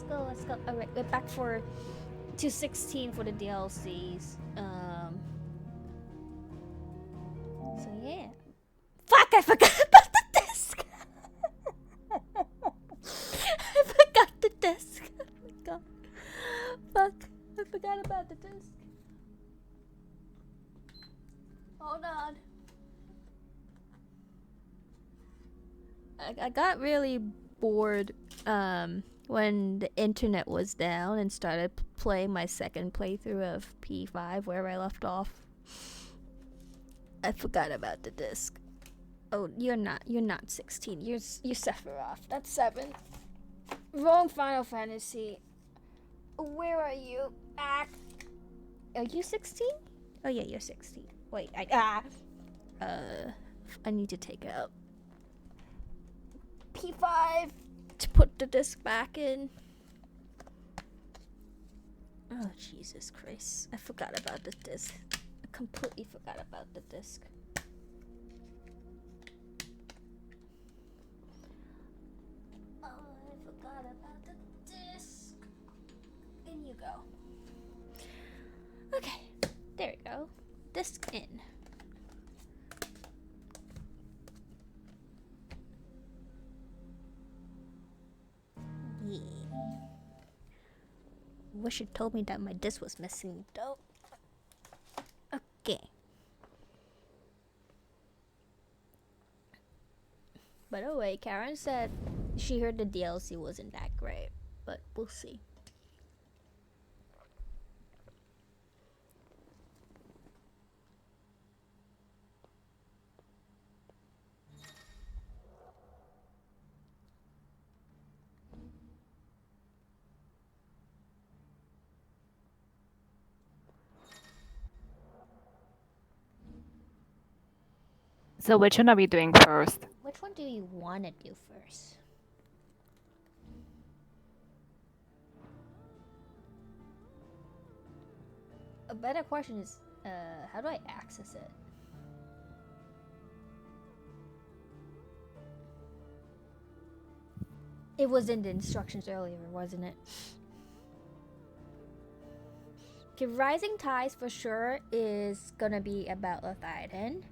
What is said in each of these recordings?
go, let's go. Alright, we're back to 16 for the DLCs. So yeah. Fuck, I forgot about the disc! I forgot the disc. Oh my god. Fuck, I forgot about the disc. Hold on. I got really bored when the internet was down and started playing my second playthrough of P5 where I left off. I forgot about the disc. Oh, you're not 16. You're Sephiroth. That's 7. Wrong Final Fantasy. Where are you? Are you 16? Oh yeah, you're 16. Wait, I need to take out P5 to put the disc back in. Oh, Jesus Christ. I forgot about the disc. I completely forgot about the disc. Oh, I forgot about the disc. In you go. Okay, there we go. Disc in. Yeah. Wish you told me that my disc was missing though. Okay. By the way, Karen said she heard the DLC wasn't that great, but we'll see. So which one are we doing first? Which one do you want to do first? A better question is, how do I access it? It was in the instructions earlier, wasn't it? Okay, Rising Tides for sure is gonna be about Leviathan.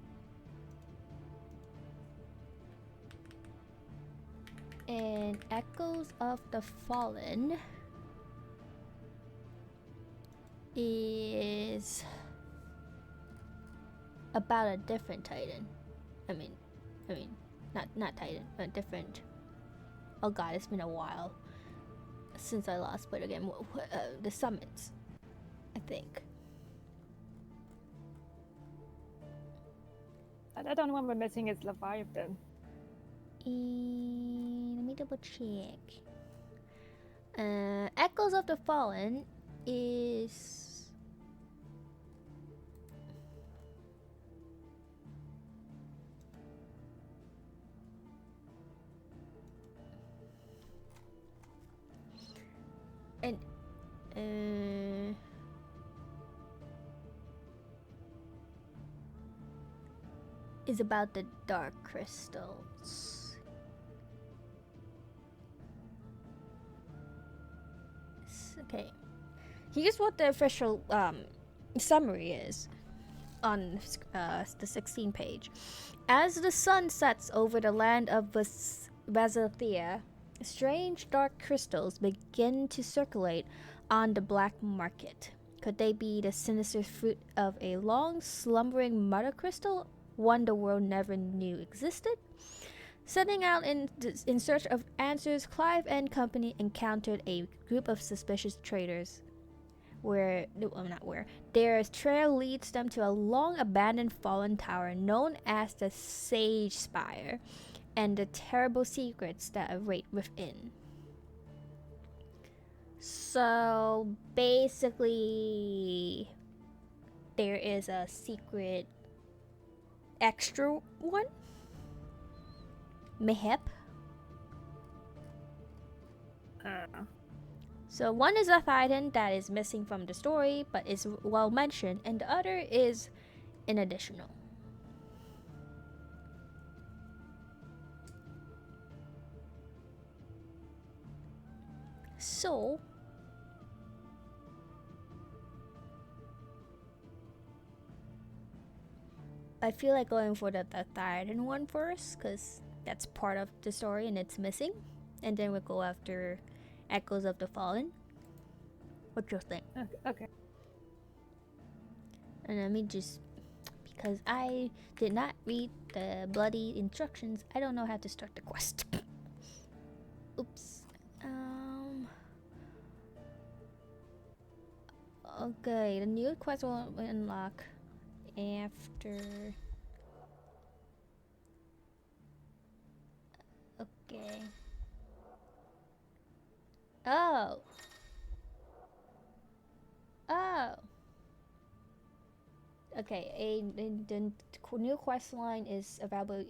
And Echoes of the Fallen is about a different Titan. I mean, not Titan, but different. Oh god, it's been a while since I last played again. The summits, I think. I don't remember missing is Leviathan. Let me double check. Echoes of the Fallen is and is about the dark crystals. Okay, here's what the official summary is on the 16 page. As the sun sets over the land of Vazathia, strange dark crystals begin to circulate on the black market. Could they be the sinister fruit of a long slumbering mother crystal, one the world never knew existed? Setting out in search of answers, Clive and company encountered a group of suspicious traders. Their trail leads them to a long abandoned fallen tower known as the Sage Spire, and the terrible secrets that await within. So basically, there is a secret extra one. Mayhap. So one is a Titan that is missing from the story but is well mentioned, and the other is an additional. So I feel like going for the Titan one first, because that's part of the story and it's missing. And then we'll go after Echoes of the Fallen. What you think? Okay. And let me just, because I did not read the bloody instructions, I don't know how to start the quest. Oops. Okay, the new quest will unlock after. Okay. Oh. Oh. Okay, the new quest line is available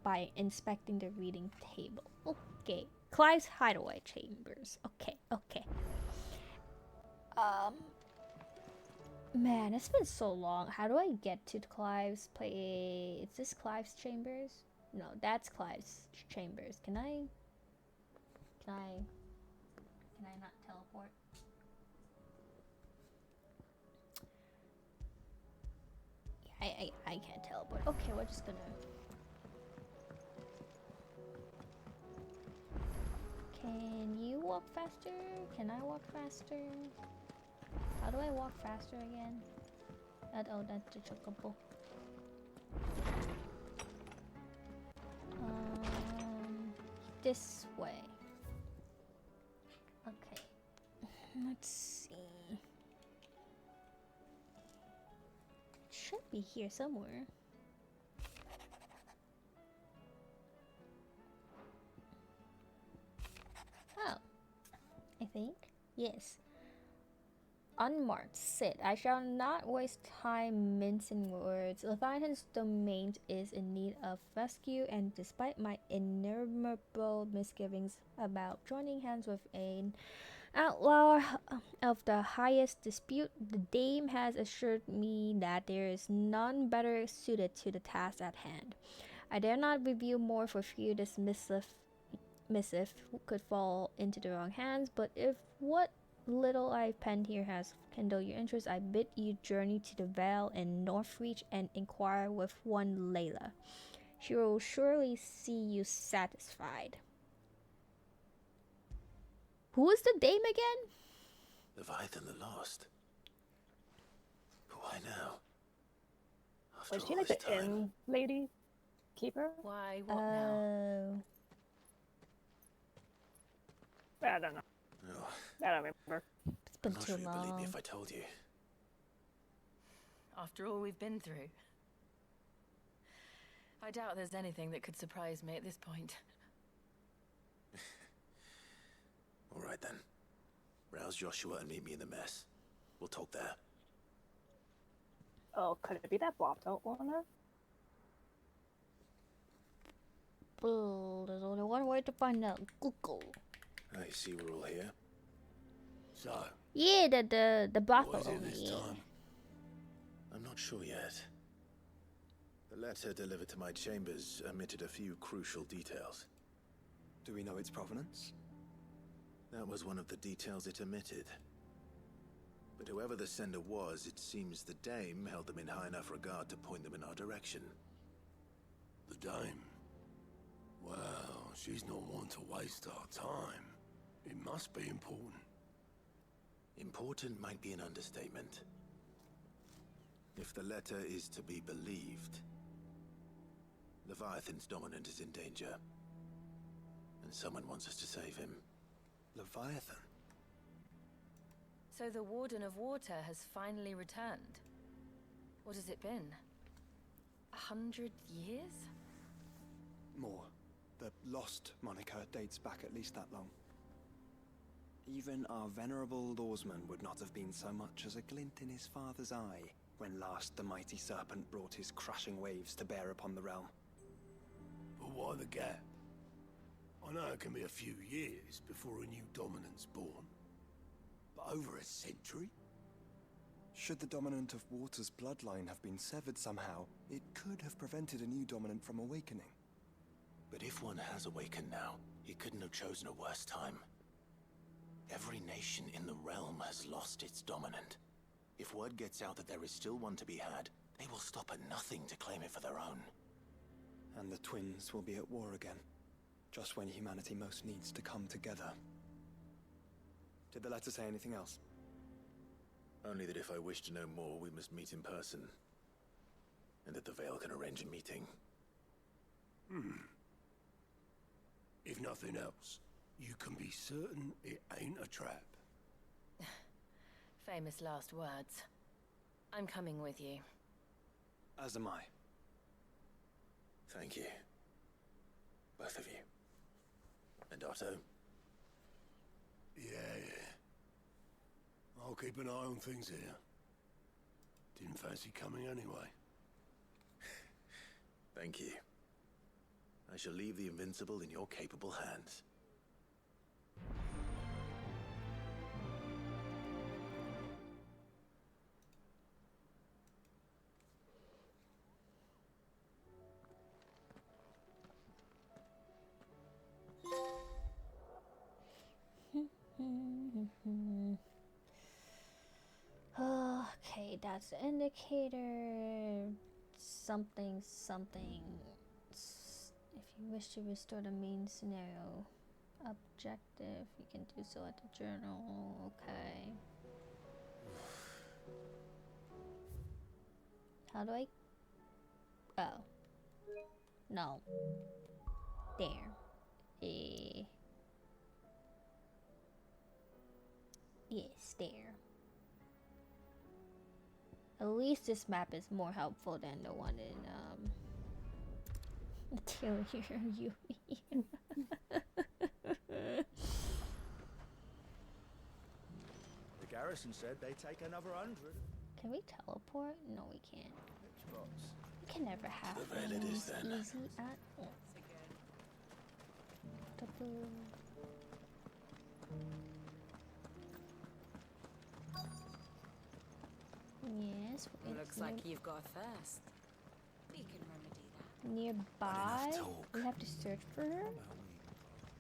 by inspecting the reading table. Okay. Clive's hideaway chambers. Okay. Man, it's been so long. How do I get to Clive's play? Is this Clive's chambers? No, that's Clive's chambers. Can I not teleport? I can't teleport. Okay, we're just gonna. Can you walk faster? Can I walk faster? How do I walk faster again? Oh, that's the chocobo. This way. Okay. Let's see. It should be here somewhere. Oh. I think. Yes. Unmarked. Sit. I shall not waste time mincing words. Leviathan's domain is in need of rescue, and despite my innumerable misgivings about joining hands with an outlaw of the highest dispute, the dame has assured me that there is none better suited to the task at hand. I dare not reveal more for fear this missive could fall into the wrong hands, but if what little I've penned here has kindled your interest, I bid you journey to the Vale in Northreach and inquire with one Layla. She will surely see you satisfied. Who is the dame again? Leviathan the Lost. Why now? After Was she all like this the time. inn lady? Keeper? Why, what now? I don't know. Oh, I don't remember. It's been I'm not too sure you'd believe me long. if I told you. After all we've been through. I doubt there's anything that could surprise me at this point. All right then. Rouse Joshua and meet me in the mess. We'll talk there. Oh, could it be that blocked out one? Well, there's only one way to find out. Google. I see we're all here. So, Yeah, the brothel what is it owner, this yeah. time? I'm not sure yet. The letter delivered to my chambers omitted a few crucial details. Do we know its provenance? That was one of the details it omitted. But whoever the sender was, it seems the dame held them in high enough regard to point them in our direction. The dame? Well, she's not one to waste our time. It must be important. Important might be an understatement. If the letter is to be believed, Leviathan's dominant is in danger. And someone wants us to save him. Leviathan? So the Warden of Water has finally returned. What has it been? 100 years? More. The Lost moniker dates back at least that long. Even our venerable lawsman would not have been so much as a glint in his father's eye when last the mighty serpent brought his crashing waves to bear upon the realm. But why the gap? I know it can be a few years before a new dominant's born. But over a century? Should the dominant of Water's bloodline have been severed somehow, it could have prevented a new dominant from awakening. But if one has awakened now, he couldn't have chosen a worse time. Every nation in the realm has lost its dominant. If word gets out that there is still one to be had, they will stop at nothing to claim it for their own. And the twins will be at war again, just when humanity most needs to come together. Did the letter say anything else? Only that if I wish to know more, we must meet in person. And that the Veil can arrange a meeting. If nothing else, you can be certain it ain't a trap. Famous last words. I'm coming with you. As am I. Thank you. Both of you. And Otto? Yeah. I'll keep an eye on things here. Didn't fancy coming anyway. Thank you. I shall leave the Invincible in your capable hands. Okay, that's the indicator. Something, something. If you wish to restore the main scenario objective, you can do so at the journal. Okay. How do I? Oh. No. There. Yes, there. At least this map is more helpful than the one in Interior Yumi. The garrison said they take another 100. Can we teleport? No, we can't. Xbox. We can never have To the Veil it is, things then. easy at all. Double. Yes, Looks like you've got a thirst. We can remedy that. nearby. talk. We have to search for her.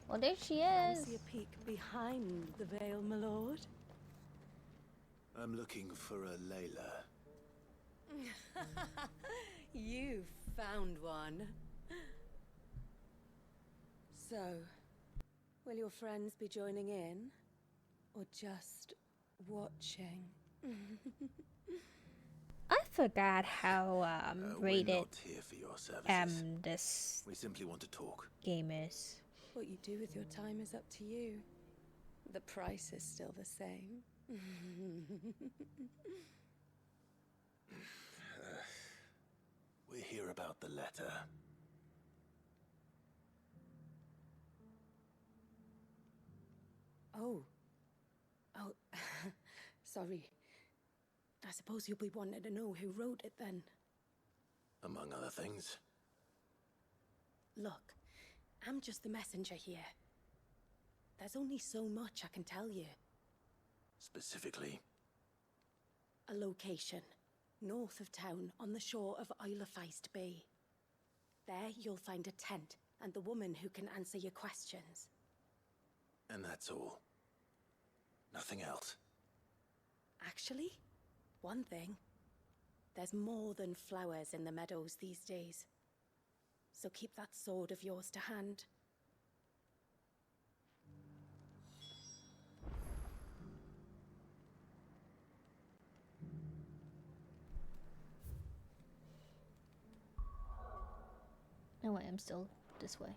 Well, there she is. Fancy a peek behind the veil, my lord? I'm looking for a Layla. You found one. So, will your friends be joining in? Or just watching? I forgot how We're rated not here for your services. this We simply want to talk. game is. What you do with your time is up to you. The price is still the same. We're here about the letter. Oh. Oh, sorry. I suppose you'll be wanting to know who wrote it then. Among other things. Look, I'm just the messenger here. There's only so much I can tell you. Specifically, A location, north of town, on the shore of Isle of Feist Bay. There you'll find a tent and the woman who can answer your questions. and that's all. Nothing else. Actually, one thing. There's more than flowers in the meadows these days. So keep that sword of yours to hand. No way, I'm still this way.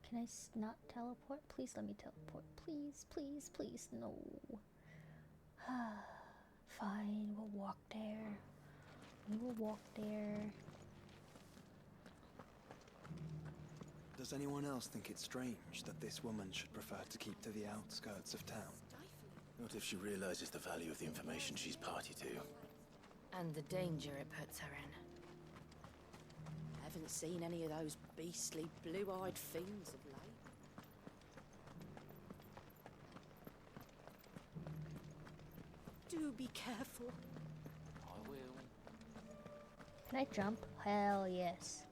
Can I not teleport? Please let me teleport. Please, please, please, no. Fine, we'll walk there. We will walk there. Does anyone else think it's strange that this woman should prefer to keep to the outskirts of town? Not if she realizes the value of the information she's party to. And the danger it puts her in. Haven't seen any of those beastly blue-eyed fiends of late. Do be careful. I will. Can I jump? Hell yes.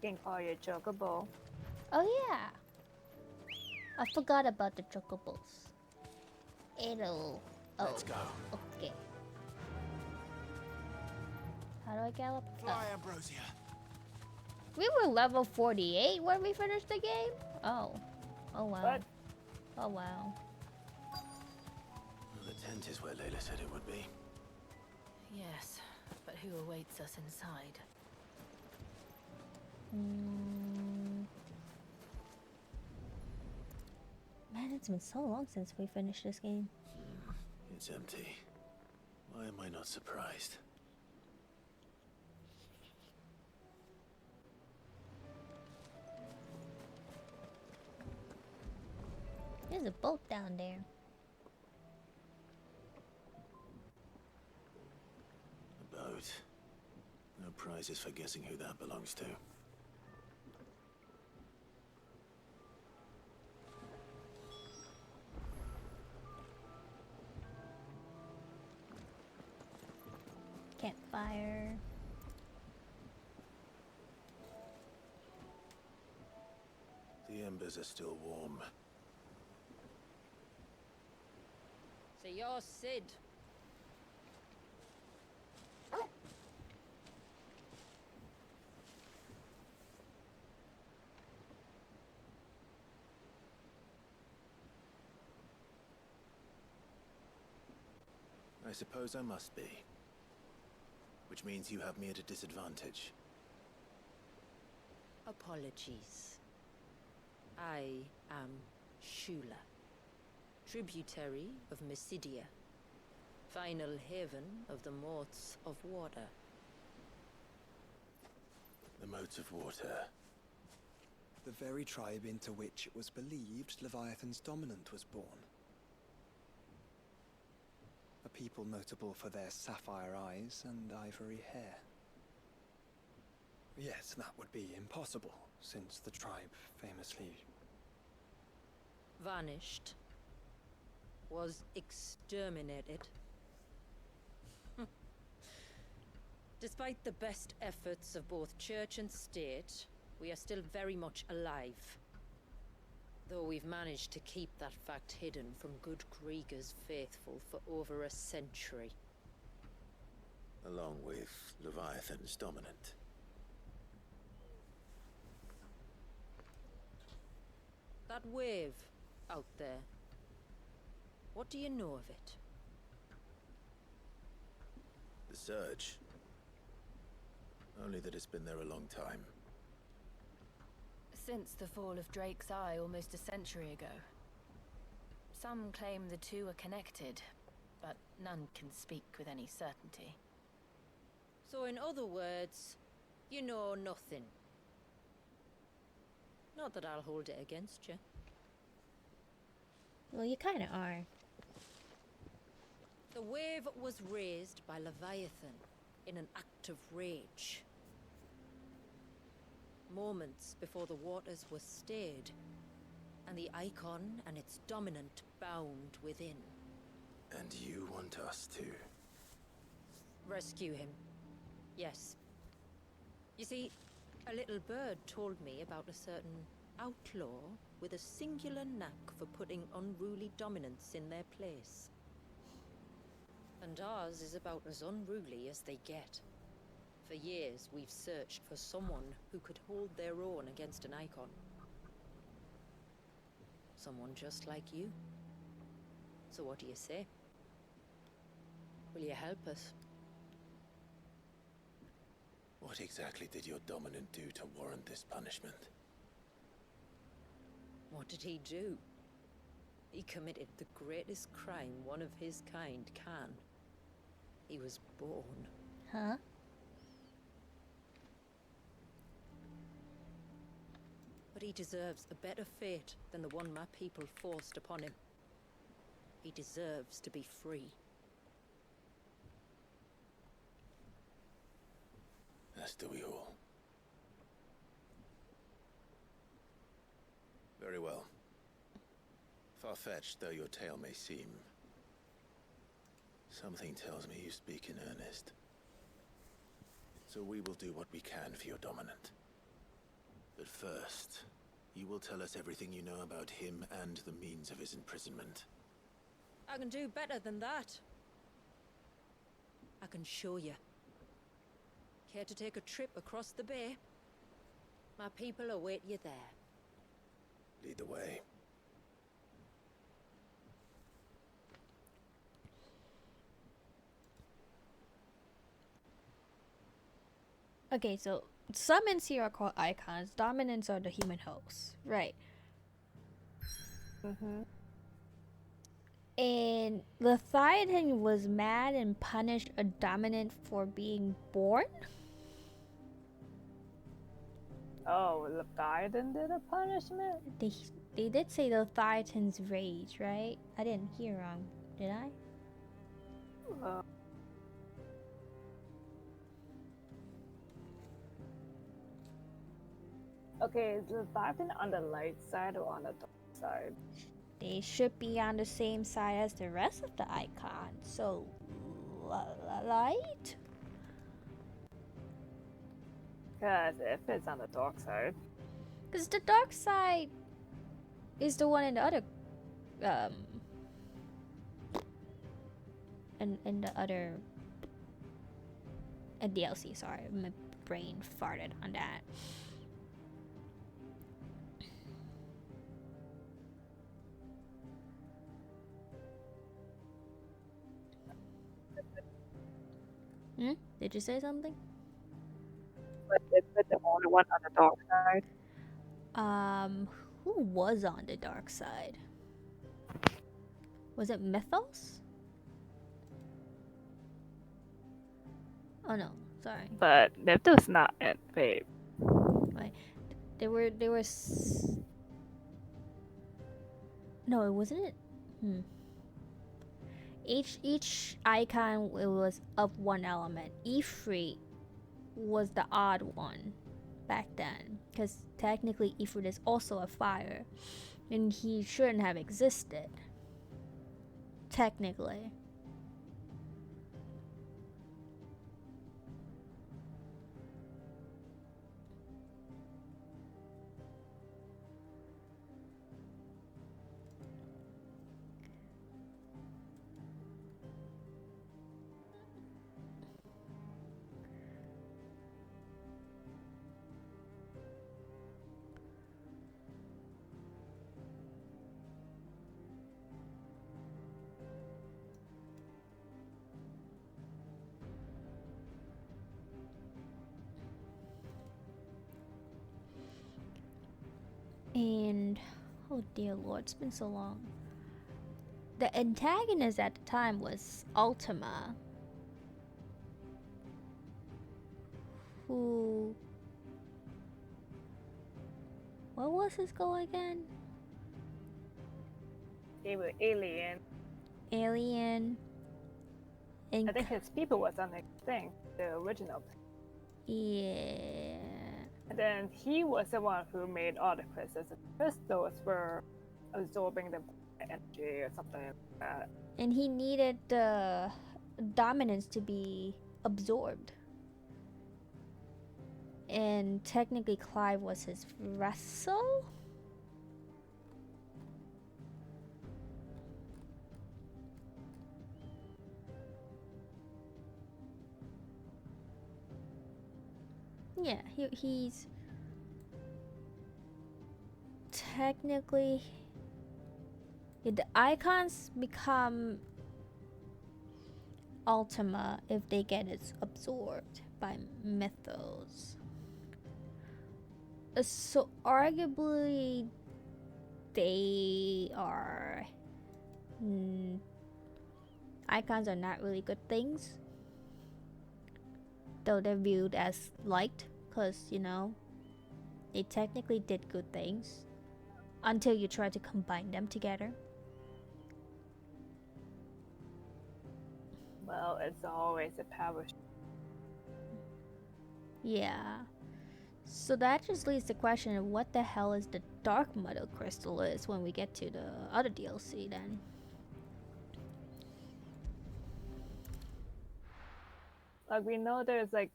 You can call your chocobo. Oh yeah. I forgot about the chocobos. It'll. Oh. Let's go. Okay. How do I gallop? Fly, Ambrosia. We were level 48 when we finished the game? Oh. Oh wow. What? Oh wow. The tent is where Layla said it would be. Yes, but who awaits us inside? Man, it's been so long since we finished this game. It's empty. Why am I not surprised? There's a boat down there. A boat. No prizes for guessing who that belongs to. Campfire. The embers are still warm. So you're Sid. I suppose I must be. Which means you have me at a disadvantage. Apologies. I am Shula, tributary of Mysidia, final haven of the Moths of Water. The moats of water. The very tribe into which it was believed Leviathan's dominant was born. A people notable for their sapphire eyes and ivory hair. Yet that would be impossible, since the tribe famously Vanished. Was exterminated. Despite the best efforts of both church and state, we are still very much alive. Though we've managed to keep that fact hidden from good Krieger's faithful for over a century. Along with Leviathan's dominant. That wave out there. What do you know of it? The surge. Only that it's been there a long time. Since the fall of Drake's Eye almost a century ago. Some claim the two are connected, but none can speak with any certainty. So in other words, you know nothing. Not that I'll hold it against you. Well, you kind of are. The wave was raised by Leviathan in an act of rage. Moments before the waters were stayed, and the icon and its dominant bound within. And you want us to? Rescue him. Yes. You see, a little bird told me about a certain outlaw with a singular knack for putting unruly dominants in their place. And ours is about as unruly as they get. For years, we've searched for someone who could hold their own against an icon. Someone just like you. So what do you say? Will you help us? What exactly did your dominant do to warrant this punishment? What did he do? He committed the greatest crime one of his kind can. He was born. Huh? But he deserves a better fate than the one my people forced upon him. He deserves to be free. As do we all. Very well. Far-fetched though your tale may seem, something tells me you speak in earnest. So we will do what we can for your dominant. But first, You will tell us everything you know about him and the means of his imprisonment. I can do better than that. I can show you. Care to take a trip across the bay? My people await you there. Lead the way. Okay, so summons here are called icons. Dominants are the human hosts, right? Mm-hmm. And the Titan was mad and punished a dominant for being born. Oh, the Biden did a punishment? They did say the Titans rage, right? I didn't hear wrong, did I? Okay, is the Biden on the light side or on the dark side? They should be on the same side as the rest of the icons. So, light? Because if it's on the dark side, Because the dark side is the one in the other, in the other DLC. Sorry, my brain farted on that. Did you say something? but it's the only one on the dark side. Who was on the dark side? Was it Mythos? Oh no, sorry. But Neptune's not it, babe. Wait, there was. No, it wasn't it. Each icon it was of one element. Ifrit was the odd one back then, because technically Ifrit is also a fire, and he shouldn't have existed. Technically. And oh dear lord, it's been so long. The antagonist at the time was Ultima, who, what was his goal again? They were alien. Alien. And I think his people was on the thing, the original. yeah. And then he was the one who made all the crystals. The crystals were absorbing the energy or something like that. And he needed the dominance to be absorbed. And technically Clive was his vessel? Yeah, he's technically the icons become Ultima if they get it absorbed by Mythos. So arguably they are icons are not really good things, though they're viewed as light, because you know they technically did good things until you try to combine them together. Well, it's always a power. Yeah. So that just leaves the question of what the hell is the Dark Mother Crystal is when we get to the other DLC then. Like we know there's like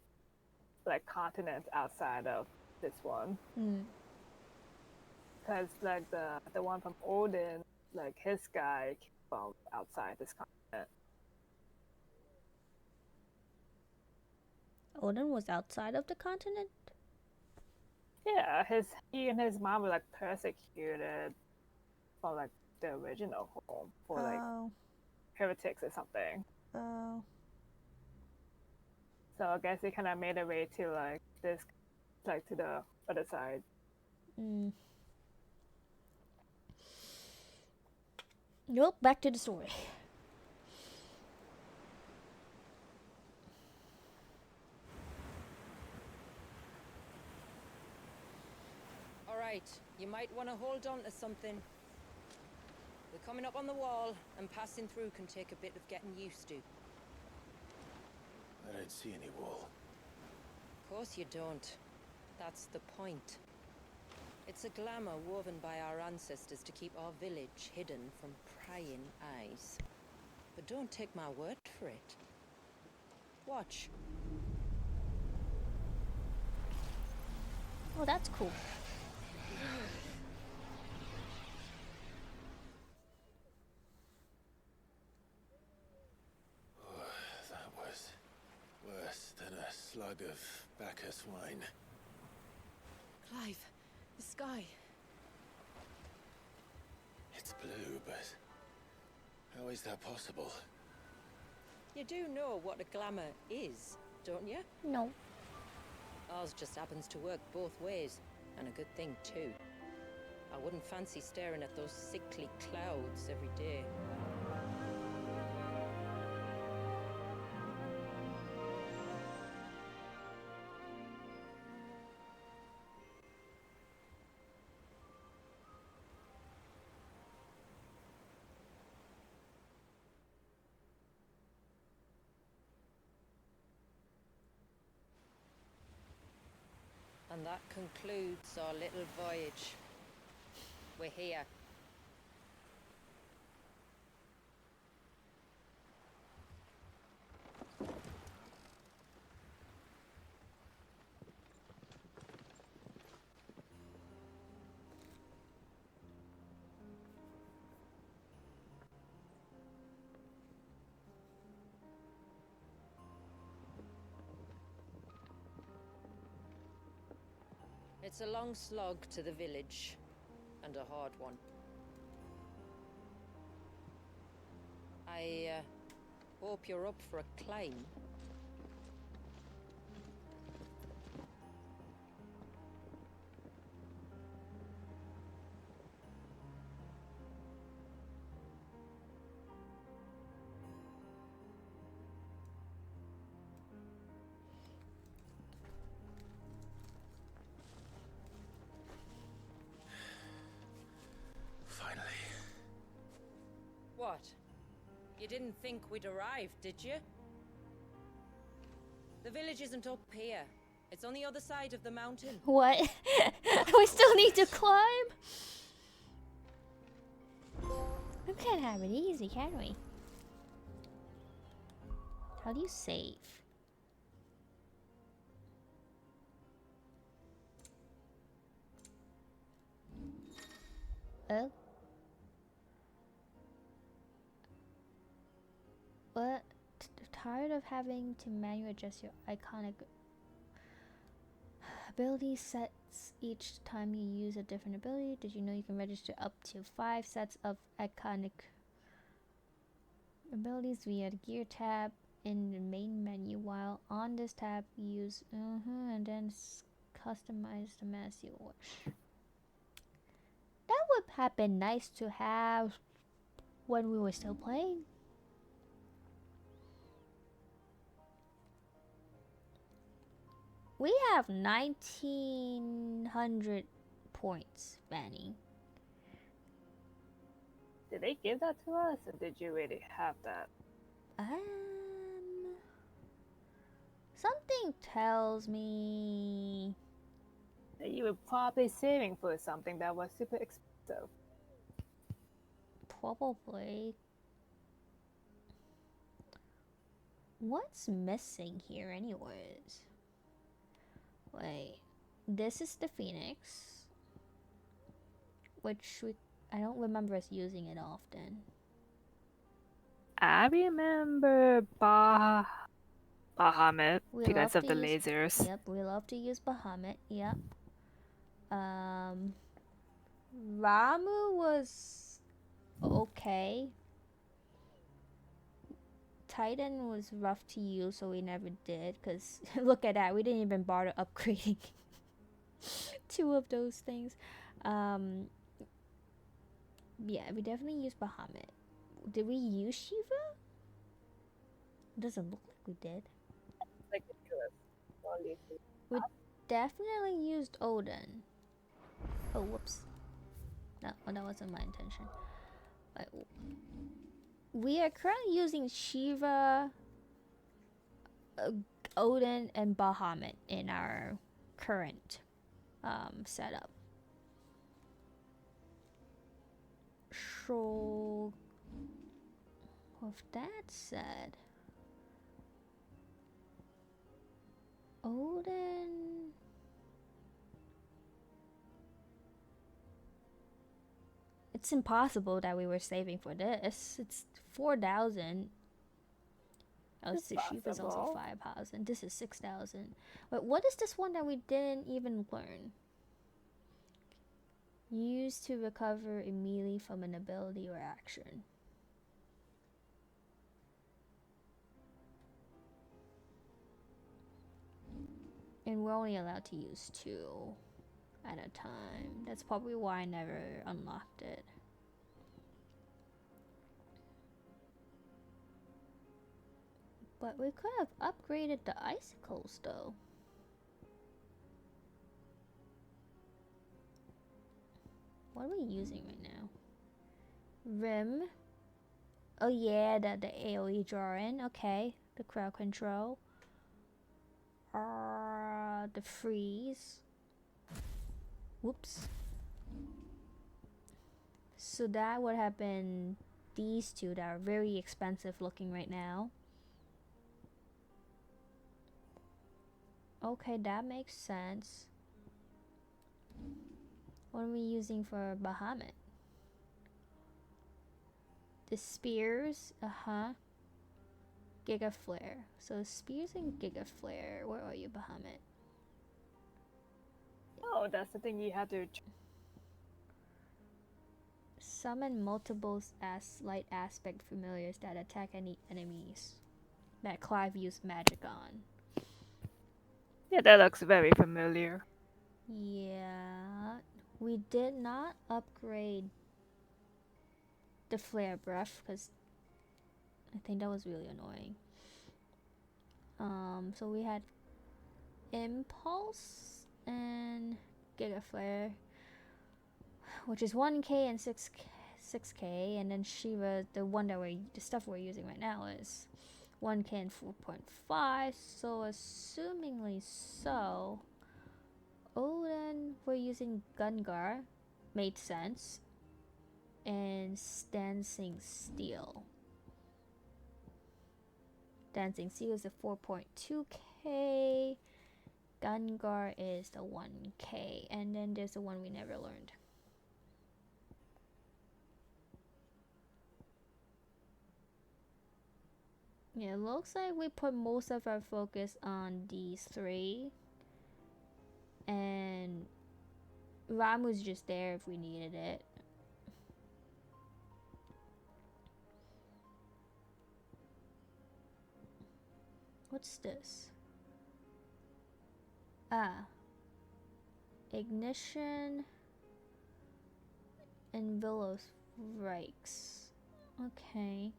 continents outside of this one. because like the one from Odin, like his guy came from outside this continent. Odin was outside of the continent? Yeah, he and his mom were like persecuted from like the original home for like Oh. heretics or something. Oh. So I guess they kind of made their way to like this, like to the other side. Mm. Nope, back to the story. All right, you might want to hold on to something. We're coming up on the wall, and passing through can take a bit of getting used to. I don't see any wall. Of course you don't. That's the point. It's a glamour woven by our ancestors to keep our village hidden from prying eyes. But don't take my word for it. Watch. Oh, that's cool. That was worse than a slug of Bacchus wine. Clive, the sky. It's blue, but how is that possible? You do know what a glamour is, don't you? No. Ours just happens to work both ways, and a good thing too. I wouldn't fancy staring at those sickly clouds every day. And that concludes our little voyage. We're here. It's a long slog to the village, and a hard one. I hope you're up for a climb. Finally. What? You didn't think we'd arrived, did you? The village isn't up here. It's on the other side of the mountain. What? We still need to climb? We can't have it easy, can we? How do you save? Oh. What? Tired of having to manually adjust your iconic ability sets each time you use a different ability? Did you know you can register up to 5 sets of iconic abilities via the gear tab in the main menu? While on this tab, use and then customize them as you wish. That would have been nice to have when we were still playing. We have 1900 points, Vanny. Did they give that to us, or did you really have that? Something tells me That you were probably saving for something that was super expensive. probably. What's missing here, anyways? Wait, this is the Phoenix. which I don't remember us using it often. I remember Bahamut because of the lasers. Yep, we love to use Bahamut. Yep. Ramu was okay. Titan was rough to use, so we never did. Cause look at that, we didn't even bother upgrading two of those things. Yeah, we definitely used Bahamut. Did we use Shiva? Doesn't look like we did. Like it was. We definitely used Odin. Oh, whoops. No, that wasn't my intention. We are currently using Shiva, Odin, and Bahamut in our current setup. So, with that said, Odin. It's impossible that we were saving for this. It's 4,000. Oh, Shiva's also 5,000. This is 6,000. Wait, what is this one that we didn't even learn? Used to recover immediately from an ability or action. And we're only allowed to use 2 at a time. That's probably why I never unlocked it. But we could have upgraded the icicles though. What are we using right now? Rim. Oh yeah, the AoE drawing. Okay. The crowd control. The freeze. Whoops. So that would have been these two that are very expensive looking right now. Okay, that makes sense. What are we using for Bahamut? The spears, Giga Flare. So spears and Giga Flare. Where are you, Bahamut? Oh, that's the thing you had to. Summon multiple light aspect familiars that attack any enemies that Clive used magic on. Yeah, that looks very familiar. Yeah, we did not upgrade the flare breath because I think that was really annoying. So we had impulse and giga flare, which is 1k and 6k, and then Shiva, the stuff we're using right now is 1k and 4.5. So assumingly so, Odin, we're using Gungar, made sense, and Dancing Steel. Dancing Steel is the 4.2k. Gungar is the 1k, and then there's the one we never learned. Yeah, it looks like we put most of our focus on these 3. And Ramu's just there if we needed it. What's this? Ignition and Velos Strikes. Okay.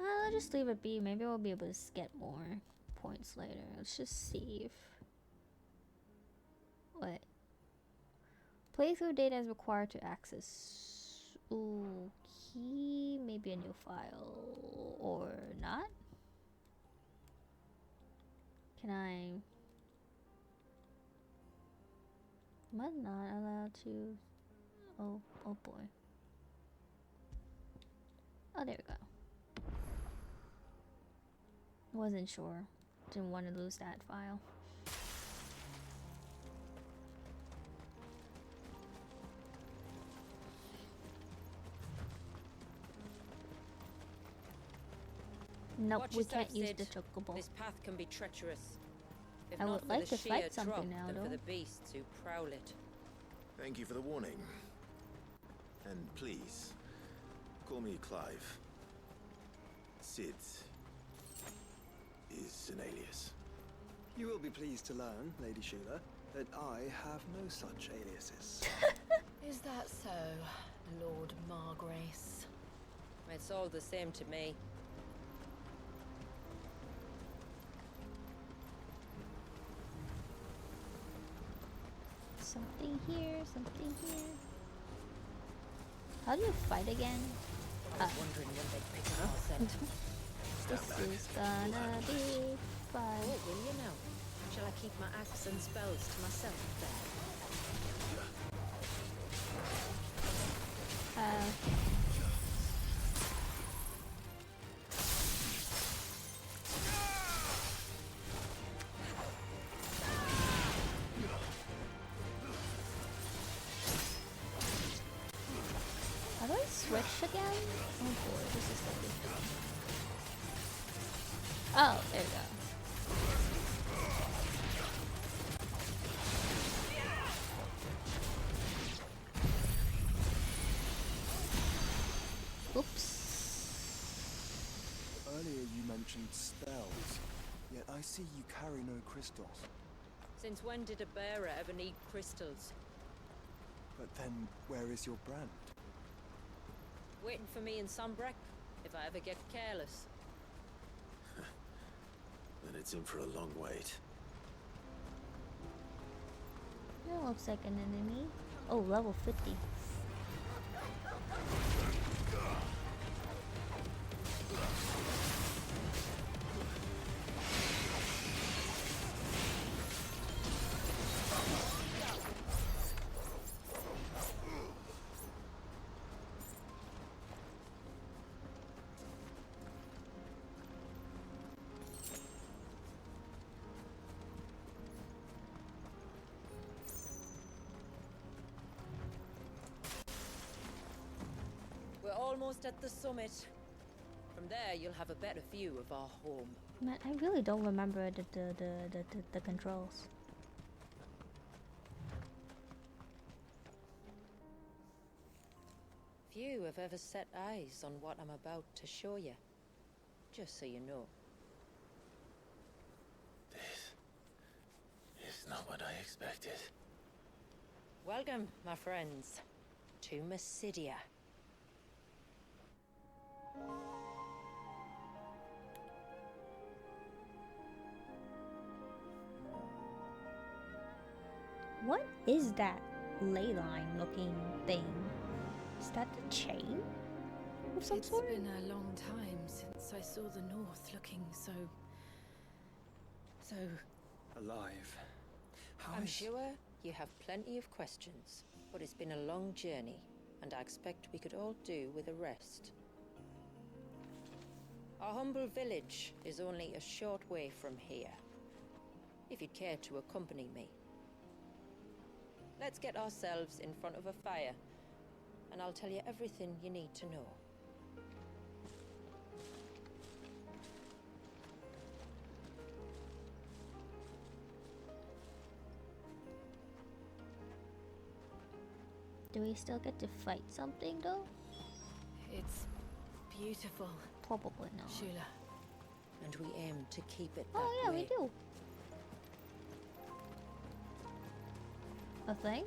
Let's just leave it be. Maybe we'll be able to get more points later. Let's just save. What? Playthrough data is required to access. Ooh, key. Maybe a new file. Or not? Can I... Am I not allowed to? Oh boy. Oh, there we go. Wasn't sure. Didn't want to lose that file. Nope, Watch we yourself, can't use Sid. the chocobo. This path can be treacherous. If I not would for like the to sheer fight something drop, now, then for though. the beasts who prowl it. Thank you for the warning. And please, call me Clive. Sid is an alias. You will be pleased to learn, Lady Sheila, that I have no such aliases. Is that so, Lord Margrace? It's all the same to me. Something here, something here. How do you fight again? I was wondering when they'd pick up our scent. This is gonna be fun. Oh, will you now? Shall I keep my axe and spells to myself then? How do I switch again? Oh boy, this is gonna be fun. Oh, there we go. Oops. Earlier you mentioned spells, yet I see you carry no crystals. Since when did a bearer ever need crystals? But then, where is your brand? Waiting for me in Sunbreck, if I ever get careless. Then it's in for a long wait. That looks like an enemy. Oh, level 50. We're almost at the summit. From there, you'll have a better view of our home. Man, I really don't remember the controls. Few have ever set eyes on what I'm about to show you. Just so you know. This is not what I expected. Welcome, my friends, to Mysidia. What is that ley line looking thing? Is that the chain of some It's sort? been a long time since I saw the North looking so Alive. How I'm is- sure you have plenty of questions, but it's been a long journey, and I expect we could all do with a rest. Our humble village is only a short way from here, if you'd care to accompany me. Let's get ourselves in front of a fire, and I'll tell you everything you need to know. Do we still get to fight something though? it's beautiful, Probably not. Sheila. And we aim to keep it that Oh yeah, way. we do. A thing?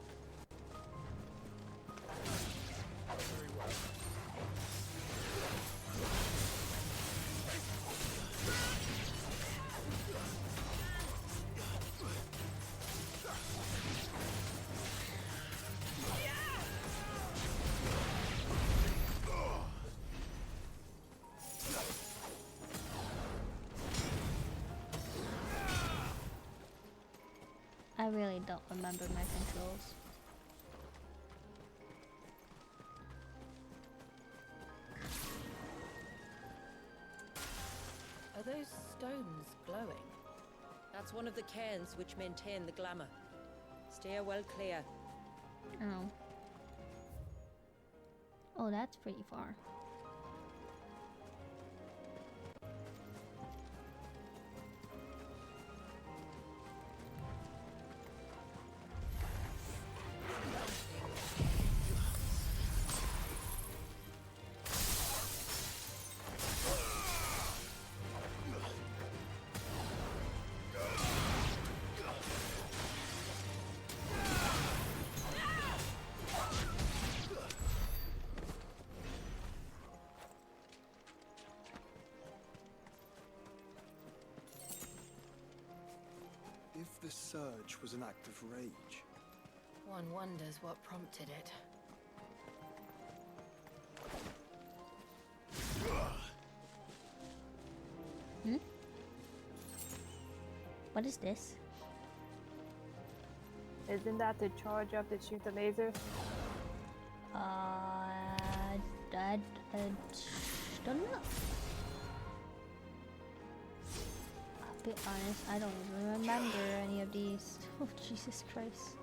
I really don't remember my controls. Are those stones glowing? That's one of the cairns which maintain the glamour. Steer well clear. Oh. Oh, that's pretty far. surge was an act of rage. One wonders what prompted it. What is this? Isn't that the charge up to shoot the lasers? I don't know. I'll be honest, I don't even remember any of these. Oh, Jesus Christ.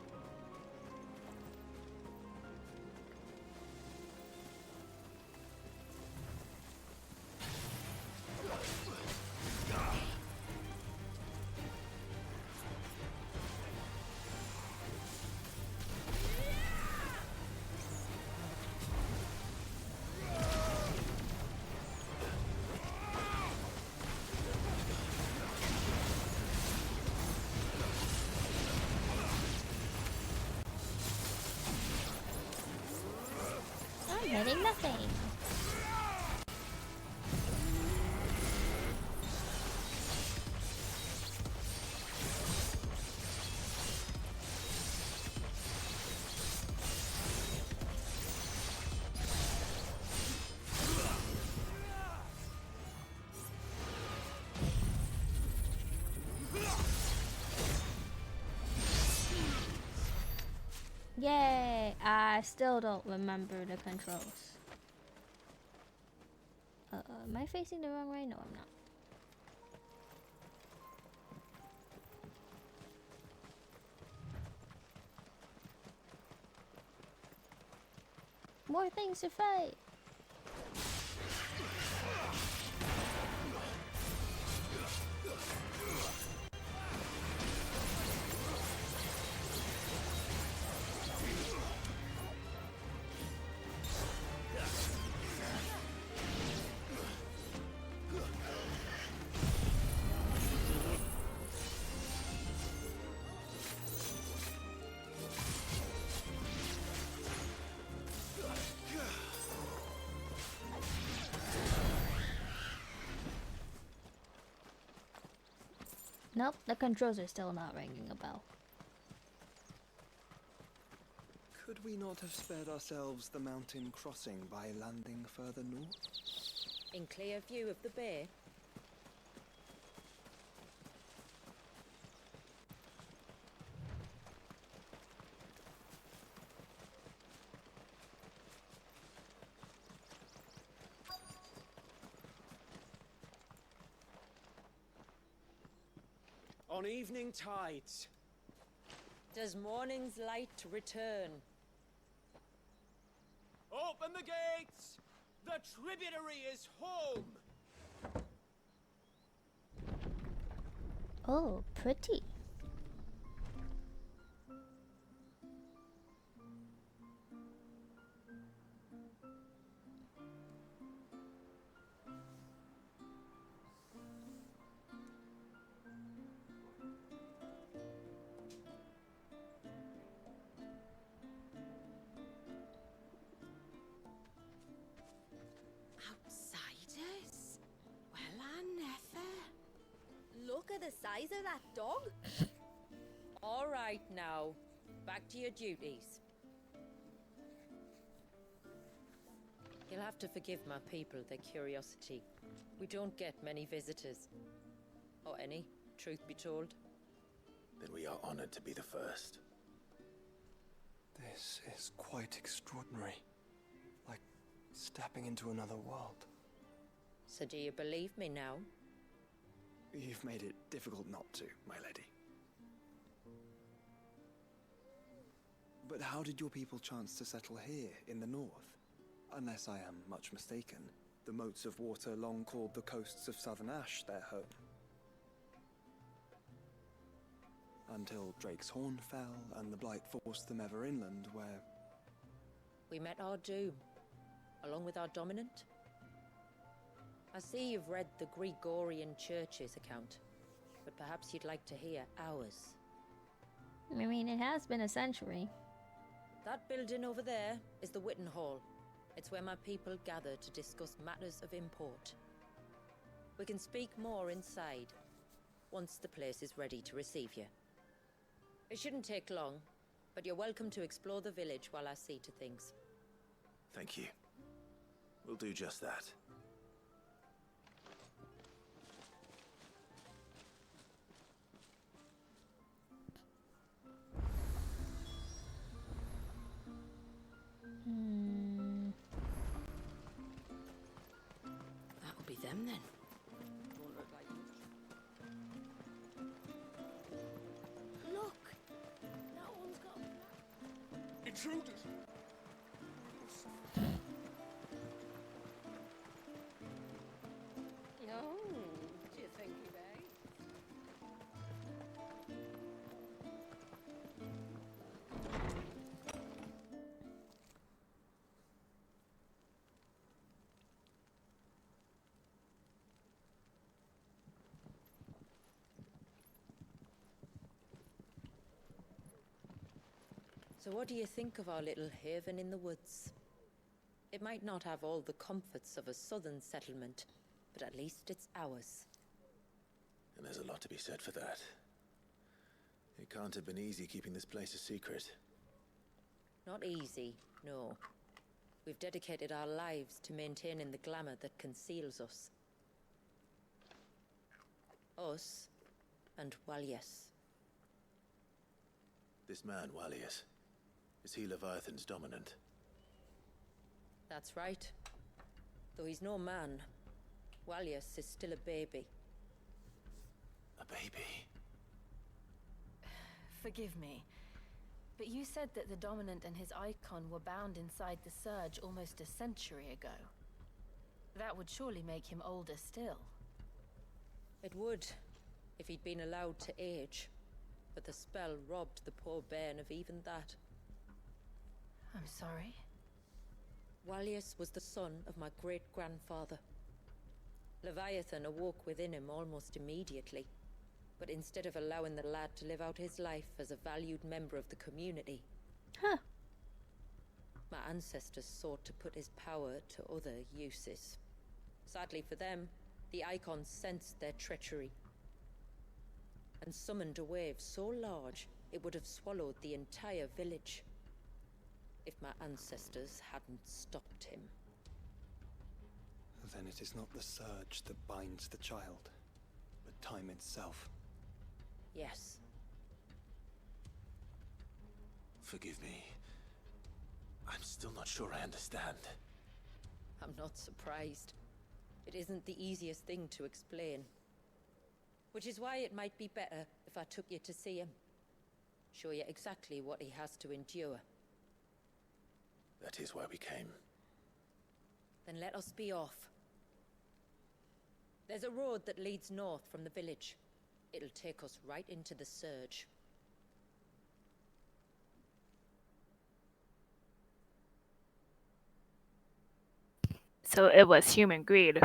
I'm hitting nothing. Yay! I still don't remember the controls. Am I facing the wrong way? No, I'm not. More things to fight! Nope, the controls are still not ringing a bell. Could we not have spared ourselves the mountain crossing by landing further north? In clear view of the bay? On evening tides. Does morning's light return? Open the gates! The tributary is home! Oh, pretty. Outsiders? Well, I never. Look at the size of that dog. All right now, back to your duties. You'll have to forgive my people their curiosity. We don't get many visitors. Or any, truth be told. Then we are honored to be the first. This is quite extraordinary. Like stepping into another world. So do you believe me now? You've made it difficult not to, my lady. But how did your people chance to settle here in the north? Unless I am much mistaken, the moats of water long called the coasts of Southern Ash their home. Until Drake's Horn fell and the Blight forced them ever inland, where... We met our doom, along with our dominant. I see you've read the Gregorian Church's account, but perhaps you'd like to hear ours. I mean, it has been a century. That building over there is the Witten Hall. It's where my people gather to discuss matters of import. We can speak more inside, once the place is ready to receive you. It shouldn't take long, but you're welcome to explore the village while I see to things. Thank you. We'll do just that. That'll be them then. Look! That one's got a Intruders! Oh, do you think he may? So what do you think of our little haven in the woods? It might not have all the comforts of a southern settlement, but at least it's ours. And there's a lot to be said for that. It can't have been easy keeping this place a secret. Not easy, no. We've dedicated our lives to maintaining the glamour that conceals us. Us and Walyas. This man, Walyas, is he Leviathan's dominant? That's right. Though he's no man, Walyas is still a baby. A baby? Forgive me, but you said that the Dominant and his icon were bound inside the Surge almost a century ago. That would surely make him older still. It would, if he'd been allowed to age. But the spell robbed the poor bairn of even that. I'm sorry. Walyas was the son of my great-grandfather. Leviathan awoke within him almost immediately. But instead of allowing the lad to live out his life as a valued member of the community, my ancestors sought to put his power to other uses. Sadly for them, the icons sensed their treachery and summoned a wave so large it would have swallowed the entire village if my ancestors hadn't stopped him. Then it is not the surge that binds the child, but time itself. Yes. Forgive me. I'm still not sure I understand. I'm not surprised. It isn't the easiest thing to explain. Which is why it might be better if I took you to see him. Show you exactly what he has to endure. That is why we came. Then let us be off. There's a road that leads north from the village. It'll take us right into the Surge. So it was human greed,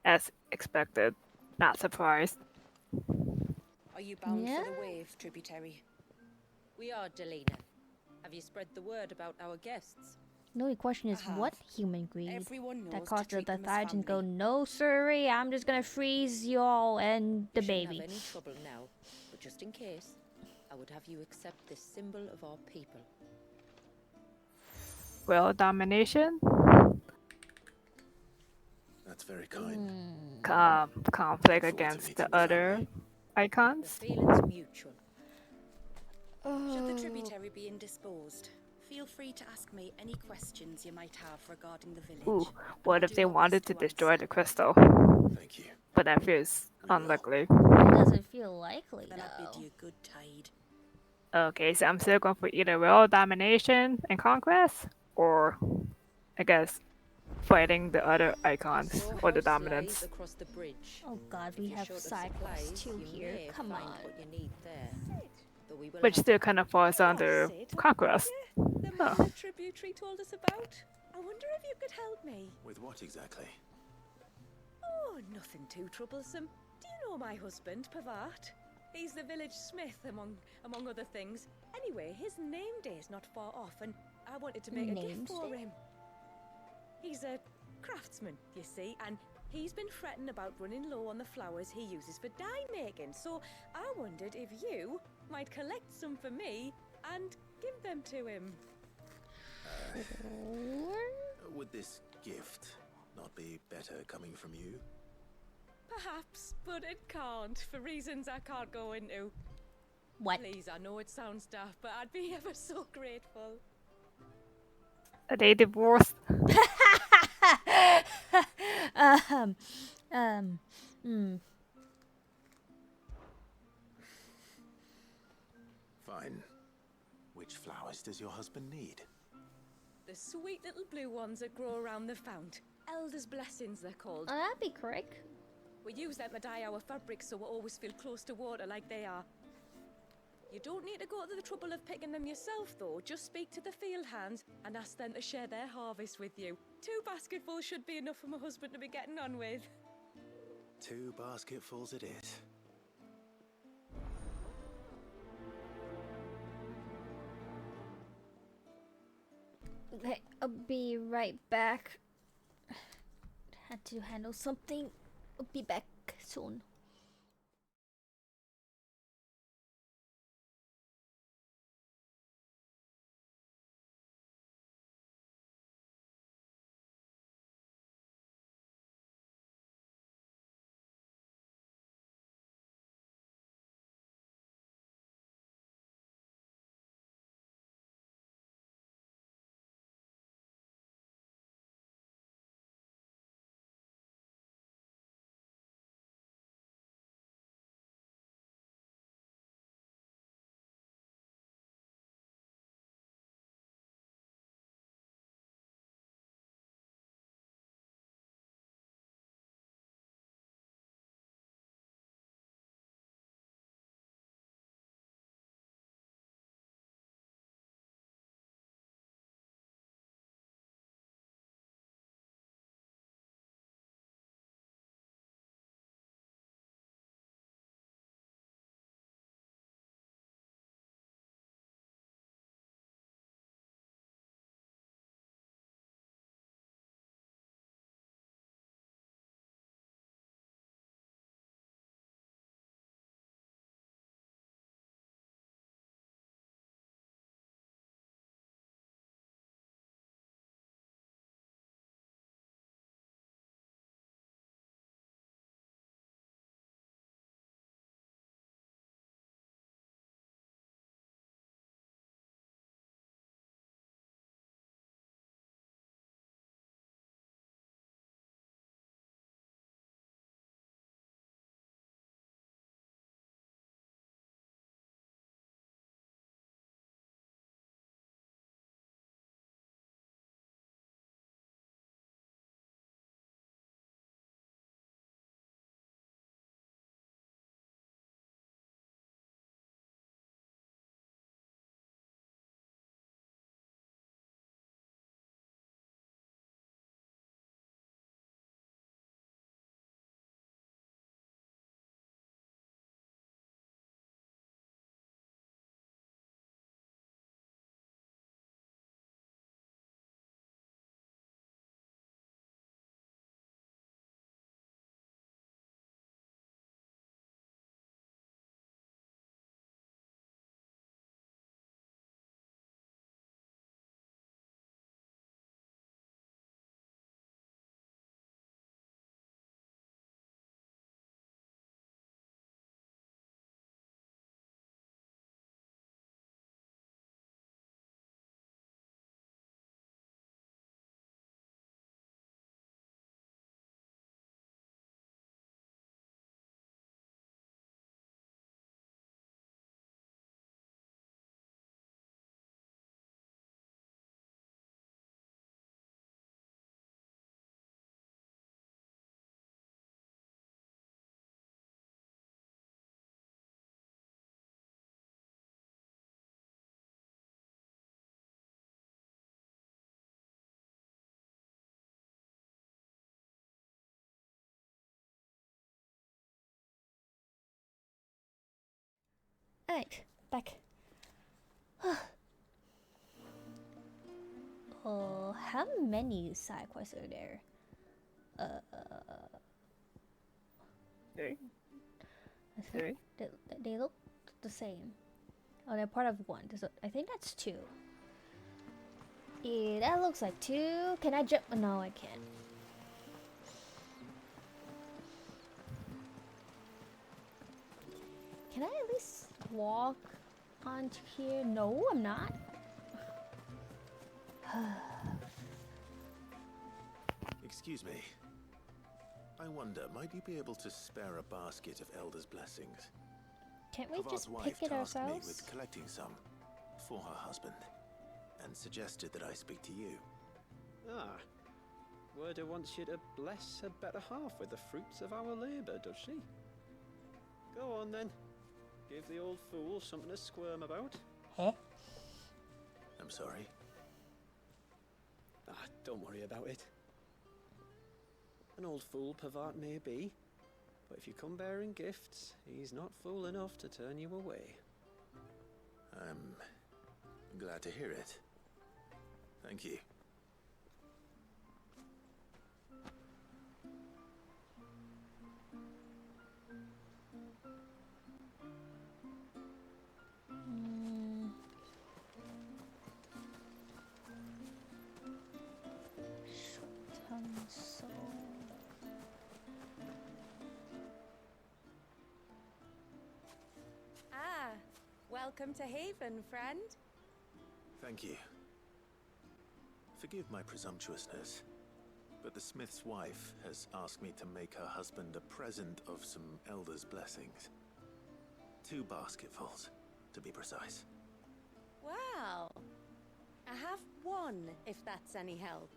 as expected. Not surprised. Are you bound Yeah? for the wave, tributary? We are, Delina. Have you spread the word about our guests? The only question is I have. what human greed Everyone knows that to caused the treat them as Thethian go, family. no sirree, I'm just gonna freeze you all and the You shouldn't baby. have any trouble now, but just in case, I would have you accept this symbol of our people. World domination? That's very kind. Conflict Look forward to against meeting the the other family. The icons? feeling's mutual. Should the tributary be indisposed, feel free to ask me any questions you might have regarding the village. Ooh, and what I'll if do they my wanted best to to destroy answer. the crystal? Thank you. But that feels We will. unlikely. It doesn't feel likely Then I bid though. you good tide. Okay, so I'm still going for either world domination and conquest, or I guess fighting the other icons Your or the house dominants. lies across the bridge. Oh god, If we you're have short of side quests supplies, too you here. may Come find on. what you need there. Though we will Which have still kind of falls under conquest. The Huh. man the tributary told us about. I wonder if you could help me. With what exactly? Oh, nothing too troublesome. Do you know my husband, Pavat? He's the village smith, among other things. Anyway, his name day's not far off, and I wanted to make a gift for Namesday? him. He's a craftsman, you see, and he's been fretting about running low on the flowers he uses for dye making. So I wondered if you might collect some for me and give them to him. Would this gift not be better coming from you? Perhaps, but it can't, for reasons I can't go into. What? Please, I know it sounds daft, but I'd be ever so grateful. Are they divorced? um, um, hmm. Fine. Which flowers does your husband need? The sweet little blue ones that grow around the fount. Elder's blessings, they're called. Oh, that'd be correct. We use them to dye our fabrics so we always feel close to water like they are. You don't need to go to the trouble of picking them yourself, though. Just speak to the field hands and ask them to share their harvest with you. 2 basketfuls should be enough for my husband to be getting on with. 2 basketfuls it is. Okay, I'll be right back. Had to handle something. I'll be back soon. Alright, back. Oh, how many side quests are there? Three. I think they look the same. Oh, they're part of one. I think that's two. Yeah, that looks like two. Can I jump? No, I can't. Can I at least walk onto here? No, I'm not. Excuse me. I wonder, might you be able to spare a basket of Elder's blessings? Can't we Pavard's just wife pick it tasked me ourselves? with collecting some for her husband, and suggested that I speak to you. Ah, Werder wants you to bless her better half with the fruits of our labour, does she? Go on then. Give the old fool something to squirm about. Huh? I'm sorry. Ah, don't worry about it. An old fool Pavard may be, but if you come bearing gifts, he's not fool enough to turn you away. I'm glad to hear it. Thank you. Ah, welcome to Haven, friend. Thank you. Forgive my presumptuousness, but the smith's wife has asked me to make her husband a present of some Elder's blessings. 2 basketfuls, to be precise. Wow. I have one, if that's any help.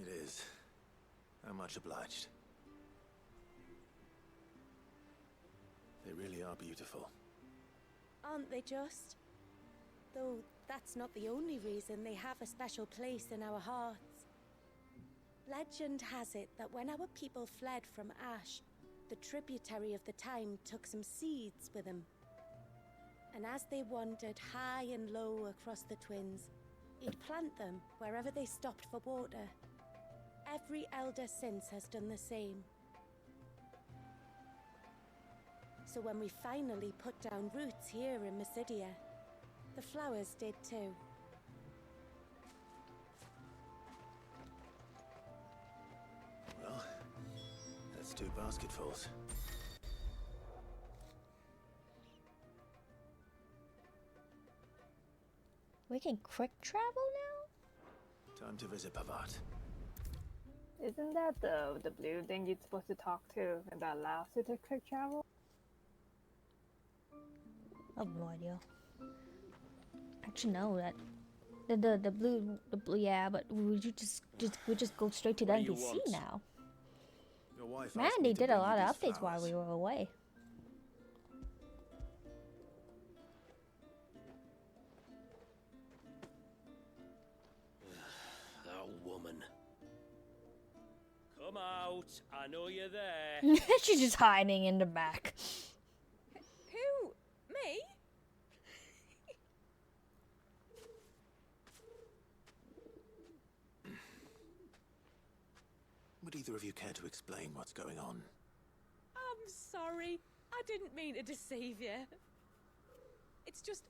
It is. I'm much obliged. They really are beautiful. Aren't they just? Though that's not the only reason they have a special place in our hearts. Legend has it that when our people fled from Ash, the tributary of the time took some seeds with them. And as they wandered high and low across the Twins, he'd plant them wherever they stopped for water. Every elder since has done the same. So when we finally put down roots here in Mysidia, the flowers did too. Well, that's 2 basketfuls. We can quick travel now? Time to visit Pavard. Isn't that the blue thing you're supposed to talk to and that allows you to quick travel? I have no idea. Actually, no, that the blue, yeah, but we just go straight to the What do you NPC want? now. Your wife Man, asked me they to did a bring you lot of these updates while flowers. we were away. That woman. Come out. I know you're there. She's just hiding in the back. Who? Me? Would either of you care to explain what's going on? I'm sorry. I didn't mean to deceive you. It's just,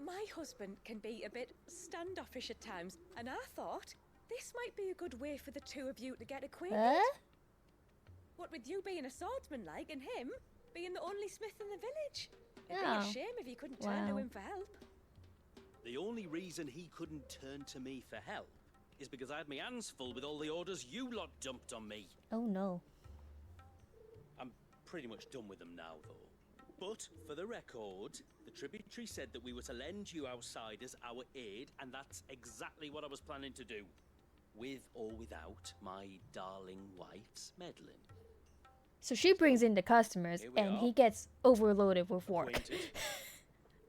my husband can be a bit standoffish at times, and I thought this might be a good way for the two of you to get acquainted. What with you being a swordsman like, and him being the only smith in the village. It'd be Oh. a shame if you couldn't turn to Wow. him for help. The only reason he couldn't turn to me for help is because I had my hands full with all the orders you lot dumped on me. Oh no. I'm pretty much done with them now, though. But, for the record, the tributary said that we were to lend you outsiders our aid, and that's exactly what I was planning to do. With or without my darling wife's meddling. So she brings in the customers, Here we and are. he gets overloaded with work. Acquainted.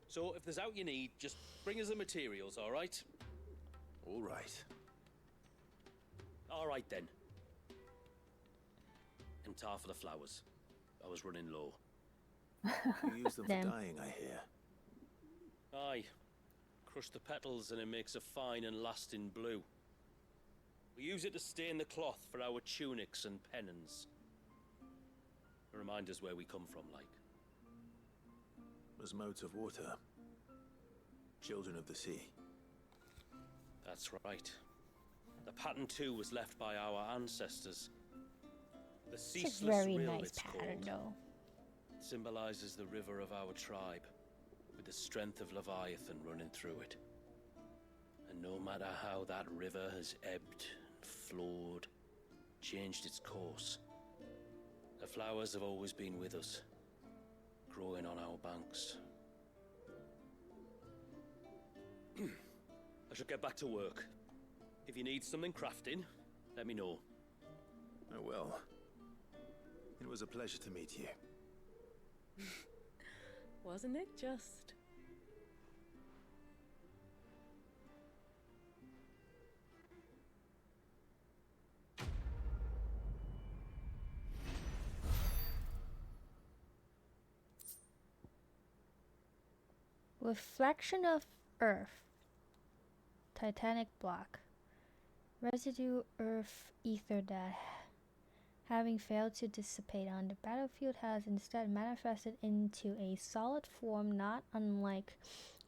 So, if there's out you need, just bring us the materials, all right? All right. All right, then. And tar for the flowers. I was running low. You use them for Them. dyeing, I hear. Aye. Crush the petals and it makes a fine and lasting blue. We use it to stain the cloth for our tunics and pennons. To remind us where we come from, like. as modes of water. Children of the sea. That's right. The pattern too was left by our ancestors. The It's a ceaseless very rill, nice it's pattern, called, though. symbolizes the river of our tribe, with the strength of Leviathan running through it. And no matter how that river has ebbed and flowed, changed its course, the flowers have always been with us, growing on our banks. I should get back to work. If you need something crafting, let me know. Oh well. It was a pleasure to meet you. Wasn't it just? Reflection of Earth. Titanic block. Residue Earth ether that, having failed to dissipate on the battlefield, has instead manifested into a solid form not unlike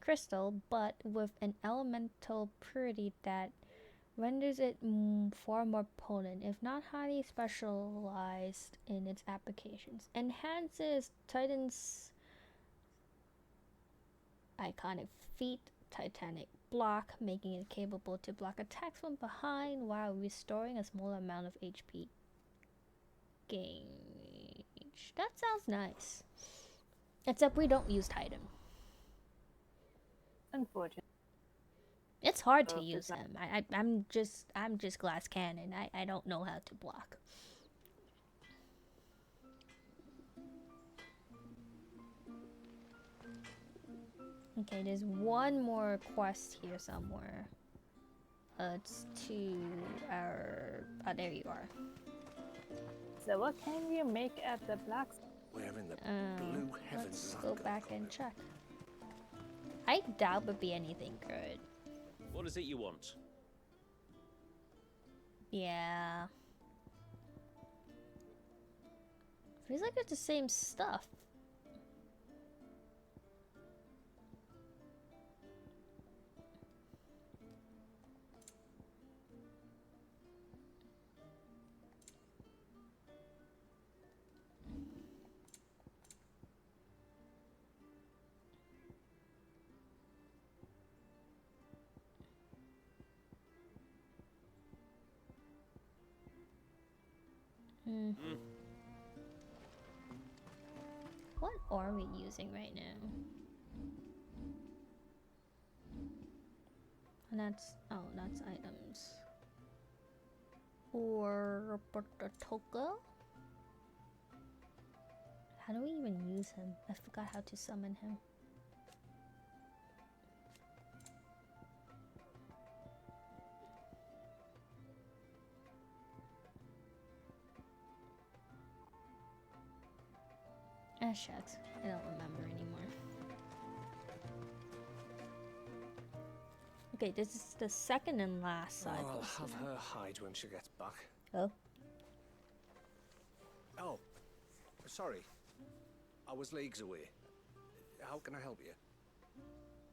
crystal, but with an elemental purity that renders it far more potent, if not highly specialized in its applications. Enhances Titan's iconic feat, Titanic block, making it capable to block attacks from behind while restoring a small amount of HP gauge. That sounds nice. Except we don't use Titan. Unfortunately. It's hard to Oh, use it's not- him. I'm just glass cannon. I don't know how to block. Okay, there's one more quest here somewhere. It's to our... Oh, there you are. So what can you make at the blacksmith? Where in the blue heavens Let's is that go gonna back come and in? check. I doubt would be anything good. What is it you want? Yeah. Feels like it's the same stuff. What are we using right now? And that's items. Or Toga? How do we even use him? I forgot how to summon him. Ah, shucks. I don't remember anymore. Okay, this is the second and last side. Oh, I'll quest have now. her hide when she gets back. Oh. Oh, sorry. I was leagues away. How can I help you?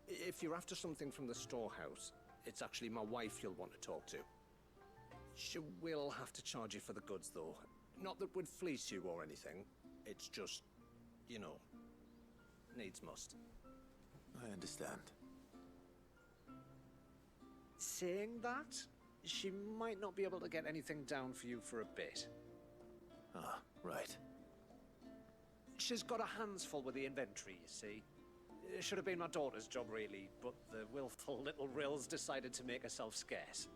If you're after something from the storehouse, it's actually my wife you'll want to talk to. She will have to charge you for the goods, though. Not that we'd fleece you or anything. It's just, you know, needs must. I understand. Saying that, she might not be able to get anything down for you for a bit. Ah, right. She's got her hands full with the inventory, you see. It should have been my daughter's job, really, but the willful little Rills decided to make herself scarce.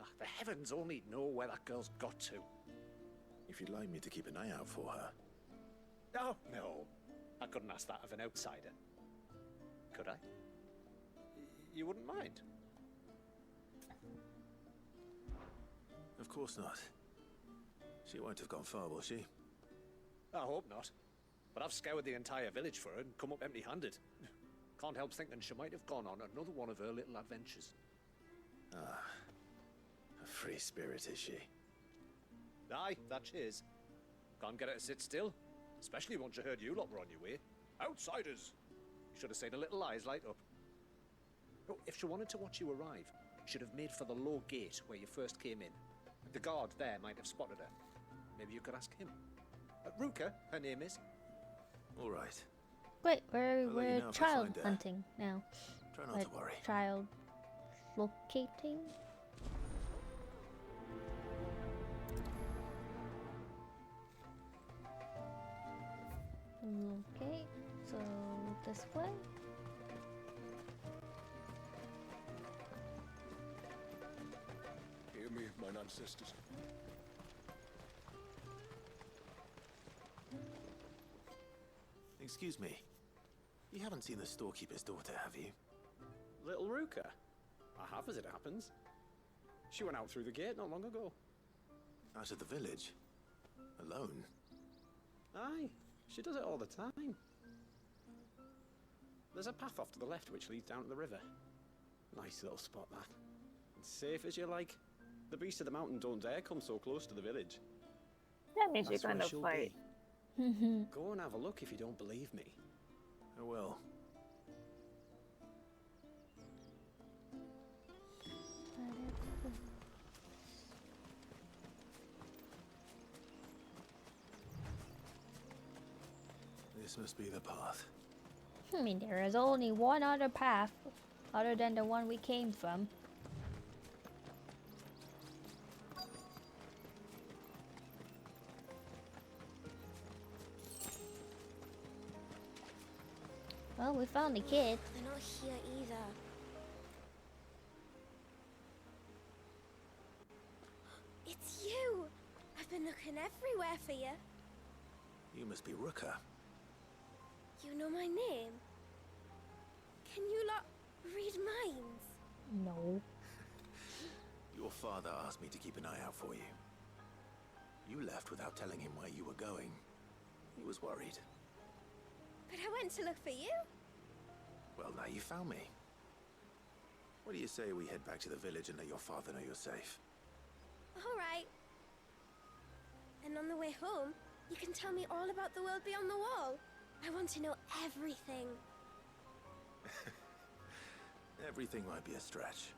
Ah, the heavens only know where that girl's got to. If you'd like me to keep an eye out for her. Oh, no. I couldn't ask that of an outsider. Could I? You wouldn't mind? Of course not. She won't have gone far, will she? I hope not. But I've scoured the entire village for her and come up empty-handed. Can't help thinking she might have gone on another one of her little adventures. Ah, a free spirit is she? Aye, that she is. Can't get her to sit still. Especially once you heard you lot were on your way. Outsiders! You should have seen her little eyes light up. Oh, if she wanted to watch you arrive, she'd have made for the low gate where you first came in. The guard there might have spotted her. Maybe you could ask him. Ruka, her name is. All right. Wait, I'll let you we're know if I child find her. hunting now. Try not to worry. Child locating. Okay, so this way. Hear me, mine ancestors. Excuse me. You haven't seen the storekeeper's daughter, have you? Little Ruka? I have, as it happens. She went out through the gate not long ago. Out of the village? Alone? Aye, she does it all the time. There's a path off to the left which leads down to the river. Nice little spot, that. It's safe as you like. The beasts of the mountain don't dare come so close to the village. That means That's you're where going to she'll fight. be. Go and have a look if you don't believe me. I will. This must be the path. I mean, there is only one other path, other than the one we came from. Well, we found the kid. They're not here either. It's you! I've been looking everywhere for you. You must be Ruka. You know my name? Can you lot read minds? No. Your father asked me to keep an eye out for you. You left without telling him where you were going. He was worried. But I went to look for you. Well, now you found me. What do you say we head back to the village and let your father know you're safe? All right. And on the way home, you can tell me all about the world beyond the wall. I want to know everything. Everything might be a stretch.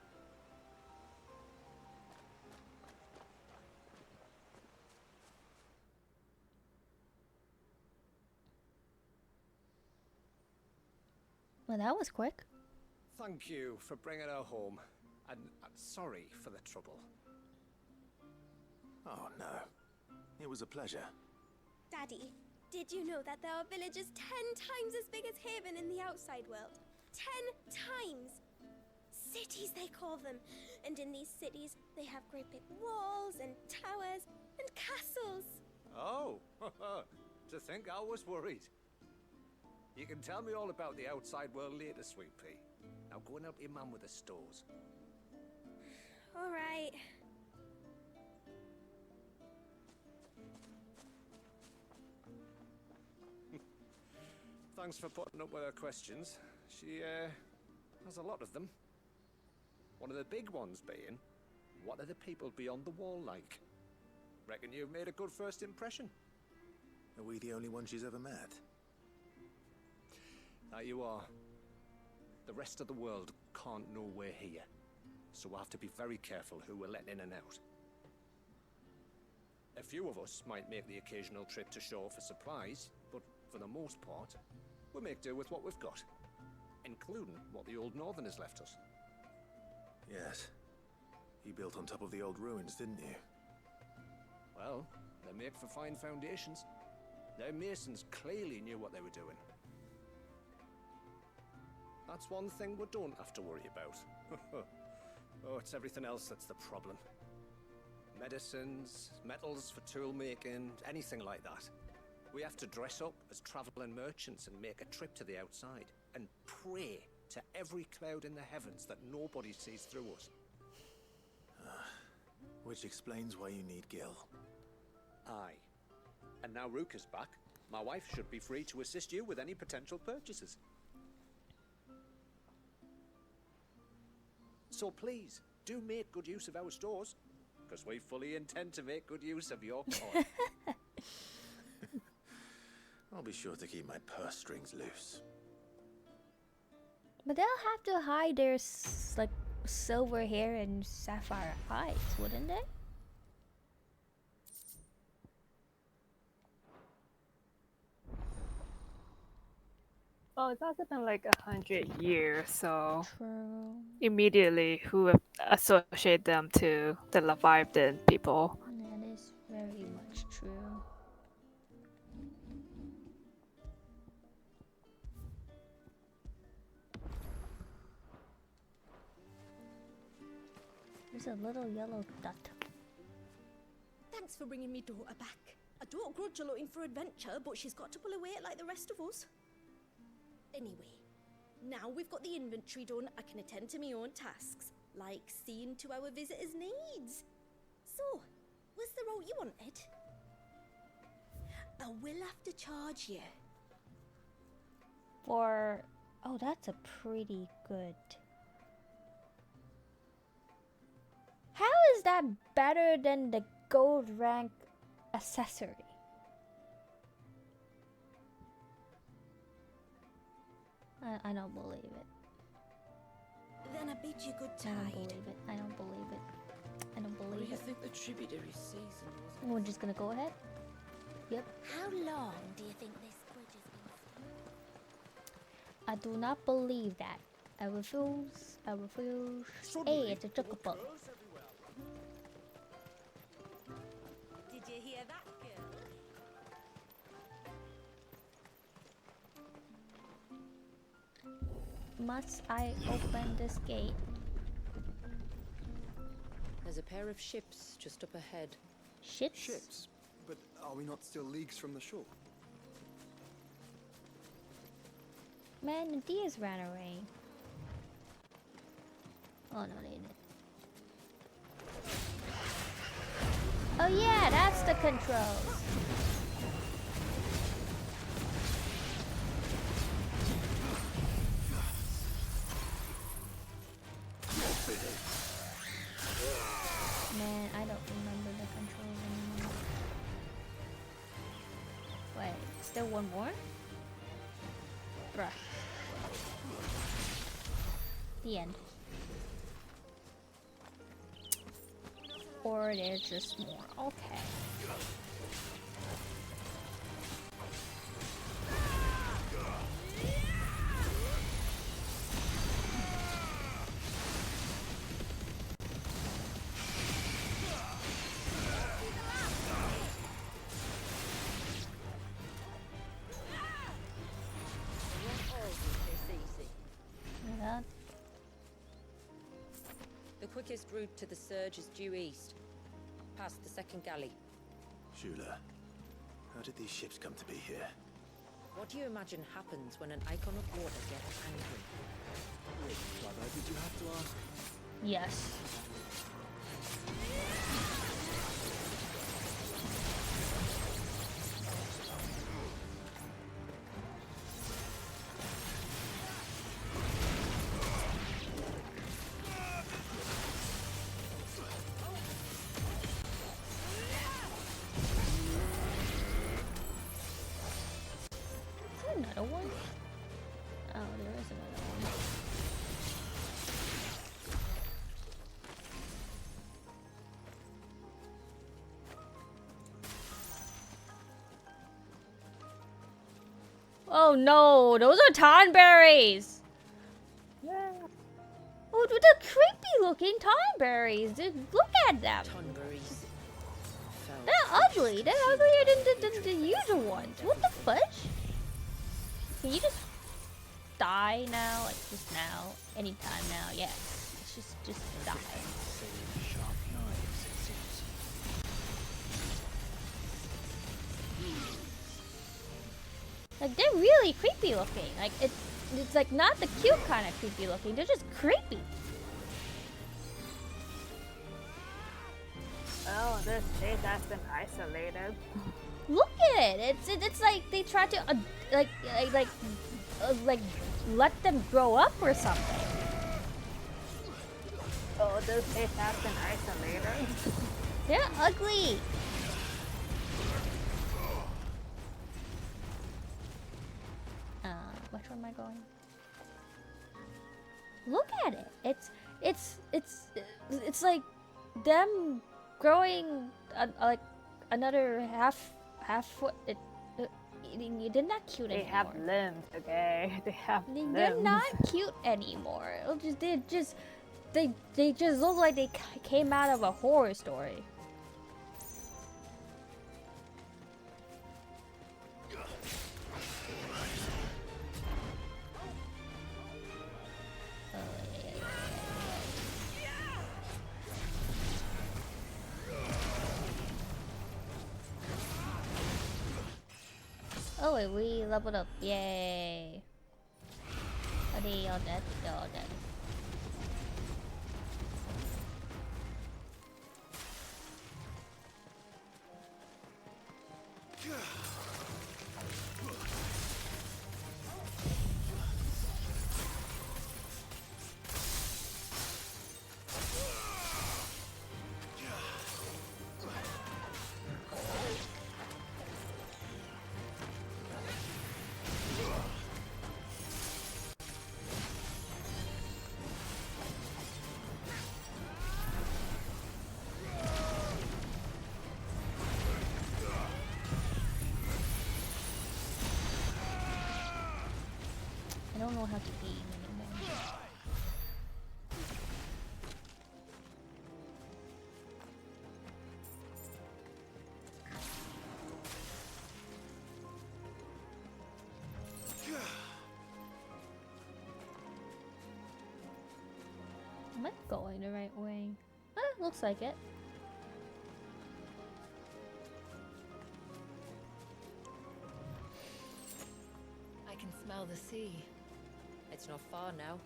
Well, that was quick. Thank you for bringing her home. And sorry for the trouble. Oh, no. It was a pleasure. Daddy, did you know that there are villages 10 times as big as Haven in the outside world? 10 times! Cities, they call them. And in these cities, they have great big walls and towers and castles. Oh, to think I was worried. You can tell me all about the outside world later, Sweet Pea. Now go and help your mum with the stores. All right. Thanks for putting up with her questions. She, has a lot of them. One of the big ones being, what are the people beyond the wall like? Reckon you've made a good first impression. Are we the only ones she's ever met? That you are. The rest of the world can't know we're here, so we'll have to be very careful who we're letting in and out. A few of us might make the occasional trip to shore for supplies, but for the most part, we'll make do with what we've got, including what the old Northerners left us. Yes. You built on top of the old ruins, didn't you? Well, they make for fine foundations. Their masons clearly knew what they were doing. That's one thing we don't have to worry about. Oh, it's everything else that's the problem. Medicines, metals for tool making, anything like that. We have to dress up as traveling merchants and make a trip to the outside and pray to every cloud in the heavens that nobody sees through us. Which explains why you need Gil. Aye. And now Ruka's back, my wife should be free to assist you with any potential purchases. So please, do make good use of our stores, because we fully intend to make good use of your coin. I'll be sure to keep my purse strings loose. But they'll have to hide their like silver hair and sapphire eyes, wouldn't they? Well, it's also been like 100 years, so True. immediately who would associate them to the Leviathan people? That is very much true. There's a little yellow dot. Thanks for bringing me daughter back. I don't grudge her looking for adventure, but she's got to pull her weight like the rest of us. Anyway, now we've got the inventory done, I can attend to my own tasks, like seeing to our visitors' needs. So, was the route you wanted? I will have to charge you. For... oh, that's a pretty good... How is that better than the gold rank accessory? I don't believe it. Then I bid you good I tide. don't believe it. I don't believe it. I don't What do believe you it. think the tributary season was? We're just gonna go ahead. Yep. How long do you think this bridge has been I do not believe that. I refuse. I refuse. Hey, it's a chocobo. Did you hear that, girl? Must I open this gate? There's a pair of ships just up ahead. Ships? Ships? But are we not still leagues from the shore? Man, the deers ran away. Oh no, they didn't. Oh yeah, that's the controls. Man, I don't remember the controls anymore. Wait, still one more? Bruh. The end. Or there's just more. Okay. Yeah. The quickest route to the surge is due east, past the second galley. Shula, how did these ships come to be here? What do you imagine happens when an icon of water gets angry? Wait, brother, did you have to ask? Yes. Is there another one? Oh, there is another one. Oh no, those are tonberries! Yeah. Oh, the creepy looking tonberries! Dude, look at them! Tonberries. They're ugly! They're uglier than the usual ones! What the fudge? Can you just die now? Like, just now? Anytime now? Yes. Just die. Sharp knives, it seems. Like, they're really creepy looking. Like, it's like not the cute kind of creepy looking. They're just creepy. Oh, this state has been isolated. Look at it. It's like they try to like let them grow up or something. Oh, this state has been isolated. They're ugly. am I going? Look at it. It's like them growing like another half foot. They're not cute They anymore. have limbs, okay? They have limbs. They're not cute anymore. They just look like they came out of a horror story. Oh wait, we leveled up. Yay. Are they all dead? They're all dead. I don't know how to aim anymore. Am I going the right way? Looks like it. I can smell the sea. It's not far now.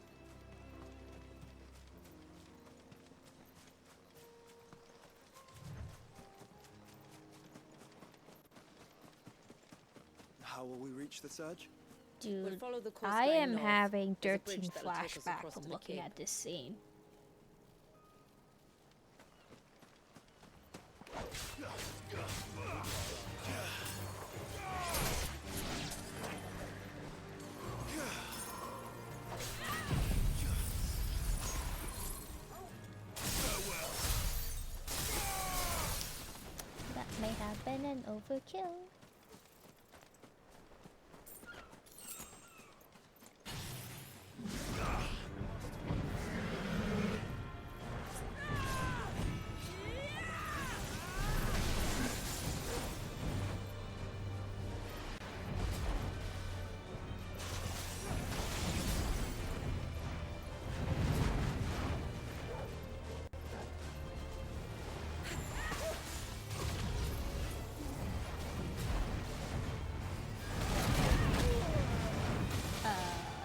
How will we reach the surge? Dude, We'll follow the coast I line am north. having There's a dirty bridge that'll take us flashback across from to the looking cape. at this scene. That may have been an overkill.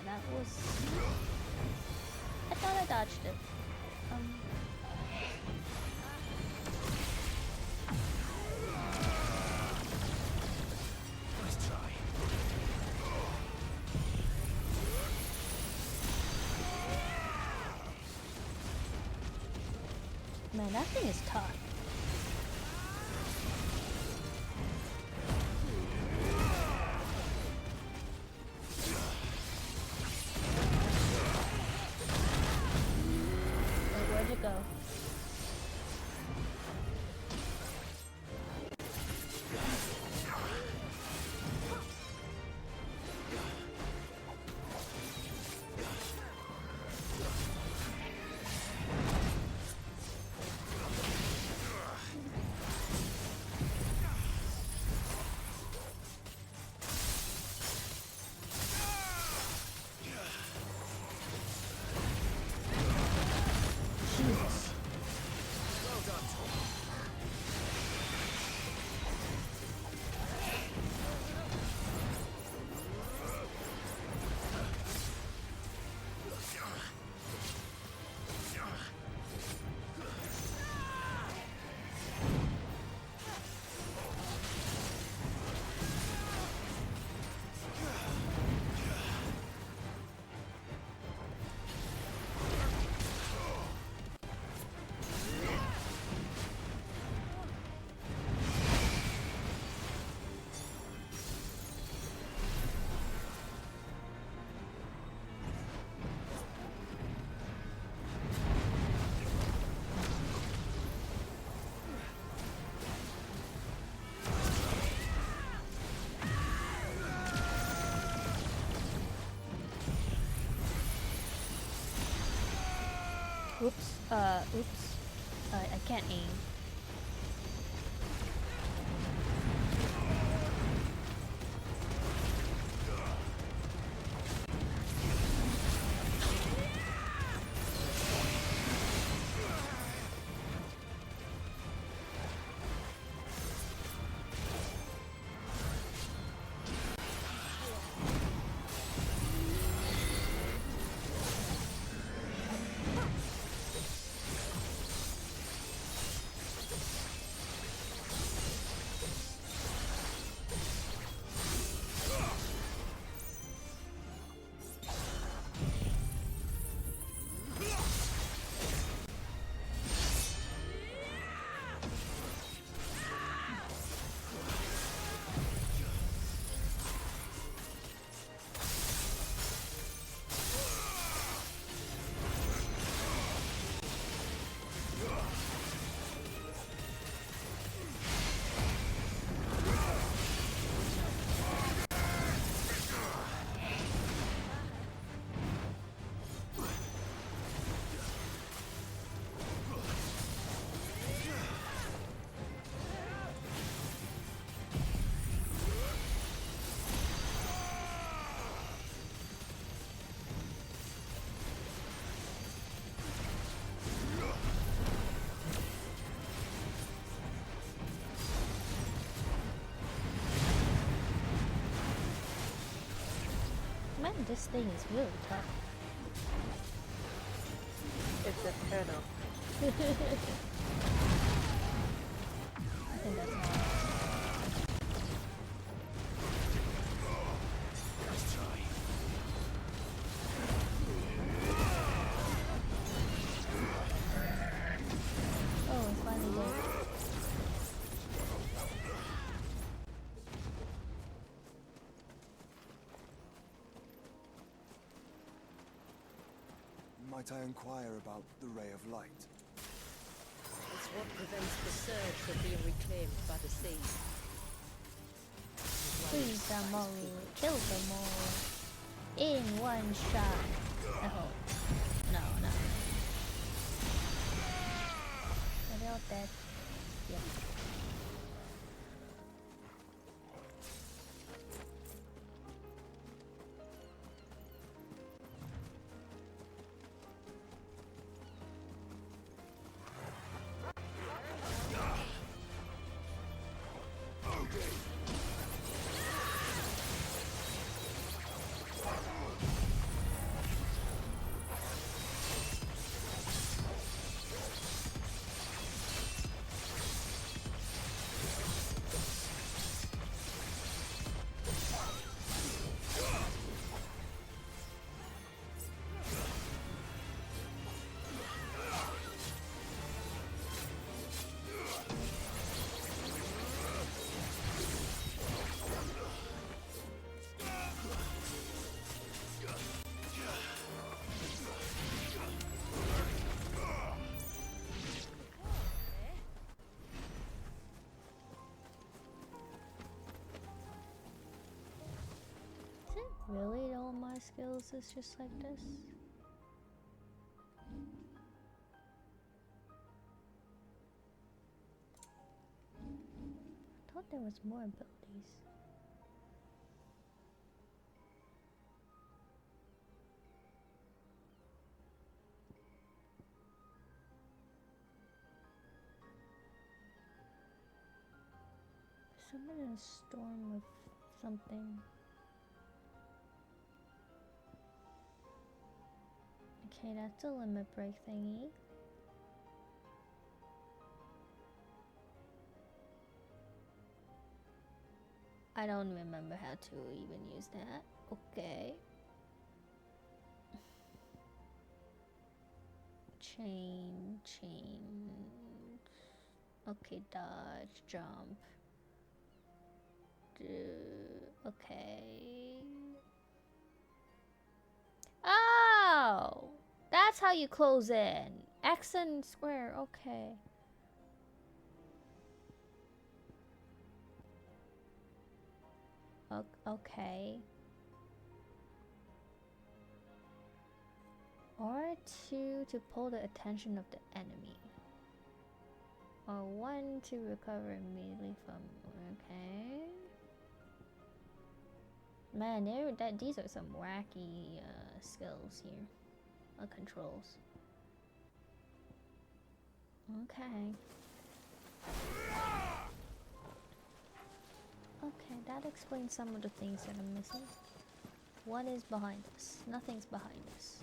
That was... I thought I dodged it. Nice try. Man, that thing is tough. Wait, where'd it go? Oops. I can't aim. Man, this thing is really tough. It's eternal. I think that's all. Let's try. Oh, it's finally dead. Might I inquire about the ray of light? It's what prevents the surge from being reclaimed by the sea. Freeze them all, kill them all, in one shot. Oh, no. Are they all dead? Yep. Really, all my skills is just like this? I thought there was more abilities. Summon a storm of something. Okay, that's a limit break thingy. I don't remember how to even use that. Okay. Chain. Okay, dodge, jump. Okay. Oh! That's how you close in. X and square, okay. Okay. R2 to pull the attention of the enemy. R1 to recover immediately from. Okay. Man, these are some wacky skills here. Controls. Okay. Okay, that explains some of the things that I'm missing. What is behind us? Nothing's behind us.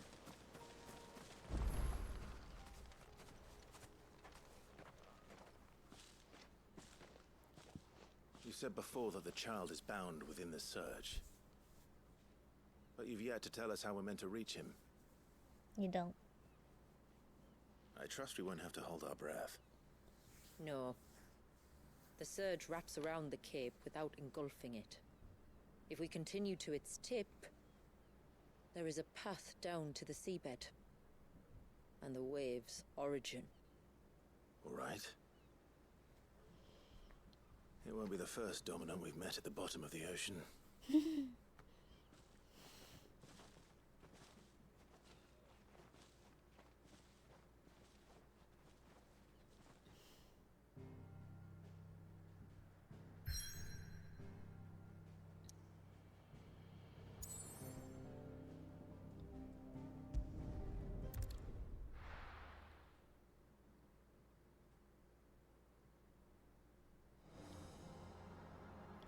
You said before that the child is bound within the surge. But you've yet to tell us how we're meant to reach him. You don't. I trust we won't have to hold our breath. No. The surge wraps around the cape without engulfing it. If we continue to its tip, there is a path down to the seabed. And the wave's origin. All right. It won't be the first dominant we've met at the bottom of the ocean.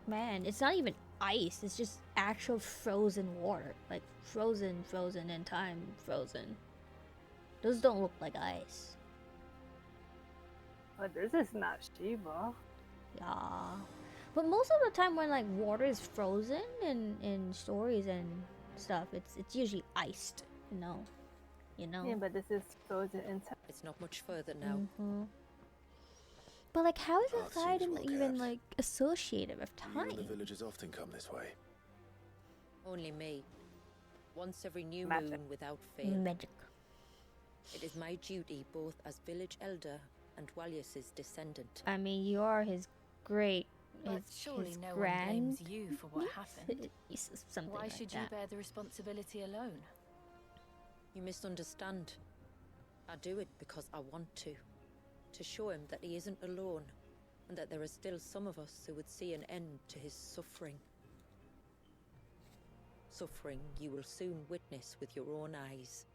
Man, it's not even ice, it's just actual frozen water. Like frozen in time, frozen. Those don't look like ice. But this is not Shiva. Yeah. But most of the time when like water is frozen in stories and stuff, it's usually iced, you know. Yeah, but this is frozen in time. It's not much further now. But like, how is Path this item seems well even kept. like associated with You time? and the villagers often come this way. Only me. Once every new Magic. moon without fail. Magic. It is my duty both as village elder and Walius's descendant. I mean, you are his great, But his, surely his no one grand. blames you for what happened. Something Why like should that. you bear the responsibility alone? You misunderstand. I do it because I want to show him that he isn't alone, and that there are still some of us who would see an end to his suffering. Suffering you will soon witness with your own eyes.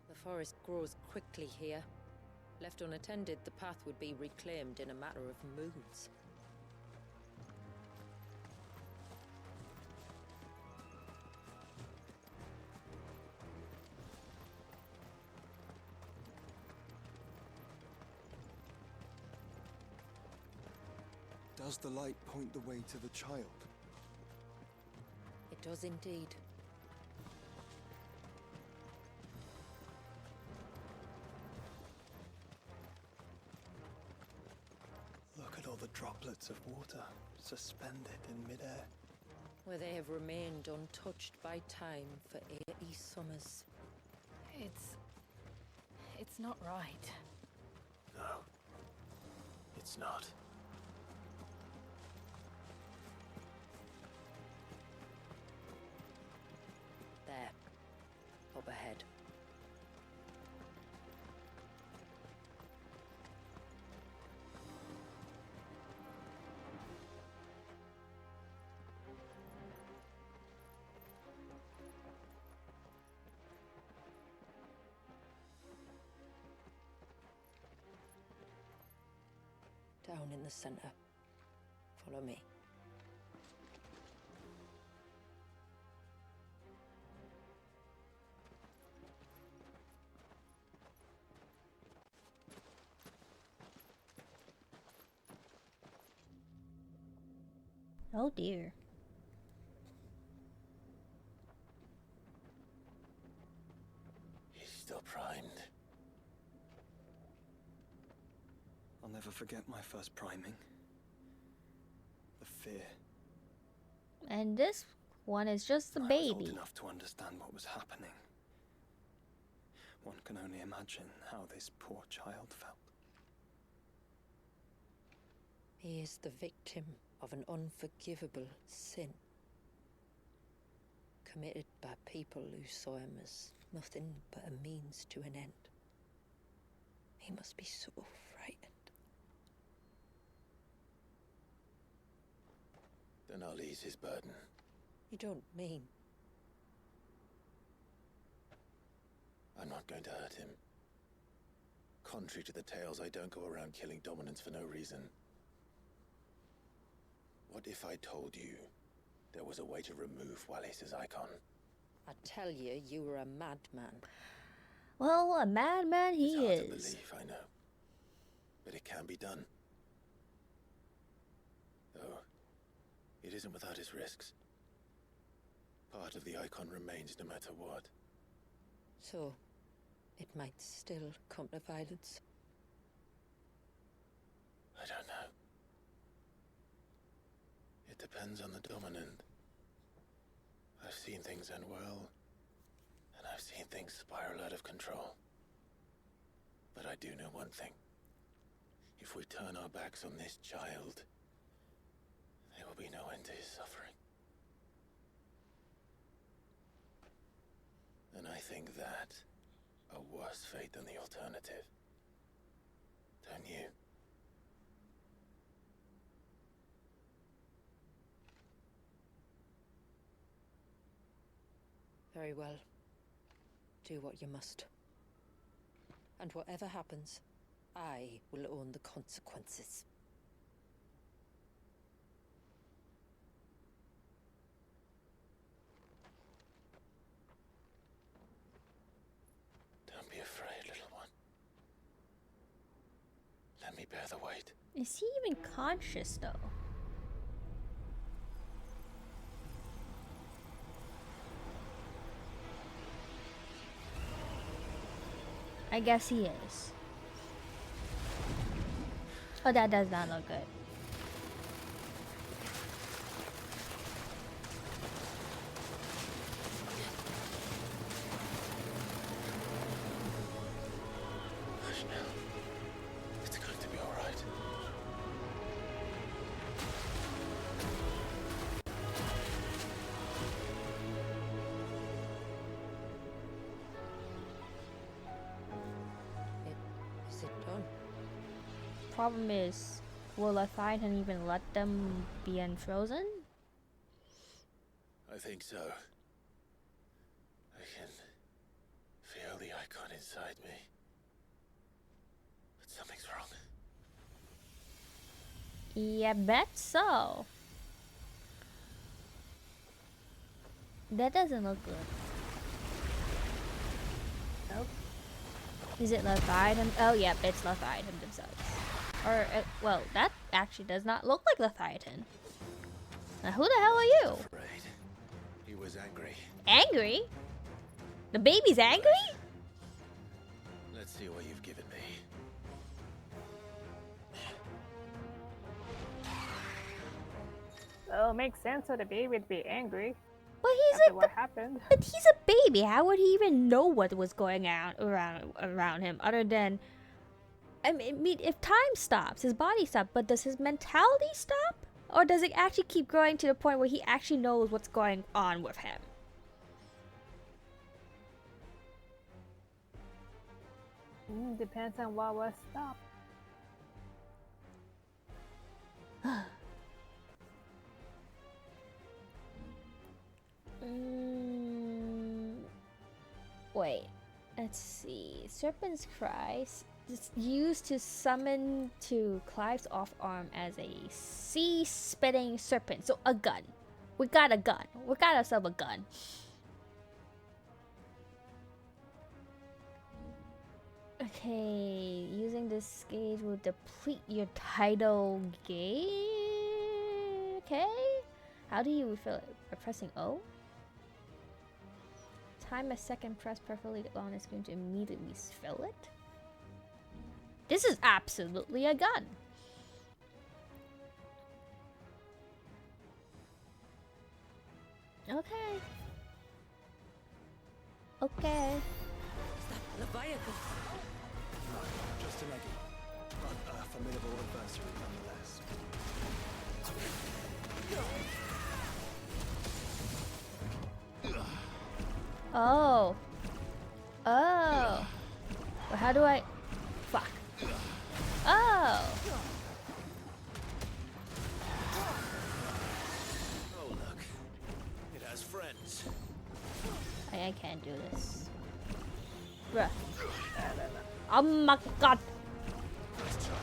The forest grows quickly here. Left unattended, the path would be reclaimed in a matter of moons. Does the light point the way to the child? It does indeed. Look at all the droplets of water suspended in midair. Where they have remained untouched by time for 80 summers. It's not right. No. It's not. There. Up ahead. Down in the center. Follow me. Oh dear. He's still primed. I'll never forget my first priming. The fear. And this one is just a I was baby. old enough to understand what was happening. One can only imagine how this poor child felt. He is the victim of an unforgivable sin, committed by people who saw him as nothing but a means to an end. He must be so frightened. Then I'll ease his burden. You don't mean? I'm not going to hurt him. Contrary to the tales, I don't go around killing dominants for no reason. What if I told you there was a way to remove Wallis's icon? I tell you, you were a madman. Well, a madman he It's hard to is. believe, I know. But it can be done. Though, it isn't without its risks. Part of the icon remains no matter what. So, it might still come to violence. I don't know. It depends on the dominant. I've seen things end well, and I've seen things spiral out of control. But I do know one thing. If we turn our backs on this child, there will be no end to his suffering. And I think that a worse fate than the alternative. Don't you? Very well. Do what you must. And whatever happens, I will own the consequences. Don't be afraid, little one. Let me bear the weight. Is he even conscious though? I guess he is. Oh, that does not look good. Hush now. It's going to be all right. Is it done? Problem is, will Leviathan even let them be unfrozen? I think so. I can feel the icon inside me. But something's wrong. Yeah, bet so. That doesn't look good. Nope. Is it Leviathan? Oh, yep, it's Leviathan themselves. Or, well, that actually does not look like Leviathan. Now, who the hell are you? Afraid. He was angry. Angry? The baby's angry? Let's see what you've given me. Well, it makes sense for the baby to be angry. But he's after like what happened. But he's a baby. How would he even know what was going on around him, other than? I mean, if time stops, his body stops, but does his mentality stop, or does it actually keep growing to the point where he actually knows what's going on with him? Depends on what was stopped. Wait, let's see. Serpent's Cry is used to summon to Clive's off arm as a sea-spitting serpent. So a gun. We got a gun. We got ourselves a gun. Okay, using this gauge will deplete your tidal gauge. Okay, how do you refill it? By pressing O? Time a second press perfectly on the screen to immediately fill it. This is absolutely a gun. Okay. Okay. Is that Leviathan? No, just a leggy. but a formidable adversary nonetheless. Oh. Oh. Well, how do I... Fuck. Oh. Oh, look. It has friends. I can't do this. Bruh. Oh my god. Let's try.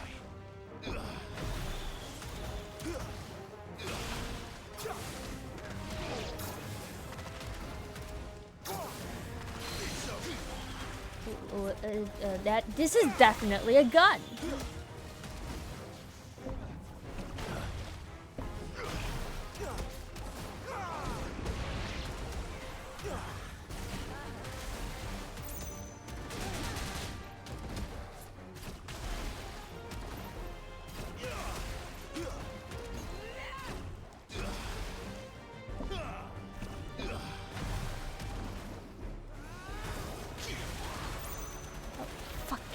This is definitely a gun.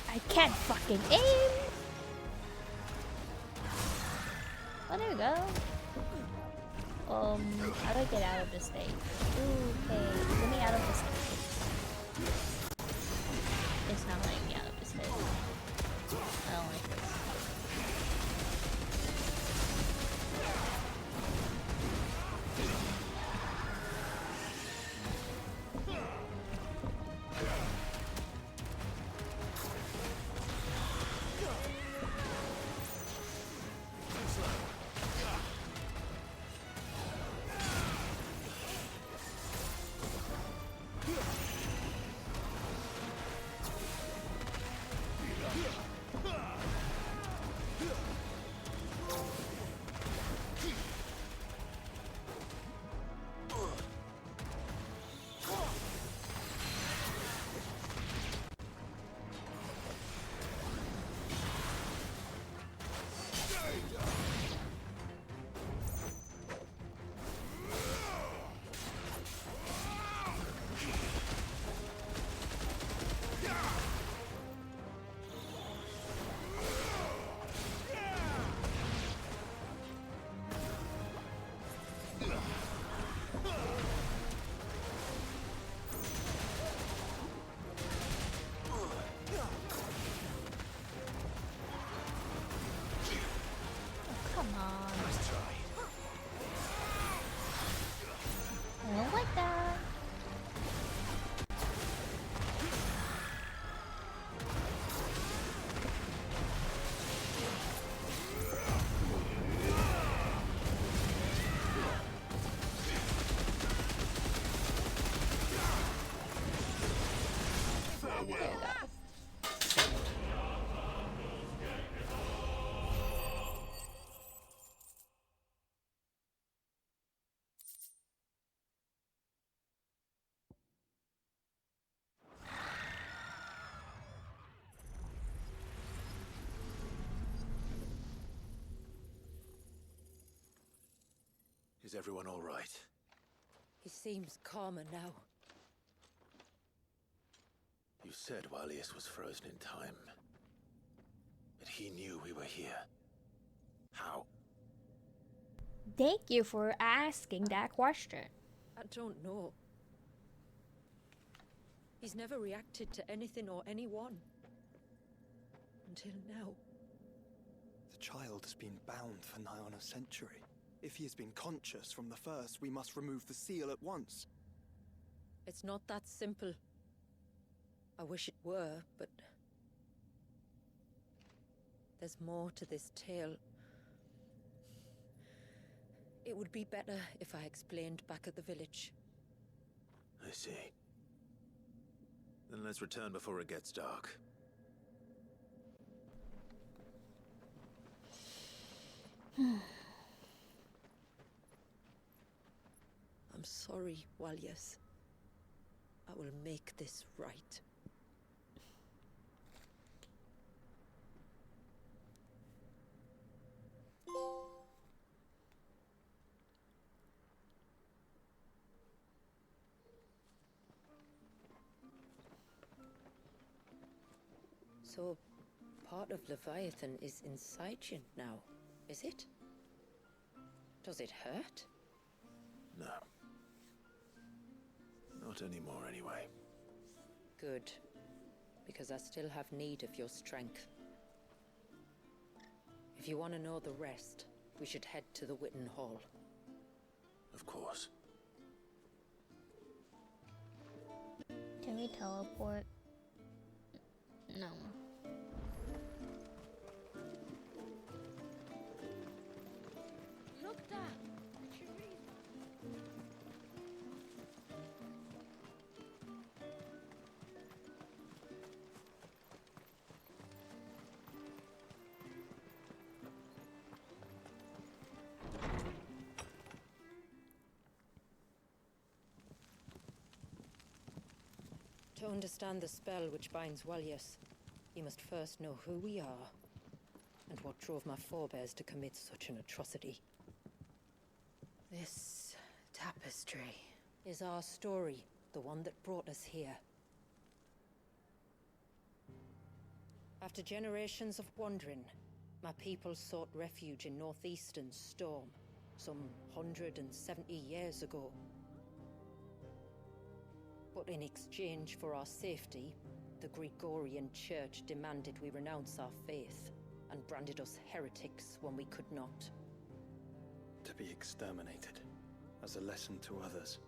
I can't fucking aim! Oh, there we go. How do I get out of this stage? Okay, let me out of this stage. It's not letting me out of this stage. I don't like this. Is everyone all right? He seems calmer now. You said Walius was frozen in time. But he knew we were here. How? Thank you for asking that question. I don't know. He's never reacted to anything or anyone. Until now. The child has been bound for nigh on a century. If he has been conscious from the first, we must remove the seal at once. It's not that simple. I wish it were, but... there's more to this tale. It would be better if I explained back at the village. I see. Then let's return before it gets dark. I'm sorry, Walius. I will make this right. So, part of Leviathan is inside you now, is it? Does it hurt? No. Not anymore, anyway. Good. Because I still have need of your strength. If you want to know the rest, we should head to the Witten Hall. Of course. Can we teleport? No. Look, Dad. To understand the spell which binds Walyas, you must first know who we are, and what drove my forebears to commit such an atrocity. This tapestry is our story, the one that brought us here. After generations of wandering, my people sought refuge in northeastern Storm, some 170 years ago. But in exchange for our safety, the Gregorian Church demanded we renounce our faith, and branded us heretics when we could not. To be exterminated, as a lesson to others.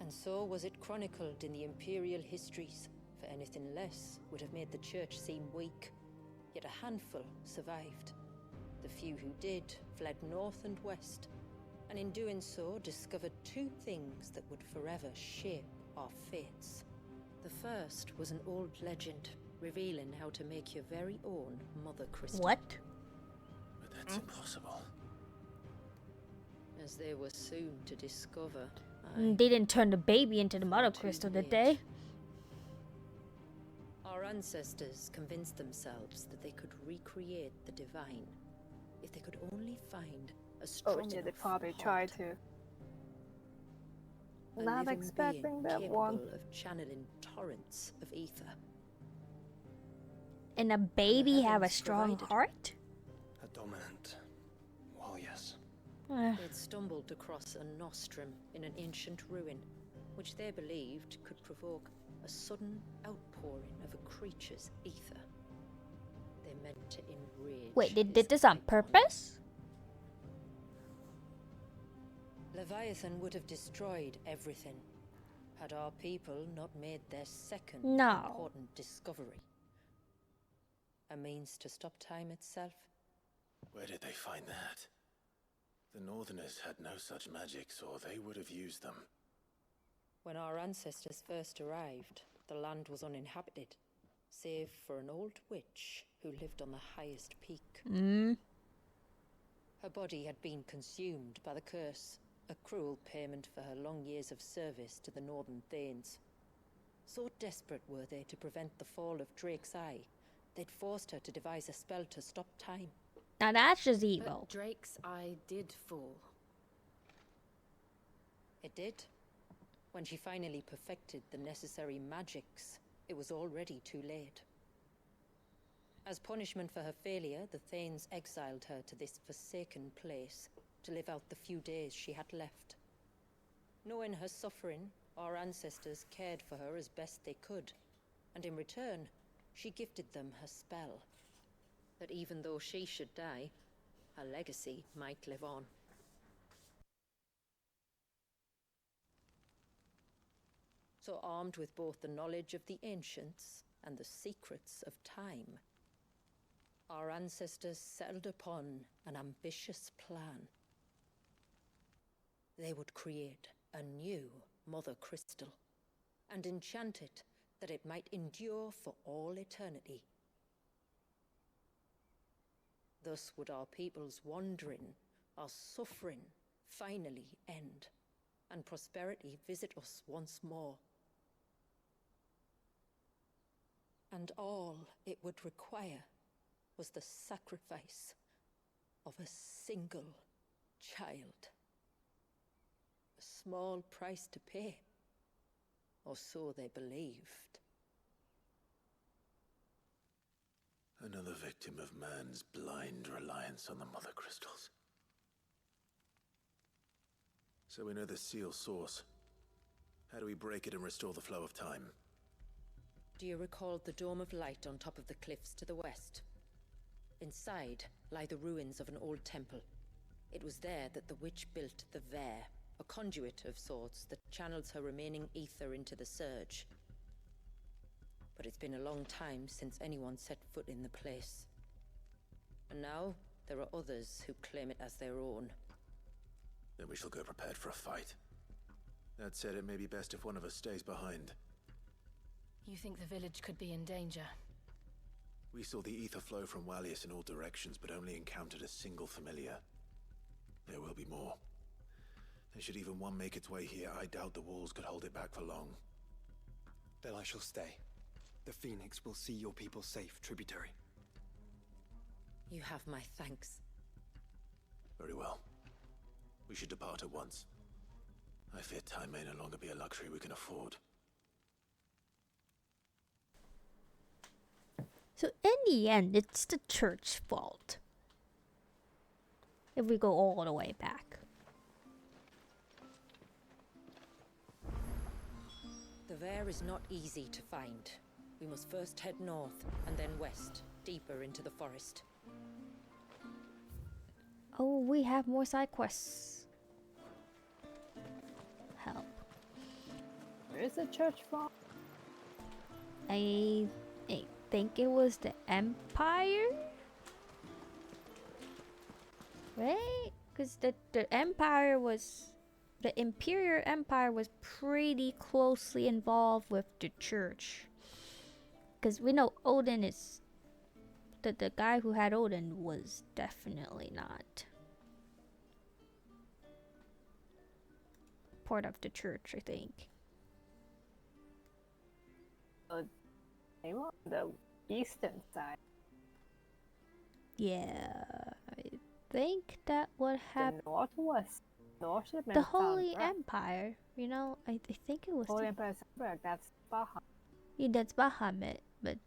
And so was it chronicled in the imperial histories, for anything less would have made the Church seem weak. Yet a handful survived. The few who did fled north and west, and in doing so discovered two things that would forever shape our fates. The first was an old legend, revealing how to make your very own Mother Crystal. What? But that's impossible. As they were soon to discover. They didn't turn the baby into the Mother Crystal, did they? Our ancestors convinced themselves that they could recreate the divine if they could only find a strong Oh, yeah, they enough probably heart. tried to. A Not living expecting being that capable one. of channeling torrents of ether. And a baby have a heavens strong provided. heart? A dominant. Well, yes. They'd stumbled across a nostrum in an ancient ruin, which they believed could provoke a sudden outpouring of a creature's ether. They meant to enrage. Wait, they his did this on purpose? Leviathan would have destroyed everything had our people not made their second No. important discovery. A means to stop time itself. Where did they find that? The Northerners had no such magics, or they would have used them. When our ancestors first arrived, the land was uninhabited, save for an old witch who lived on the highest peak. Her body had been consumed by the curse, a cruel payment for her long years of service to the Northern Thanes. So desperate were they to prevent the fall of Drake's Eye, they'd forced her to devise a spell to stop time. Now that's just evil. But Drake's Eye did fall. It did. When she finally perfected the necessary magics, it was already too late. As punishment for her failure, the Thanes exiled her to this forsaken place to live out the few days she had left. Knowing her suffering, our ancestors cared for her as best they could, and in return, she gifted them her spell. That even though she should die, her legacy might live on. So armed with both the knowledge of the ancients and the secrets of time, our ancestors settled upon an ambitious plan. They would create a new Mother Crystal and enchant it that it might endure for all eternity. Thus would our people's wandering, our suffering, finally end, and prosperity visit us once more. And all it would require was the sacrifice of a single child. A small price to pay, or so they believed. Another victim of man's blind reliance on the mother crystals. So we know the seal source. How do we break it and restore the flow of time? Do you recall the Dome of Light on top of the cliffs to the west? Inside lie the ruins of an old temple. It was there that the witch built the Vare, a conduit of sorts that channels her remaining ether into the Surge. But it's been a long time since anyone set foot in the place. And now, there are others who claim it as their own. Then we shall go prepared for a fight. That said, it may be best if one of us stays behind. You think the village could be in danger? We saw the ether flow from Wallius in all directions, but only encountered a single familiar. There will be more. And should even one make its way here, I doubt the walls could hold it back for long. Then I shall stay. The Phoenix will see your people safe, tributary. You have my thanks. Very well. We should depart at once. I fear time may no longer be a luxury we can afford. So in the end, it's the church's fault. If we go all the way back. The Vare is not easy to find. We must first head north, and then west, deeper into the forest. Oh, we have more side quests. Help. Where is the church from? I think it was the Empire? Right? Because the Empire was... The Imperial Empire was pretty closely involved with the church. Because we know Odin is... The guy who had Odin was definitely not part of the church, I think. They were on the eastern side. Yeah, I think that would happen. The northwest. North The Holy Empire, you know, I think it was Holy Empire Sunberg, that's Baja. Yeah, that's Bahamut, but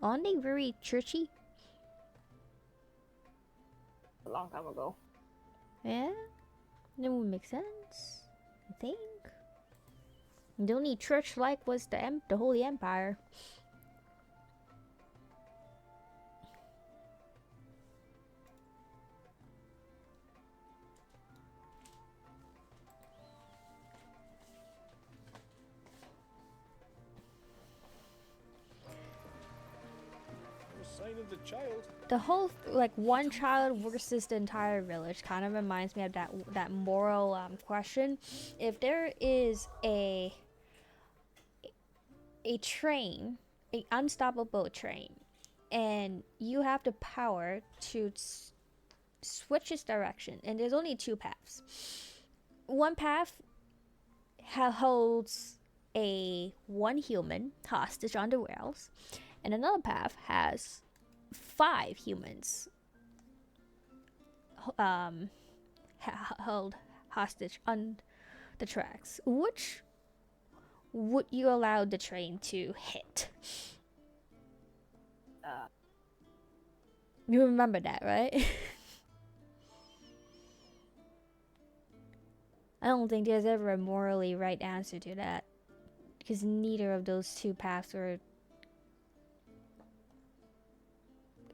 aren't they very churchy? A long time ago. Yeah, that would make sense, I think. The only church like was the Holy Empire. Sign of the child. The whole like one child versus the entire village kind of reminds me of that moral question. If there is a train, an unstoppable train, and you have the power to switch its direction, and there's only two paths. One path holds one human hostage on the rails, and another path has 5 humans held hostage on the tracks. Which would you allow the train to hit? You remember that, right? I don't think there's ever a morally right answer to that, because neither of those two paths are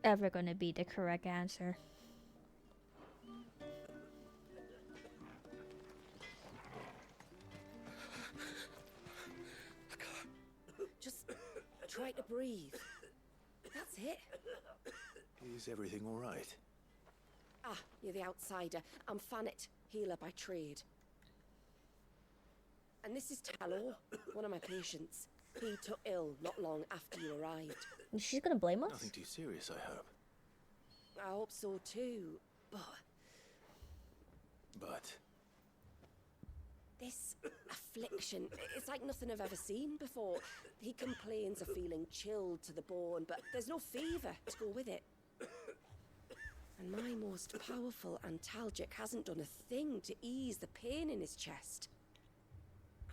ever gonna be the correct answer. Just try to breathe. That's it. Is everything all right? Ah, you're the outsider. I'm Fannet, healer by trade. And this is Talor, one of my patients. He took ill not long after you arrived. She's gonna blame us? Nothing too serious, I hope. I hope so too, but this affliction, it's like nothing I've ever seen before. He complains of feeling chilled to the bone, but there's no fever to go with it. And my most powerful antalgic hasn't done a thing to ease the pain in his chest.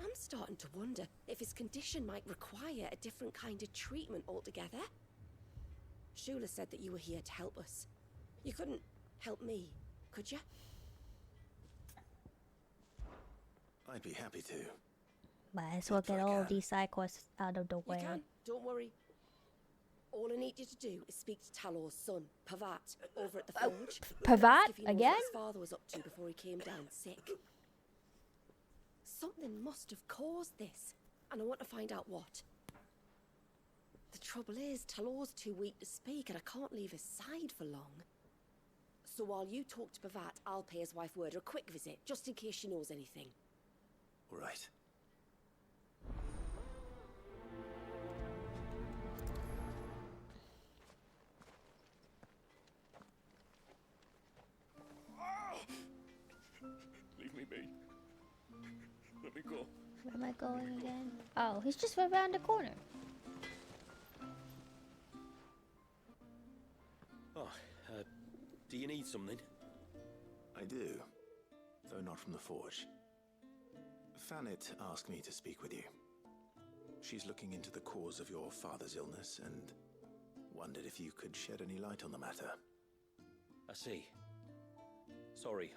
I'm starting to wonder if his condition might require a different kind of treatment altogether. Shula said that you were here to help us. You couldn't help me, could you? I'd be happy to. Might as well get all of these side quests out of the way. You can, don't worry. All I need you to do is speak to Talor's son, Pavat, over at the forge. Pavat? Ask if he knows Again? what his father was up to before he came down sick. Something must have caused this, and I want to find out what. The trouble is, Talor's too weak to speak, and I can't leave his side for long. So while you talk to Pavat, I'll pay his wife word a quick visit, just in case she knows anything. All right. Leave me be. Let me go. Where am I going again? Oh, he's just right around the corner. Oh, do you need something? I do, though not from the forge. Fanit asked me to speak with you. She's looking into the cause of your father's illness and wondered if you could shed any light on the matter. I see. Sorry.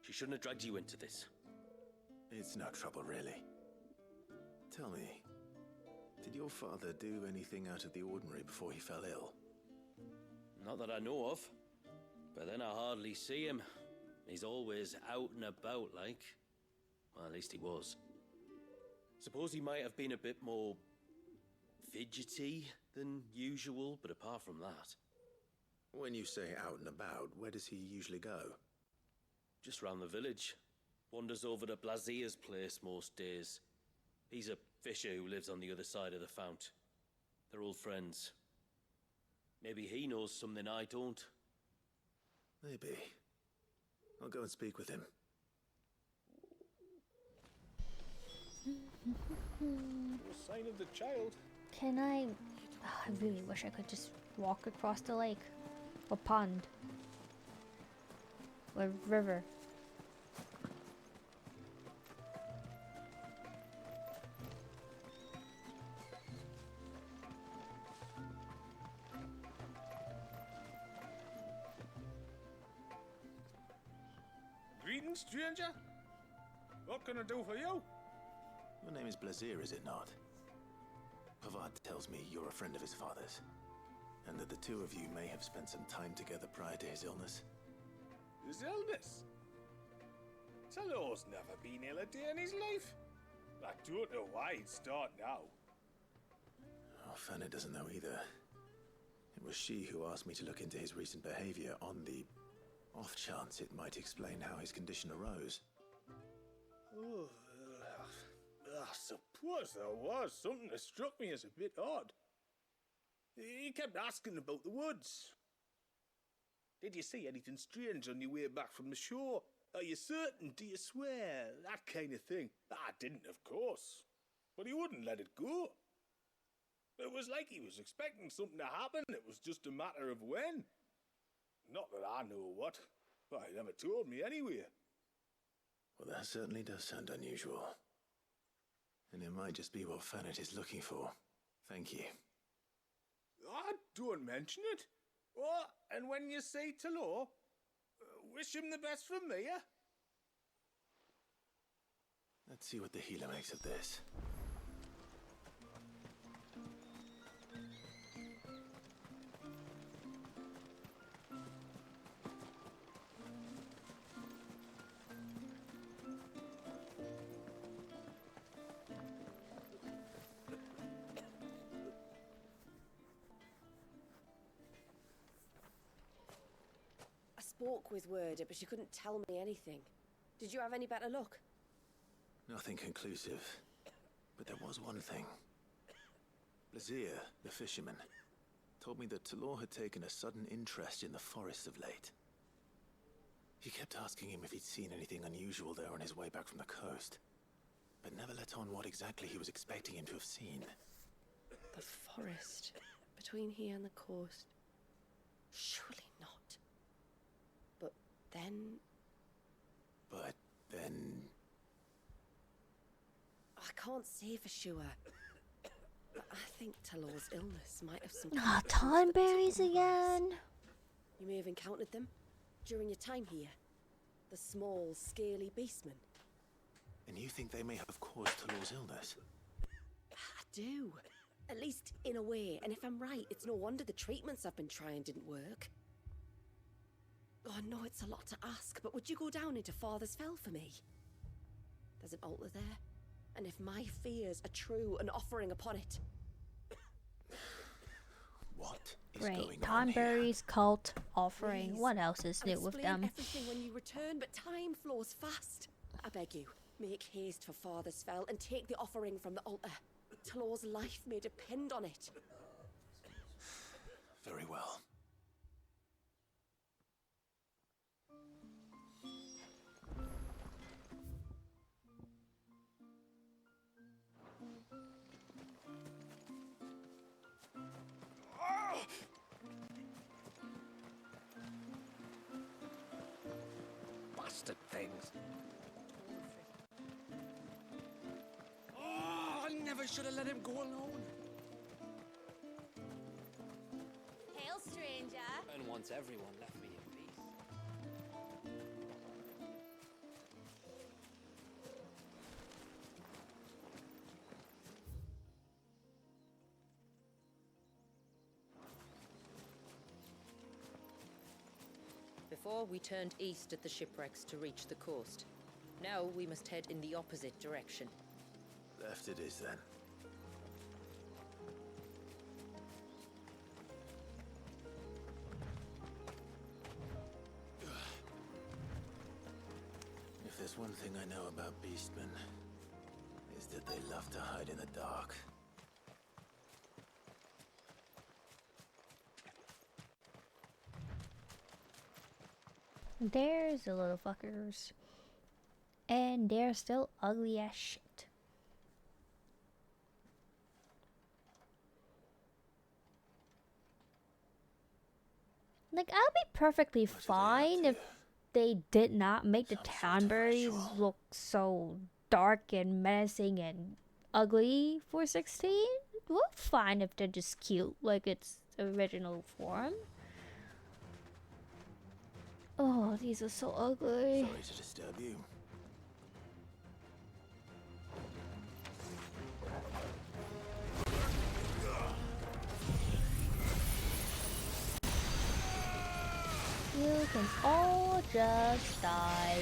She shouldn't have dragged you into this. It's no trouble, really. Tell me, did your father do anything out of the ordinary before he fell ill? Not that I know of. But then I hardly see him. He's always out and about, like. Well, at least he was. Suppose he might have been a bit more fidgety than usual, but apart from that... When you say out and about, where does he usually go? Just round the village. Wanders over to Blazier's place most days. He's a fisher who lives on the other side of the fount. They're old friends. Maybe he knows something I don't. Maybe. I'll go and speak with him. No sign of the child. Can I... Oh, I really wish I could just walk across the lake. Or pond. Or river. Greetings, stranger. What can I do for you? Your name is Blazier, is it not? Pavad tells me you're a friend of his father's, and that the two of you may have spent some time together prior to his illness. His illness? Talor's never been ill a day in his life. I don't know why he'd start now. Oh, Fanny doesn't know either. It was she who asked me to look into his recent behavior on the off chance it might explain how his condition arose. Oh, I suppose there was something that struck me as a bit odd. He kept asking about the woods. Did you see anything strange on your way back from the shore? Are you certain? Do you swear? That kind of thing. I didn't, of course. But he wouldn't let it go. It was like he was expecting something to happen. It was just a matter of when. Not that I know what. But he never told me anyway. Well, that certainly does sound unusual. And it might just be what Fanit is looking for. Thank you. Don't mention it. Oh, and when you say Talor, wish him the best from me, yeah? Let's see what the healer makes of this. I spoke with Werder, but she couldn't tell me anything. Did you have any better luck? Nothing conclusive. But there was one thing. Blazier, the fisherman, told me that Talor had taken a sudden interest in the forest of late. He kept asking him if he'd seen anything unusual there on his way back from the coast, but never let on what exactly he was expecting him to have seen. The forest. Between here and the coast. Surely not. But then... I can't say for sure. I think Talor's illness might have some. Ah, time berries again. You may have encountered them during your time here. The small, scaly beastmen. And you think they may have caused Talor's illness? I do. At least in a way. And if I'm right, it's no wonder the treatments I've been trying didn't work. Oh, I know it's a lot to ask, but would you go down into Father's Fell for me? There's an altar there. And if my fears are true, an offering upon it. What is Great. going on here? Tonberry's cult offering. Please, What else is I'll new with explain them? everything when you return, but time flows fast. I beg you, make haste for Father's Fell and take the offering from the altar. Talor's life may depend on it. Very well. Bastard things. Oh, I never should have let him go alone. Hail, stranger. And once everyone left me in peace. Before, we turned east at the shipwrecks to reach the coast. Now we must head in the opposite direction. Left it is then. If there's one thing I know about beastmen, is that they love to hide in the dark. There's the little fuckers. And they're still ugly as shit. Like, I'll be perfectly fine if they did not make the Townberries look so dark and menacing and ugly for 16. We're fine if they're just cute, like its original form. Oh, these are so ugly. Sorry to disturb you. You can all just die.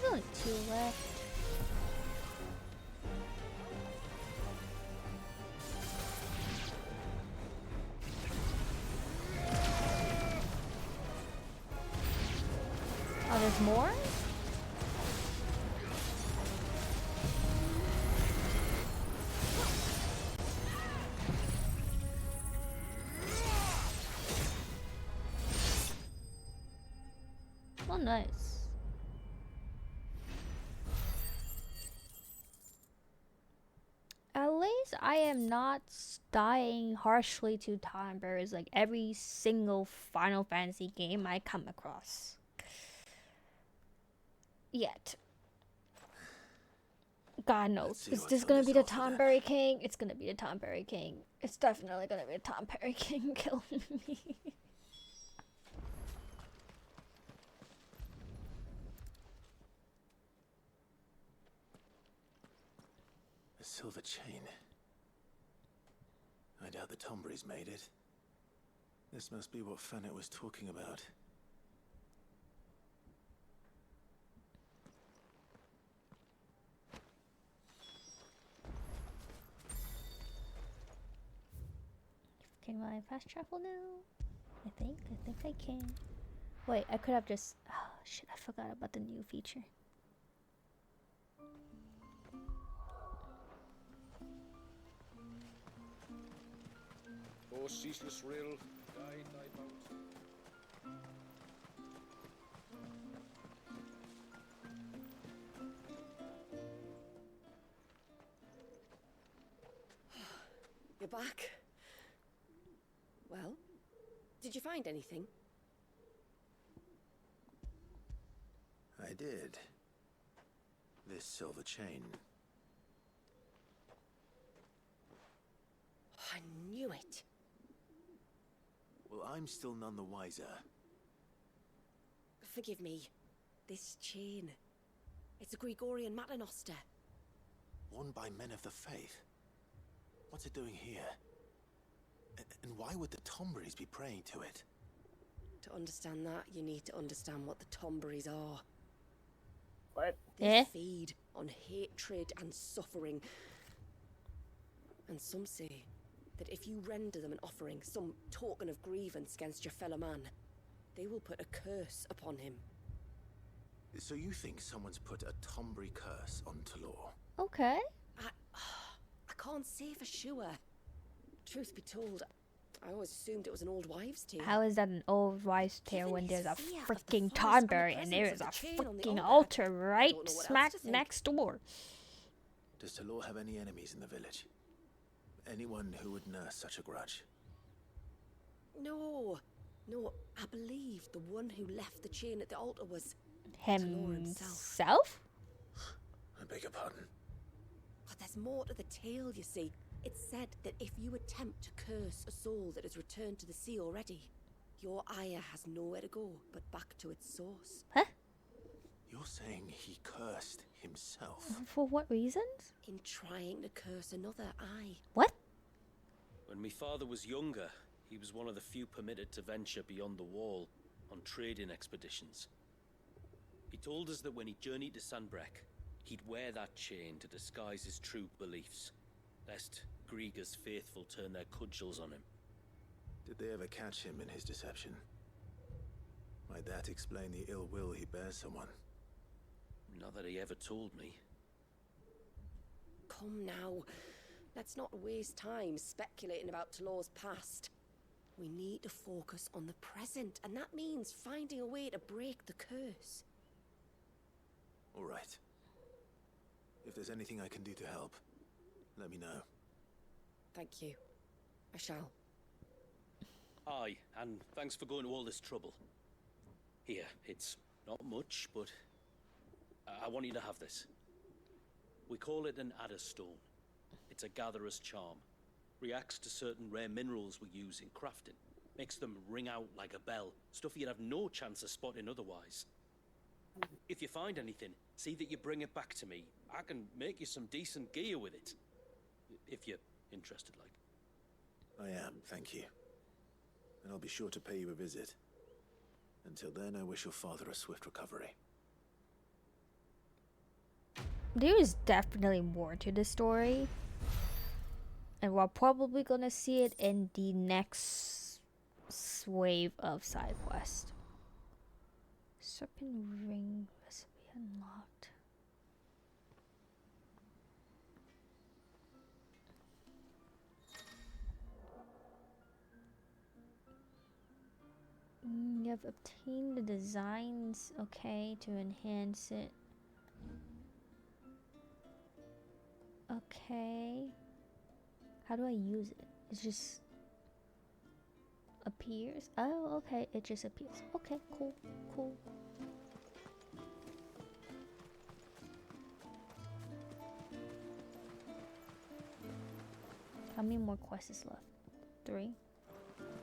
There's only 2 left. Oh, there's more? Oh, nice. At least I am not dying harshly to time bearers like every single Final Fantasy game I come across. Yet. God knows. Is this gonna be the Tomberry King? It's gonna be the Tomberry King. It's definitely gonna be the Tomberry King killing me. A silver chain. I doubt the Tomberries made it. This must be what Fennec was talking about. Can I fast travel now? I think I can. Wait, I could have just... Oh, shit, I forgot about the new feature. Oh, ceaseless rill, guide thy bounty. You're back. Well, did you find anything? I did. This silver chain. I knew it. Well, I'm still none the wiser. Forgive me. This chain. It's a Gregorian Maternoster. Worn by men of the faith. What's it doing here? And why would the Tomberries be praying to it? To understand that, you need to understand what the Tomberries are. What? They feed on hatred and suffering. And some say that if you render them an offering, some token of grievance against your fellow man, they will put a curse upon him. So you think someone's put a Tombury curse on Talor? Okay. I can't say for sure. Truth be told, I always assumed it was an old wives' tale. How is that an old wives' tale when there's a fear of the freaking forest and the Tonberry and there is presence a of the chain on the freaking altar? altar right don't know what else smack to think. next door? Does Talor have any enemies in the village? Anyone who would nurse such a grudge? No, I believe the one who left the chain at the altar was Talor Himself? I beg your pardon. But there's more to the tale, you see. It's said that if you attempt to curse a soul that has returned to the sea already, your ire has nowhere to go but back to its source. Huh? You're saying he cursed himself? For what reasons? In trying to curse another, aye. What? When my father was younger, he was one of the few permitted to venture beyond the wall on trading expeditions. He told us that when he journeyed to Sanbreque, he'd wear that chain to disguise his true beliefs, lest Grieger's faithful turn their cudgels on him. Did they ever catch him in his deception? Might that explain the ill will he bears someone? Not that he ever told me. Come now. Let's not waste time speculating about Talor's past. We need to focus on the present, and that means finding a way to break the curse. All right. If there's anything I can do to help, let me know. Thank you. I shall. Aye, and thanks for going to all this trouble. Here, it's not much, but I want you to have this. We call it an adder stone. It's a gatherer's charm. Reacts to certain rare minerals we use in crafting. Makes them ring out like a bell. Stuff you'd have no chance of spotting otherwise. If you find anything, see that you bring it back to me. I can make you some decent gear with it. If you're interested, like. I am, thank you. And I'll be sure to pay you a visit. Until then, I wish your father a swift recovery. There is definitely more to the story. And we're probably gonna see it in the next wave of side quest. Serpent ring recipe unlocked. You have obtained the designs, okay, to enhance it. Okay. How do I use it? It just appears? Oh, okay, it just appears. Okay, cool, cool. How many more quests is left? 3?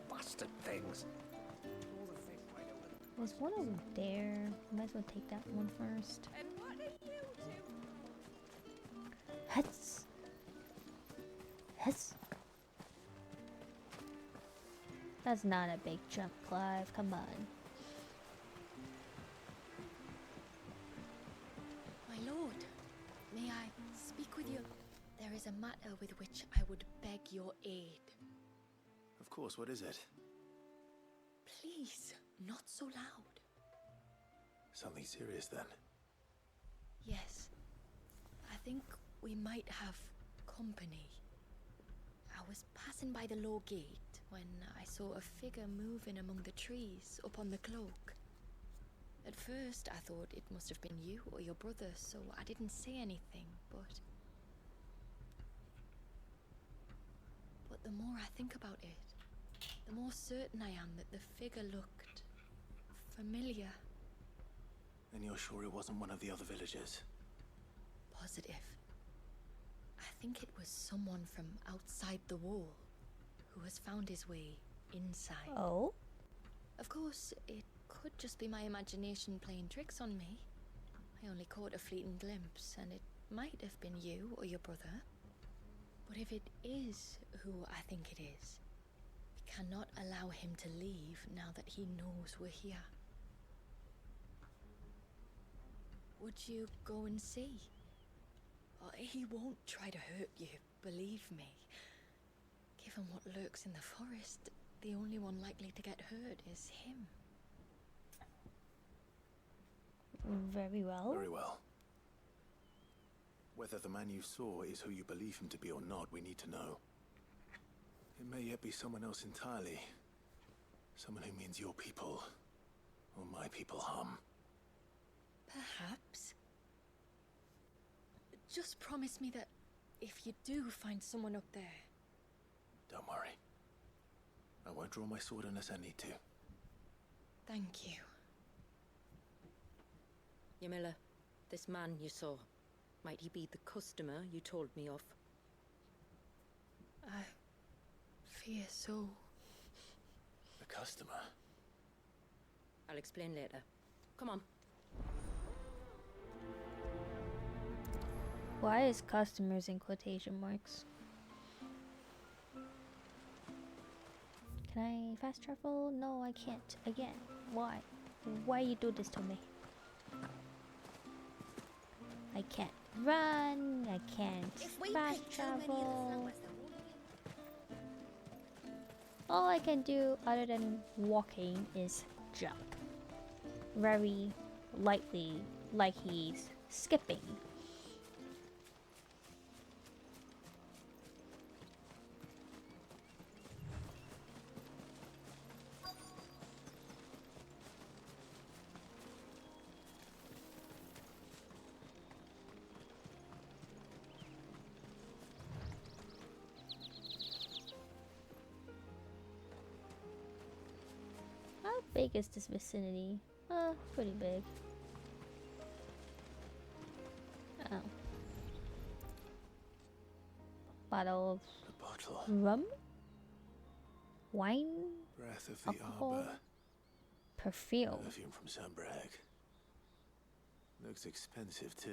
Bastard things. There's one over there. Might as well take that one first. And what are you doing? Hets. Hets. That's not a big jump, Clive. Come on. My lord, may I speak with you? There is a matter with which I would beg your aid. Of course, what is it? Please, not so loud. Something serious then. Yes, I think we might have company. I was passing by the low gate when I saw a figure moving among the trees up on the cloak. At first, I thought it must have been you or your brother, so I didn't say anything, but the more I think about it, the more certain I am that the figure looked familiar. And you're sure it wasn't one of the other villagers? Positive. I think it was someone from outside the wall who has found his way inside. Oh? Of course, it could just be my imagination playing tricks on me. I only caught a fleeting glimpse, and it might have been you or your brother. But if it is who I think it is, we cannot allow him to leave now that he knows we're here. Would you go and see? He won't try to hurt you, believe me. Given what lurks in the forest, the only one likely to get hurt is him. Very well. Very well. Whether the man you saw is who you believe him to be or not, we need to know. It may yet be someone else entirely. Someone who means your people, or my people, harm. Perhaps. Just promise me that if you do find someone up there... Don't worry. I won't draw my sword unless I need to. Thank you. Yamila, this man you saw, might he be the customer you told me of? I fear so. The customer? I'll explain later. Come on. Why is customers in quotation marks? Can I fast travel? No, I can't. Again. Why? Why you do this to me? I can't run. I can't fast travel. All I can do other than walking is jump. Very lightly, like he's skipping. How big is this vicinity? Pretty big. Oh. Bottle of rum? Wine? Breath of the Alcohol? arbor. Perfume. Perfume from Sunbrag. Looks expensive too.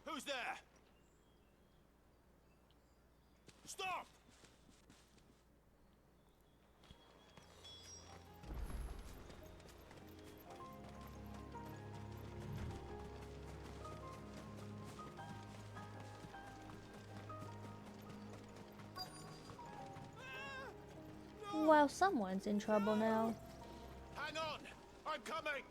Who's there? Stop! Well, someone's in trouble now. Hang on! I'm coming!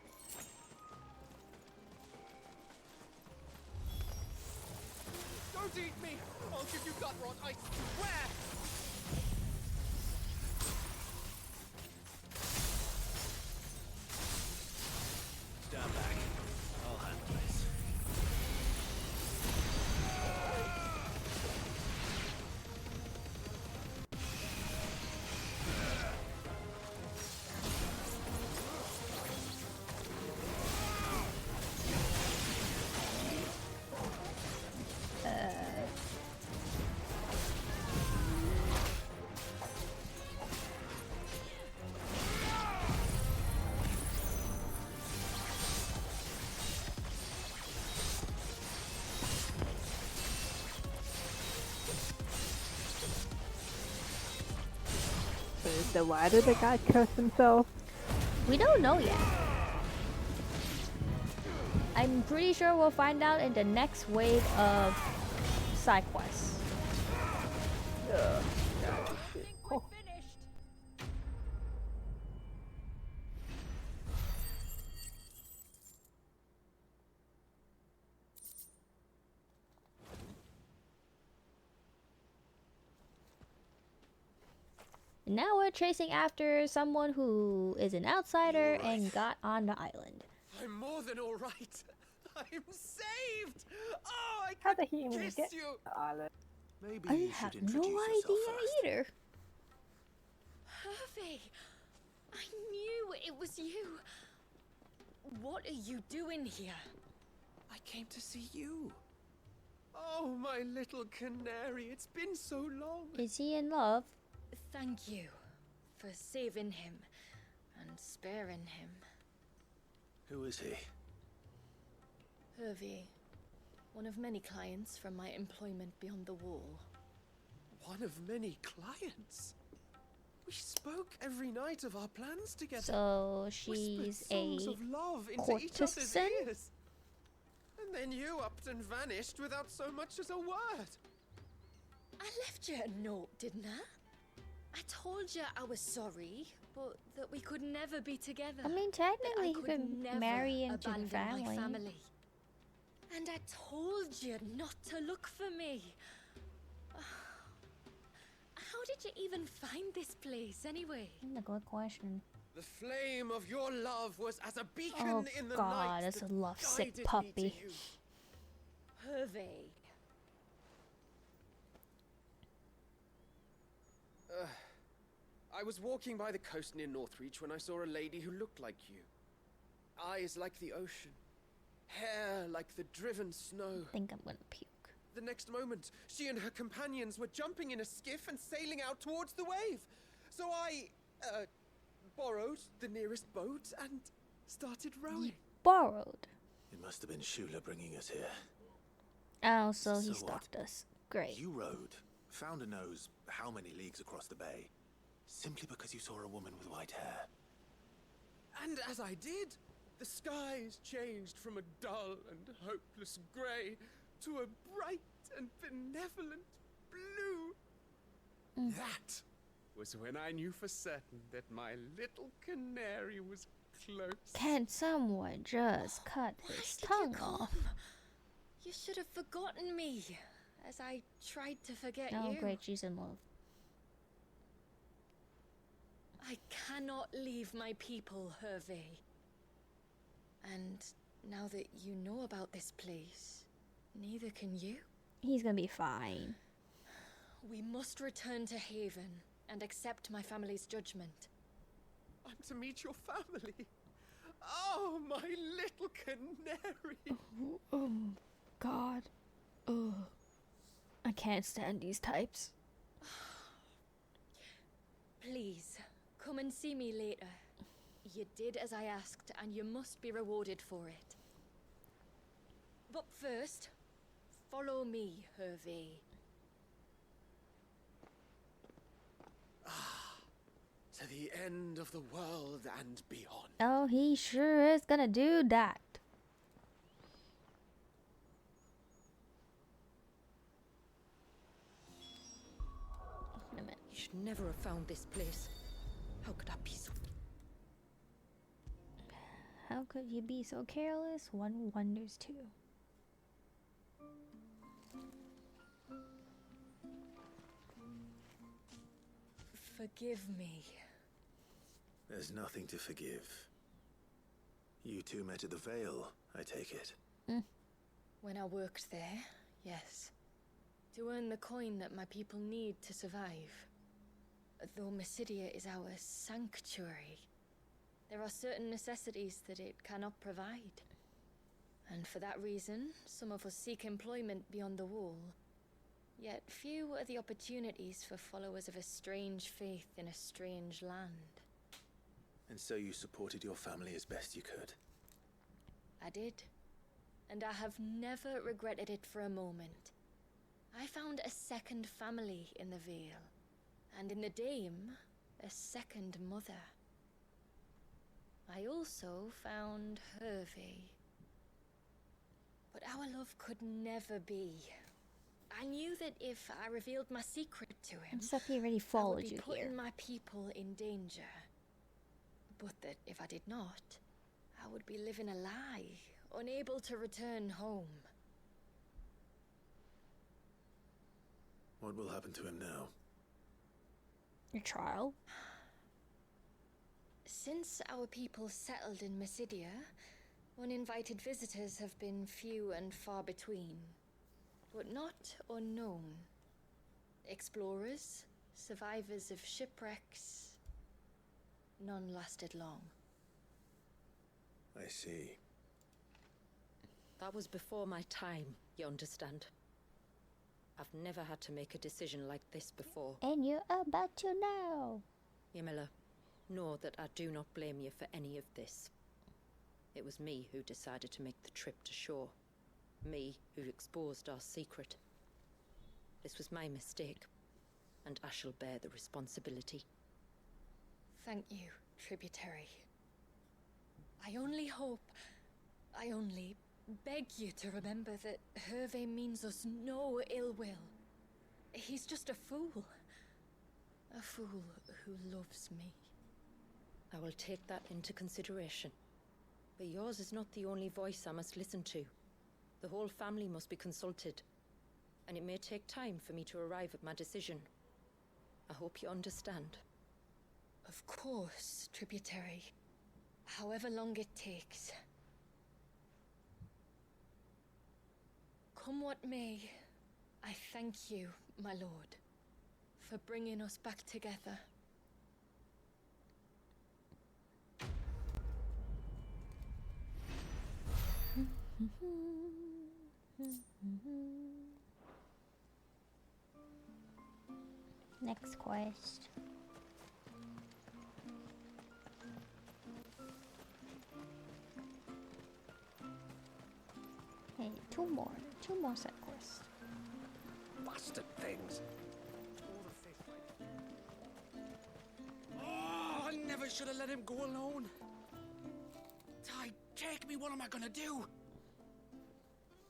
Don't eat me! I'll give you gut rot, I swear! Stand back. I'll handle this. So why did the guy curse himself? We don't know yet. I'm pretty sure we'll find out in the next wave of side quests. Now we're chasing after someone who is an outsider and got on the island. I'm more than all right. I'm saved! Oh, I How could did he even kiss get you! the island? Maybe I you have should no introduce yourself idea first. either. Hervey! I knew it was you! What are you doing here? I came to see you. Oh, my little canary, it's been so long. Is he in love? Thank you for saving him and sparing him. Who is he? Hervey, one of many clients from my employment beyond the wall. One of many clients? We spoke every night of our plans together. So Whispered she's songs a of love into each other's courtesan? ears. And then you upped and vanished without so much as a word. I left you a note, didn't I? I told you I was sorry, but that we could never be together. I mean, That technically, I you could could never marry into the abandon my family. family. And I told you not to look for me. How did you even find this place, anyway? That's a good question. The flame of your love was as a beacon Oh in the God, night that's that a lovesick guided me puppy. to you. Hervey. I was walking by the coast near Northreach when I saw a lady who looked like you. Eyes like the ocean. Hair like the driven snow. I think I'm gonna puke. The next moment, she and her companions were jumping in a skiff and sailing out towards the wave. So I, borrowed the nearest boat and started rowing. Borrowed. It must have been Shula bringing us here. Oh, so he So stalked us. Great. You rowed, founder knows how many leagues across the bay, simply because you saw a woman with white hair. And as I did, the skies changed from a dull and hopeless grey to a bright and benevolent blue. That was when I knew for certain that my little canary was close. Can someone just cut his tongue off? You should have forgotten me, as I tried to forget Oh, you. great, she's in love. I cannot leave my people, Hervey. And now that you know about this place, neither can you. He's gonna be fine. We must return to Haven and accept my family's judgment. I'm to meet your family. Oh, my little canary. Oh, God. Ugh. I can't stand these types. Please, come and see me later. You did as I asked, and you must be rewarded for it. But first, follow me, Hervey. To the end of the world and beyond. Oh, he sure is gonna do that. Wait a minute. You should never have found this place. How could I be so... How could you be so careless? One wonders too. Forgive me. There's nothing to forgive. You two met at the Vale, I take it. When I worked there, yes. To earn the coin that my people need to survive. Though Mysidia is our sanctuary, there are certain necessities that it cannot provide. And for that reason, some of us seek employment beyond the wall. Yet few are the opportunities for followers of a strange faith in a strange land. And so you supported your family as best you could. I did. And I have never regretted it for a moment. I found a second family in the Vale. And in the Dame, a second mother. I also found Hervey. But our love could never be. I knew that if I revealed my secret to him, Except he already I would followed be you putting here. my people in danger. But that if I did not, I would be living a lie, unable to return home. What will happen to him now? Your trial? Since our people settled in Mysidia, Uninvited visitors have been few and far between, but not unknown. Explorers, survivors of shipwrecks, none lasted long. I see. That was before my time, you understand? I've never had to make a decision like this before. And you're about to now. Yamila, know that I do not blame you for any of this. It was me who decided to make the trip to shore. Me who exposed our secret. This was my mistake, and I shall bear the responsibility. Thank you, Tributary. I only beg you to remember that Hervé means us no ill will. He's just a fool. A fool who loves me. I will take that into consideration. But yours is not the only voice I must listen to. The whole family must be consulted. And it may take time for me to arrive at my decision. I hope you understand. Of course, Tributary. However long it takes. Come what may, I thank you, my lord, for bringing us back together. Next quest. Hey, two more side quests. Bastard things. Oh, I never should have let him go alone. Ty, take me. What am I gonna do?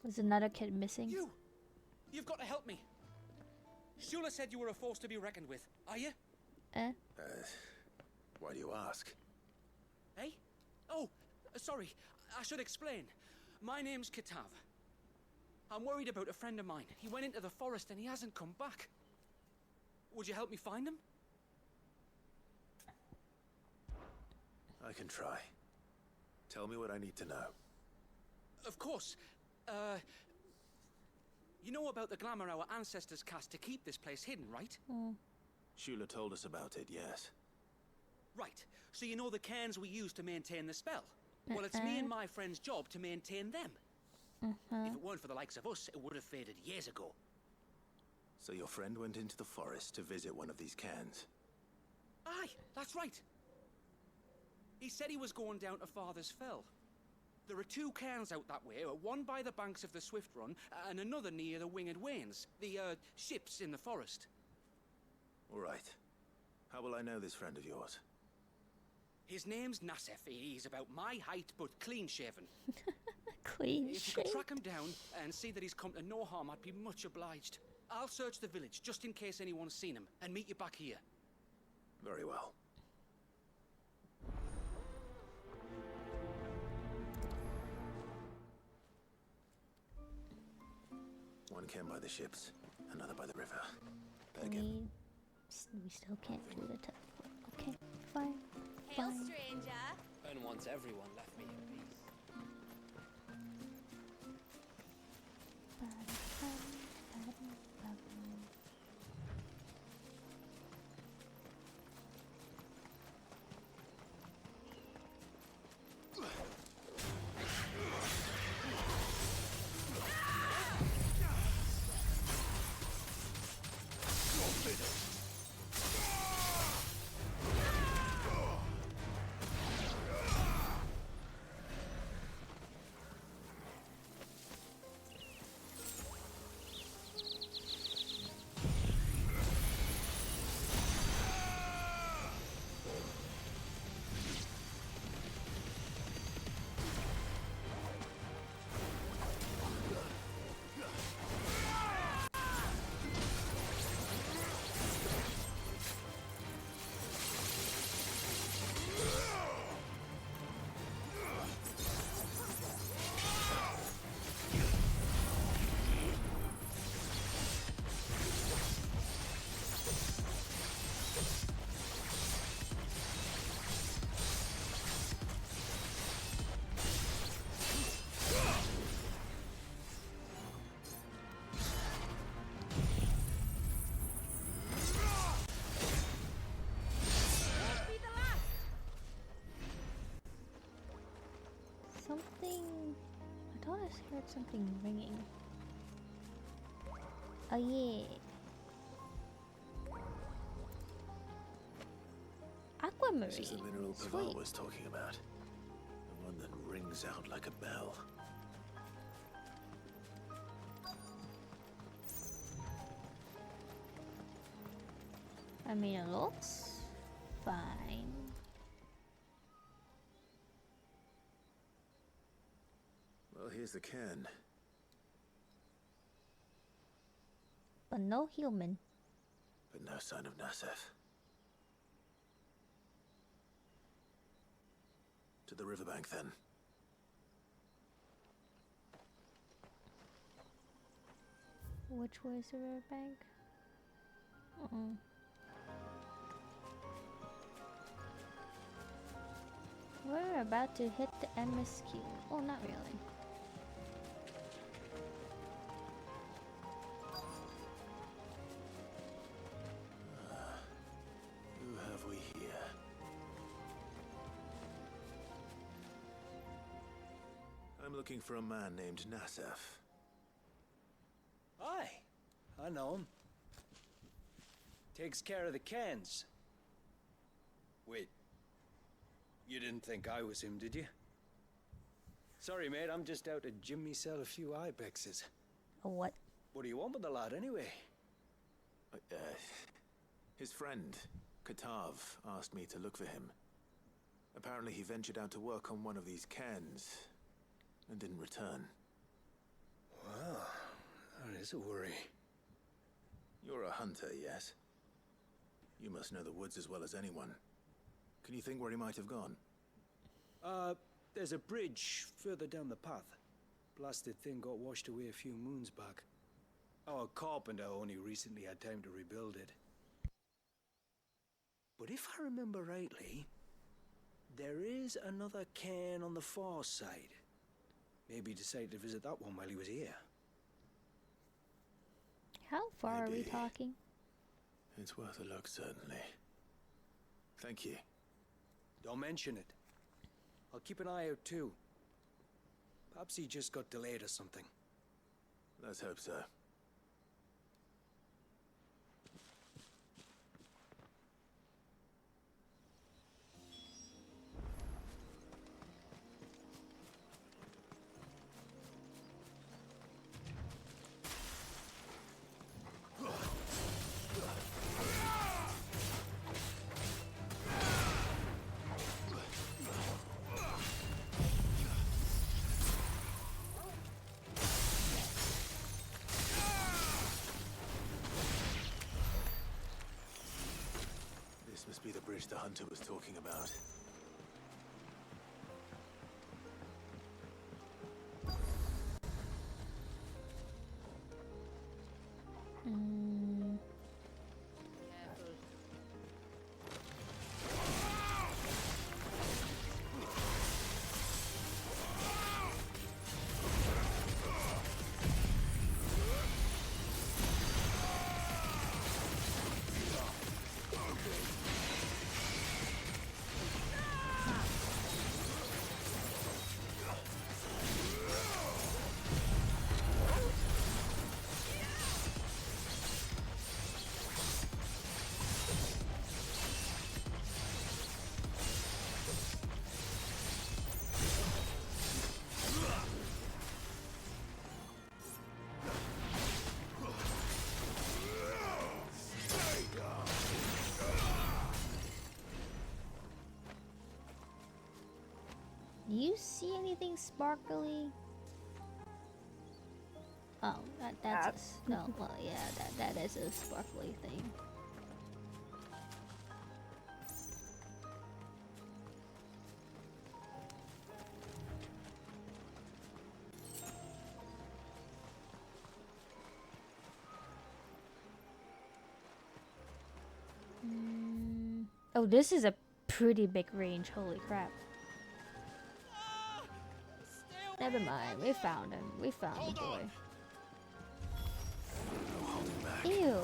Was another kid missing? You've got to help me. Shula said you were a force to be reckoned with. Are you? Why do you ask? Eh? Oh, sorry. I should explain. My name's Kitav. I'm worried about a friend of mine. He went into the forest and he hasn't come back. Would you help me find him? I can try. Tell me what I need to know. Of course. You know about the glamour our ancestors cast to keep this place hidden, right? Shula told us about it, yes. Right. So you know the cairns we use to maintain the spell? Well, it's me and my friend's job to maintain them. If it weren't for the likes of us, it would have faded years ago. So your friend went into the forest to visit one of these cairns? Aye, that's right. He said he was going down to Father's Fell. There are two cairns out that way, one by the banks of the Swift Run, and another near the Winged Wains, the, ships in the forest. All right. How will I know this friend of yours? His name's Nassef. He's about my height, but clean-shaven. Clean-shaven? If you could track him down and see that he's come to no harm, I'd be much obliged. I'll search the village, just in case anyone's seen him, and meet you back here. Very well. One cairn by the ships, another by the river. We still can't do the teleport. Okay, fine. Hail, stranger. And once everyone left me in peace. Just heard something ringing. Oh yeah. Aquamarine. This is the mineral Sweet. Pavar was talking about. The one that rings out like a bell. I mean, it looks fine. Well, here's the cairn. But no human. But no sign of Nasef. To the riverbank, then. Which way is the riverbank? We're about to hit the MSQ. Oh, not really. Who have we here? I'm looking for a man named Nasef. Aye, I know him. Takes care of the cans. Wait, you didn't think I was him, did you? Sorry, mate, I'm just out to gym myself a few ibexes. A what? What do you want with the lad, anyway? His friend, Katav, asked me to look for him. Apparently he ventured out to work on one of these cairns and didn't return. Wow, that is a worry. You're a hunter, yes? You must know the woods as well as anyone. Can you think where he might have gone? There's a bridge further down the path. Blasted thing got washed away a few moons back. Our carpenter only recently had time to rebuild it. But if I remember rightly, there is another cairn on the far side. Maybe he decided to visit that one while he was here. How far are we talking? It's worth a look, certainly. Thank you. Don't mention it. I'll keep an eye out too. Perhaps he just got delayed or something. Let's hope so. This must be the bridge the hunter was talking about. Do you see anything sparkly? Oh, that's a, no. Well, yeah, that is a sparkly thing. Oh, this is a pretty big range. Holy crap. Never mind, we found him. We found the boy. Ew.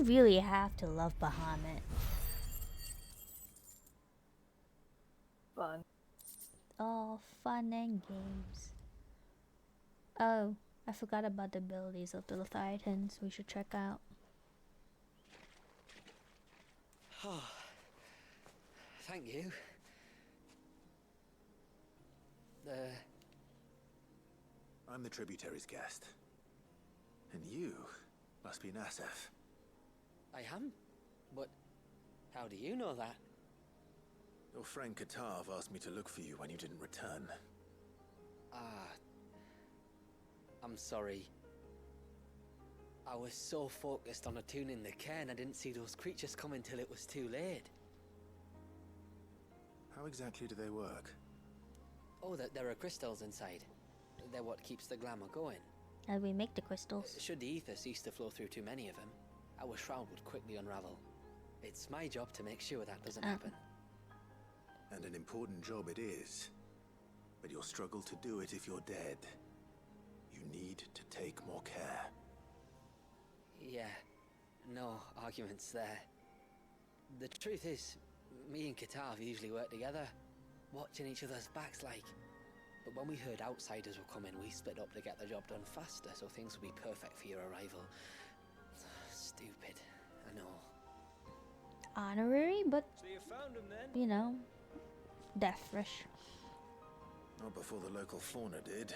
really have to love Bahamut. Fun. All fun and games. Oh, I forgot about the abilities of the Leviathans we should check out. Oh, thank you. I'm the tributary's guest. And you must be Nasef. I am? But how do you know that? Your friend Katav asked me to look for you when you didn't return. Ah, I'm sorry. I was so focused on attuning the cairn, I didn't see those creatures come until it was too late. How exactly do they work? Oh, there are crystals inside. They're what keeps the glamour going. How do we make the crystals? Should the ether cease to flow through too many of them, our shroud would quickly unravel. It's my job to make sure that doesn't happen. And an important job it is. But you'll struggle to do it if you're dead. You need to take more care. Yeah, no arguments there. The truth is, me and Katav usually work together, watching each other's backs like. But when we heard outsiders were coming, we split up to get the job done faster, so things would be perfect for your arrival. Stupid, I know. Honorary, but So you found him then? you know, death wish. Not before the local fauna did.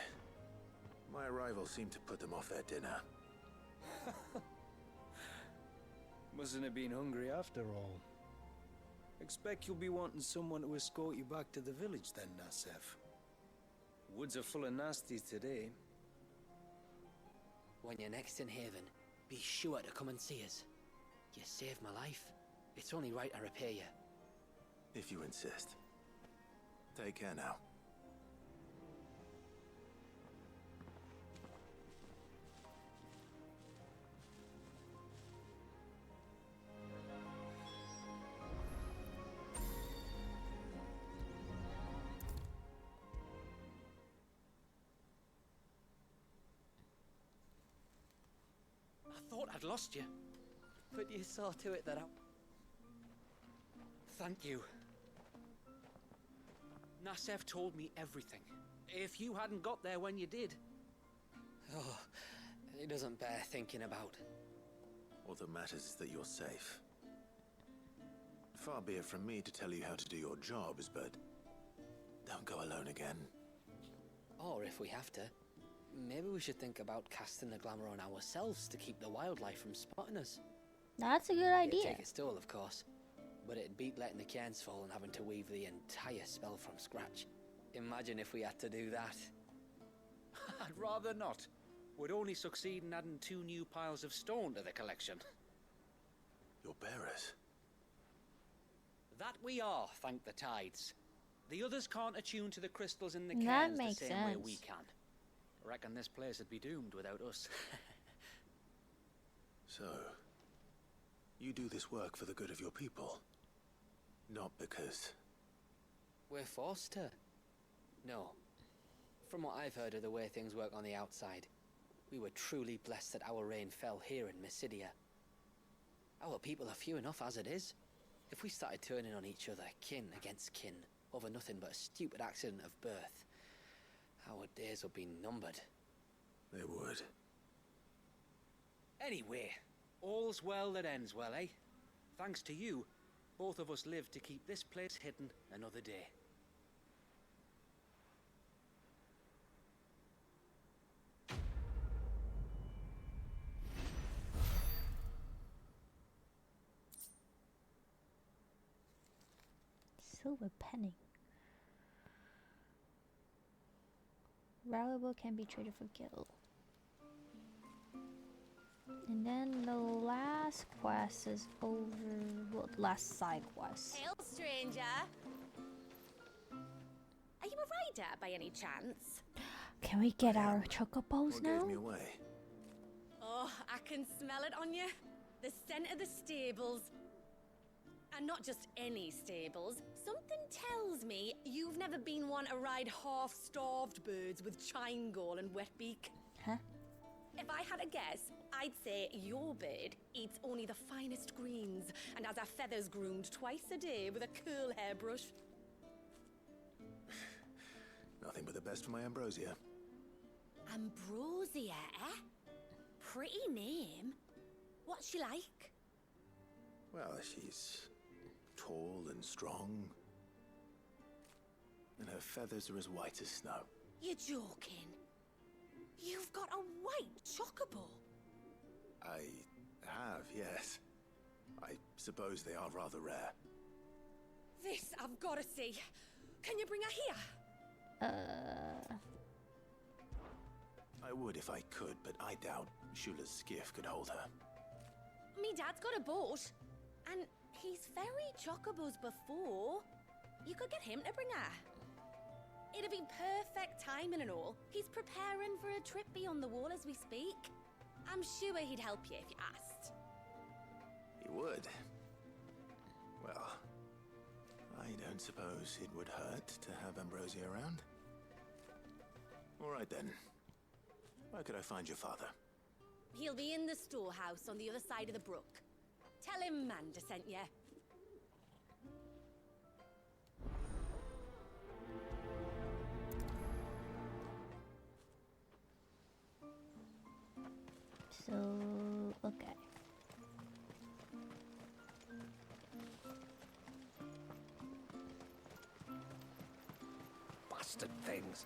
My arrival seemed to put them off their dinner. Mustn't have been hungry after all. Expect you'll be wanting someone to escort you back to the village then, Nasef. Woods are full of nasties today. When you're next in Haven, be sure to come and see us. You saved my life. It's only right I repay you. If you insist. Take care now. I thought I'd lost you. But you saw to it that I... Thank you. Nasef told me everything. If you hadn't got there when you did... Oh, it doesn't bear thinking about. All that matters is that you're safe. Far be it from me to tell you how to do your jobs, but don't go alone again. Or if we have to, maybe we should think about casting the glamour on ourselves to keep the wildlife from spotting us. That's a good idea. It'd take its toll, of course, but it'd beat letting the cairns fall and having to weave the entire spell from scratch. Imagine if we had to do that. I'd rather not. Would only succeed in adding 2 new piles of stone to the collection. Your bearers? That we are, thank the tides. The others can't attune to the crystals in the That cairns the makes same way sense. we can. Reckon this place would be doomed without us. So, you do this work for the good of your people? Not because... We're forced to. No. From what I've heard of the way things work on the outside, we were truly blessed that our rain fell here in Mysidia. Our people are few enough as it is. If we started turning on each other, kin against kin, over nothing but a stupid accident of birth, our days would be numbered. They would. Anyway, all's well that ends well, eh? Thanks to you, both of us lived to keep this place hidden another day. Silver penny. Valuable can be traded for gil. And then the last quest is over. Well, the last side quest. Hail, stranger. Are you a rider by any chance? Can we get our chocobos What now? gave me away? Oh, I can smell it on you. The scent of the stables. And not just any stables. Something tells me you've never been one to ride half-starved birds with chine gall and wet beak. Huh? If I had a guess, I'd say your bird eats only the finest greens and has her feathers groomed twice a day with a curl hairbrush. Nothing but the best for my Ambrosia. Ambrosia, eh? Pretty name. What's she like? Well, she's tall and strong. And her feathers are as white as snow. You're joking. You've got a white chocobo. I have, yes. I suppose they are rather rare. This I've got to see. Can you bring her here? I would if I could, but I doubt Shula's skiff could hold her. Me dad's got a boat, and he's ferried chocobos before. You could get him to bring her. It'd be perfect timing and all. He's preparing for a trip beyond the wall as we speak. I'm sure he'd help you if you asked. He would. Well, I don't suppose it would hurt to have Ambrosia around. All right then. Where could I find your father? He'll be in the storehouse on the other side of the brook. Tell him Manda sent you. So, okay. Bastard things.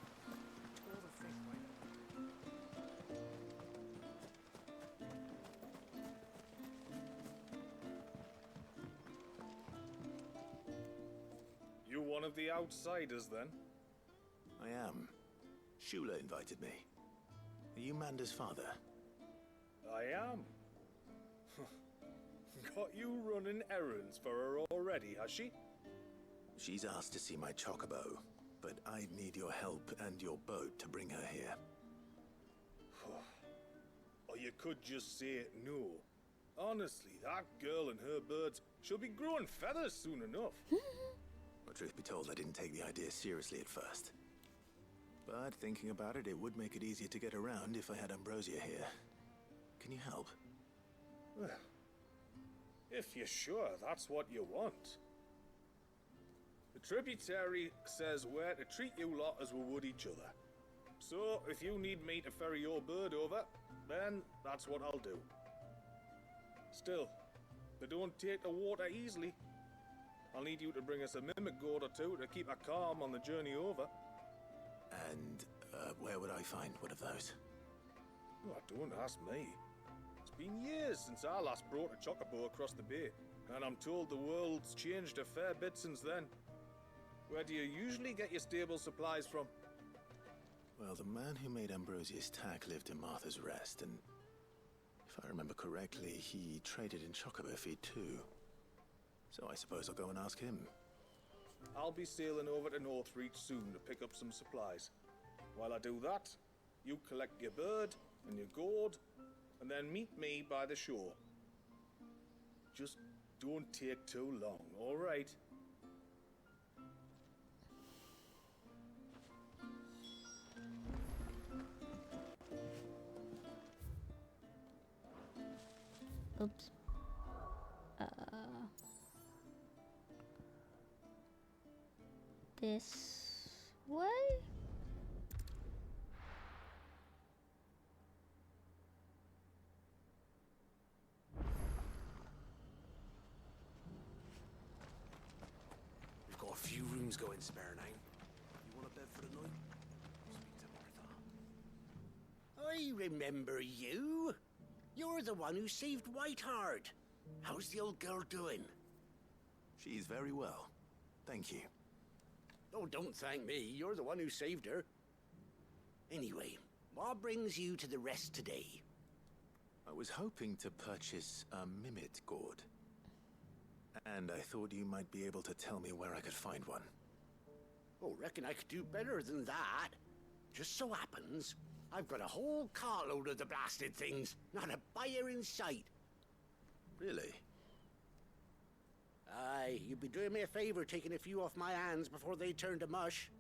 You one of the outsiders, then? I am. Shula invited me. Are you Manda's father? I am. Got you running errands for her already, has she? She's asked to see my chocobo, but I'd need your help and your boat to bring her here. Or you could just say it no. Honestly, that girl and her birds, she'll be growing feathers soon enough. Well, truth be told, I didn't take the idea seriously at first. But thinking about it, it would make it easier to get around if I had Ambrosia here. Can you help? Well, if you're sure that's what you want. The tributary says we're to treat you lot as we would each other. So, if you need me to ferry your bird over, then that's what I'll do. Still, they don't take the water easily. I'll need you to bring us a mimic gourd or two to keep her calm on the journey over. And where would I find one of those? Oh, don't ask me. It's been years since I last brought a chocobo across the bay, and I'm told the world's changed a fair bit since then. Where do you usually get your stable supplies from? Well, the man who made Ambrosia's tack lived in Martha's Rest, and if I remember correctly, he traded in chocobo feed too. So I suppose I'll go and ask him. I'll be sailing over to Northreach soon to pick up some supplies. While I do that, you collect your bird and your gourd, and then meet me by the shore. Just don't take too long, all right? Oops. This way? We've got a few rooms going spare now. You want a bed for the night? Speak to Martha. I remember you. You're the one who saved Whiteheart. How's the old girl doing? She's very well. Thank you. Oh, don't thank me. You're the one who saved her. Anyway, what brings you to the rest today? I was hoping to purchase a mimit gourd. And I thought you might be able to tell me where I could find one. Oh, reckon I could do better than that. Just so happens, I've got a whole carload of the blasted things. Not a buyer in sight. Really? Aye, you'd be doing me a favor taking a few off my hands before they turn to mush.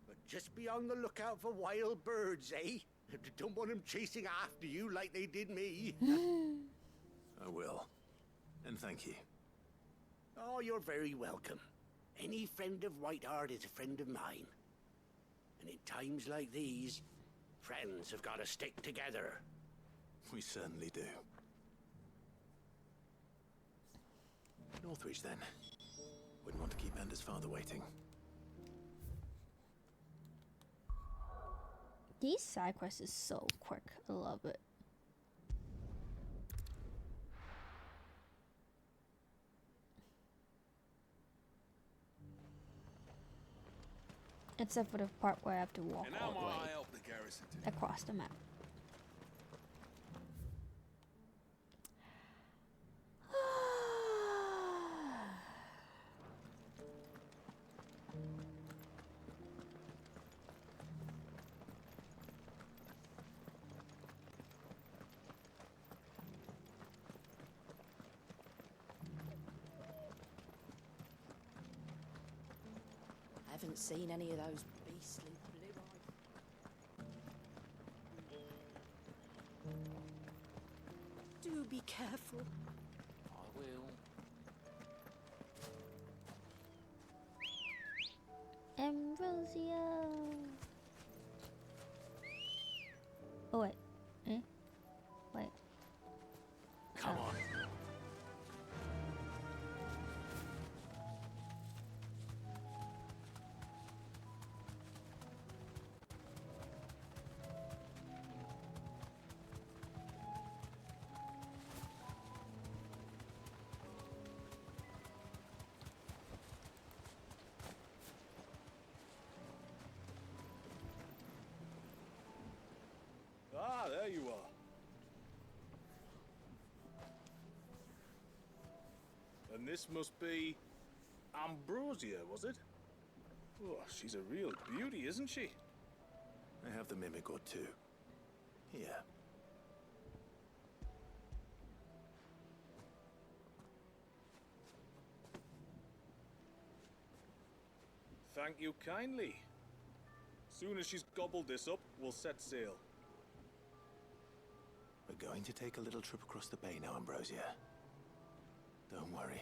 But just be on the lookout for wild birds, eh? Don't want them chasing after you like they did me. I will. And thank you. Oh, you're very welcome. Any friend of Whiteheart is a friend of mine. And in times like these, friends have got to stick together. We certainly do. Northreach, then. Wouldn't want to keep Ender's father waiting. These side quests is so quick. I love it. Except for the part where I have to walk all the way across the map. I haven't seen any of those beastly blue eyes. Do be careful. I will. Ambrosia. Oh wait. Eh? Wait. Come on. Ah, there you are. And this must be Ambrosia, was it? Oh, she's a real beauty, isn't she? I have the mimic or two. Here. Thank you kindly. Soon as she's gobbled this up, we'll set sail. We're going to take a little trip across the bay now, Ambrosia. Don't worry.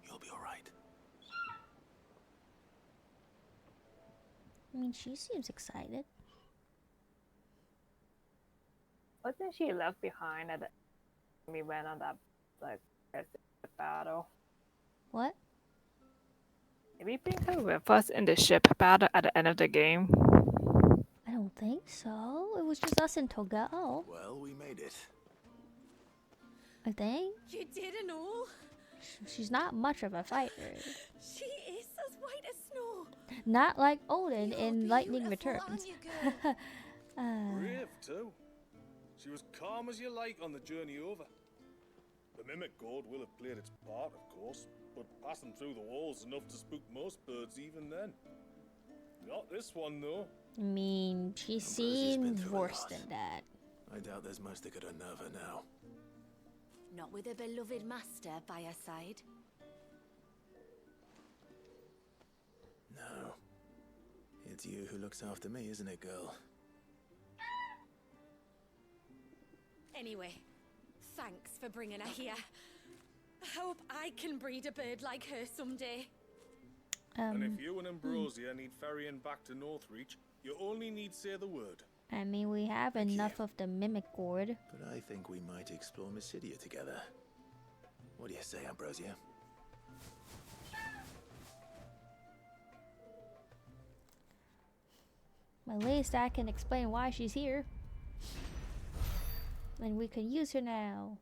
You'll be all right. I mean, she seems excited. Wasn't she left behind at the we went on that like battle? What? Did we bring her with us in the ship battle at the end of the game? I don't think so. It was just us and Togao. Well, we made it. I think. You didn't know? She's not much of a fighter. She is as white as snow. Not like Odin in Lightning Returns. Brave, too. She was calm as you like on the journey over. The mimic gourd will have played its part, of course, but passing through the walls enough to spook most birds even then. Not this one, though. I mean, she's seen worse than that. I doubt there's much that could unnerve her now. Not with a beloved master by her side. No. It's you who looks after me, isn't it, girl? Anyway, thanks for bringing her here. I hope I can breed a bird like her someday. And if you and Ambrosia need ferrying back to Northreach, you only need say the word. I mean, we have enough of the mimic gourd. But I think we might explore Mysidia together. What do you say, Ambrosia? At least I can explain why she's here. And we can use her now.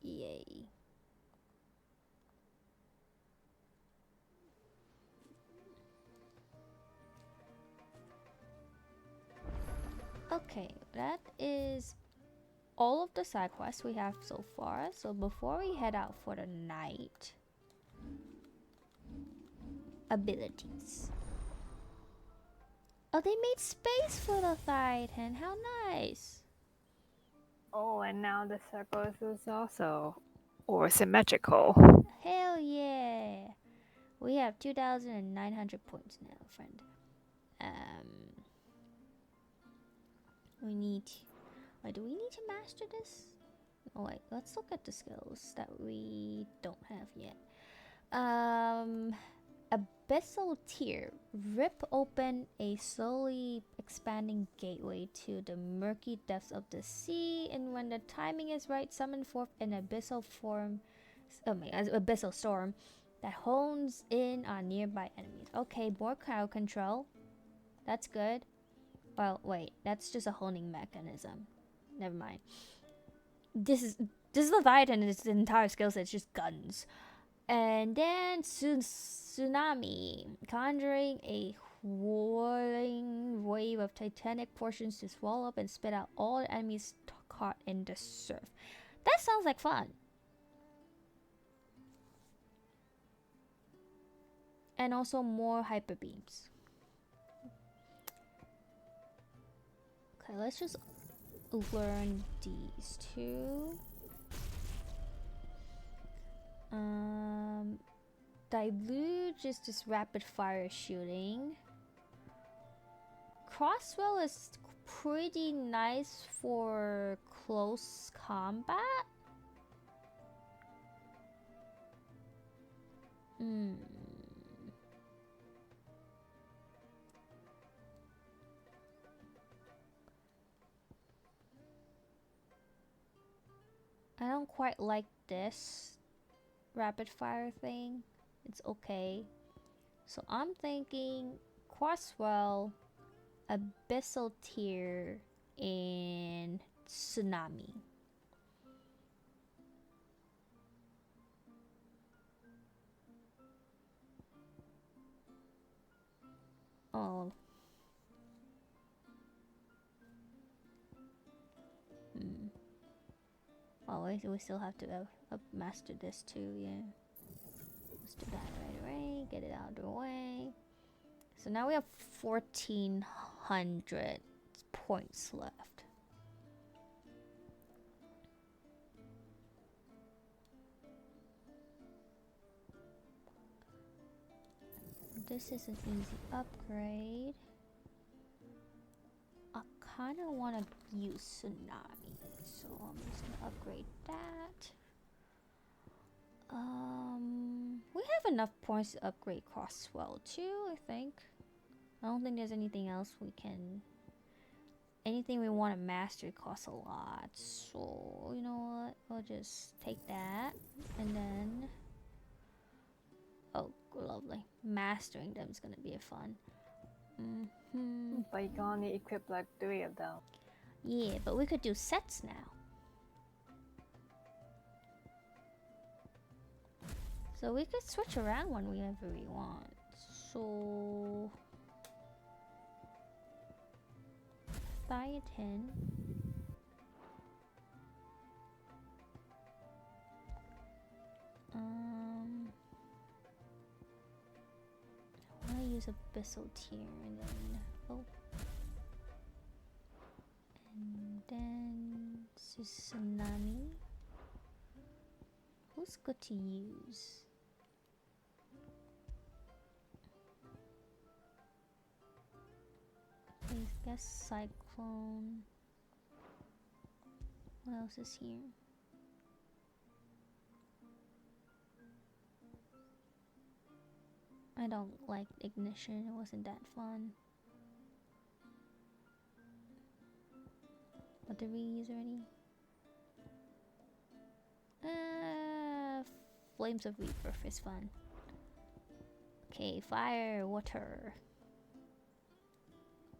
Yay. Okay, that is all of the side quests we have so far. So before we head out for the night, abilities. Oh, they made space for the Titan. How nice. Oh, and now the circles is also or symmetrical. Hell yeah. We have 2,900 points now, friend. We need... Wait, do we need to master this? Oh wait, let's look at the skills that we don't have yet. Abyssal Tear. Rip open a slowly expanding gateway to the murky depths of the sea, and when the timing is right, summon forth an abyssal abyssal storm that hones in on nearby enemies. Okay, more crowd control. That's good. Well, wait, that's just a honing mechanism. Never mind. This is Leviathan and its entire skill set is just guns. And then Tsunami, conjuring a whirling wave of titanic portions to swallow up and spit out all the enemies caught in the surf. That sounds like fun. And also more hyper beams. Okay, let's just learn these two. Deluge is just rapid fire shooting. Crossbow is pretty nice for close combat. I don't quite like this rapid fire thing. It's okay. So I'm thinking Crosswell, Abyssal Tear, and Tsunami. Oh. Oh, we still have to master this too, yeah. Let's do that right away. Get it out of the way. So now we have 1,400 points left. This is an easy upgrade. I kind of want to use Tsunami, so I'm just gonna upgrade that. We have enough points to upgrade Crosswell too, I think. I don't think there's anything else we can... Anything we want to master costs a lot, so you know what? We'll just take that, and then... Oh, lovely. Mastering them is gonna be a fun. But you can only equip like 3 of them. Yeah, but we could do sets now. So we could switch around whenever we want. So... Thiatin. I want to use Abyssal Tear and then... Oh. And then... Tsunami. Who's good to use? I guess Cyclone. What else is here? I don't like Ignition, it wasn't that fun. What did we use already? Flames of Rebirth is fun. Okay, fire, water.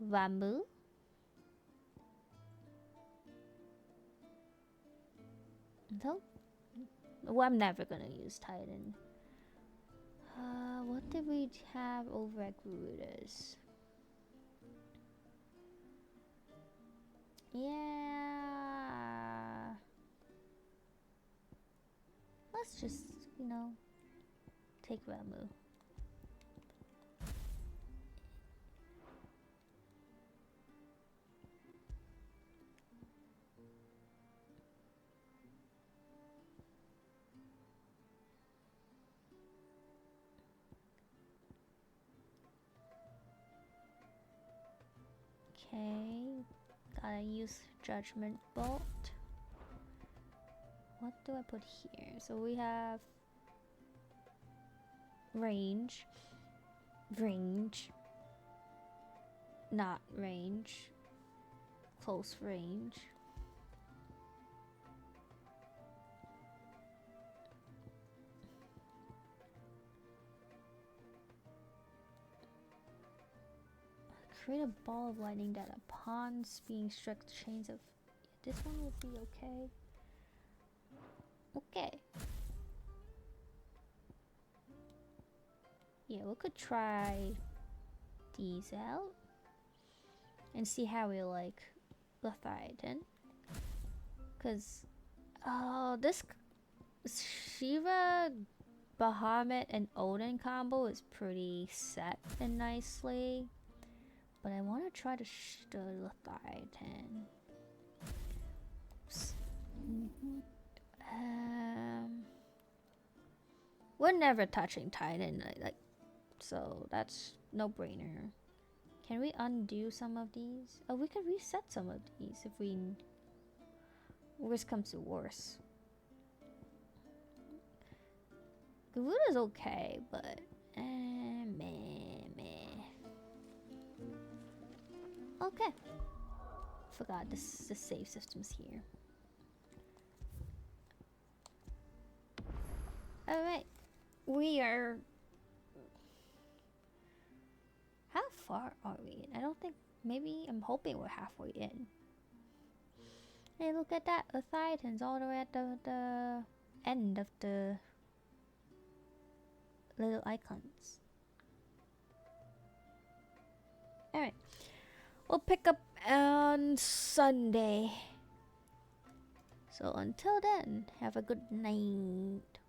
Bamboo. No? Well, I'm never gonna use Titan. What did we have over at Garuda's? Yeah. Let's just, you know, take Ramu. Okay. Gotta use Judgment Bolt. What do I put here? So we have range, not range, close range. Create a ball of lightning that upon being struck chains of... This one will be okay. Okay. Yeah, we could try these out and see how we like Leviathan. Cause this Shiva, Bahamut, and Odin combo is pretty set and nicely. But I want to try the Leviathan. We're never touching Titan, like, so that's no brainer. Can we undo some of these? Oh, we could reset some of these if we... Worst comes to worst. Garuda is okay, but... meh. Okay. Forgot the save system's here. Alright. We are... How far are we in? I don't think... Maybe... I'm hoping we're halfway in. Hey, look at that. The Titans all the way at the end of the little icons. Alright. We'll pick up on Sunday. So until then, have a good night.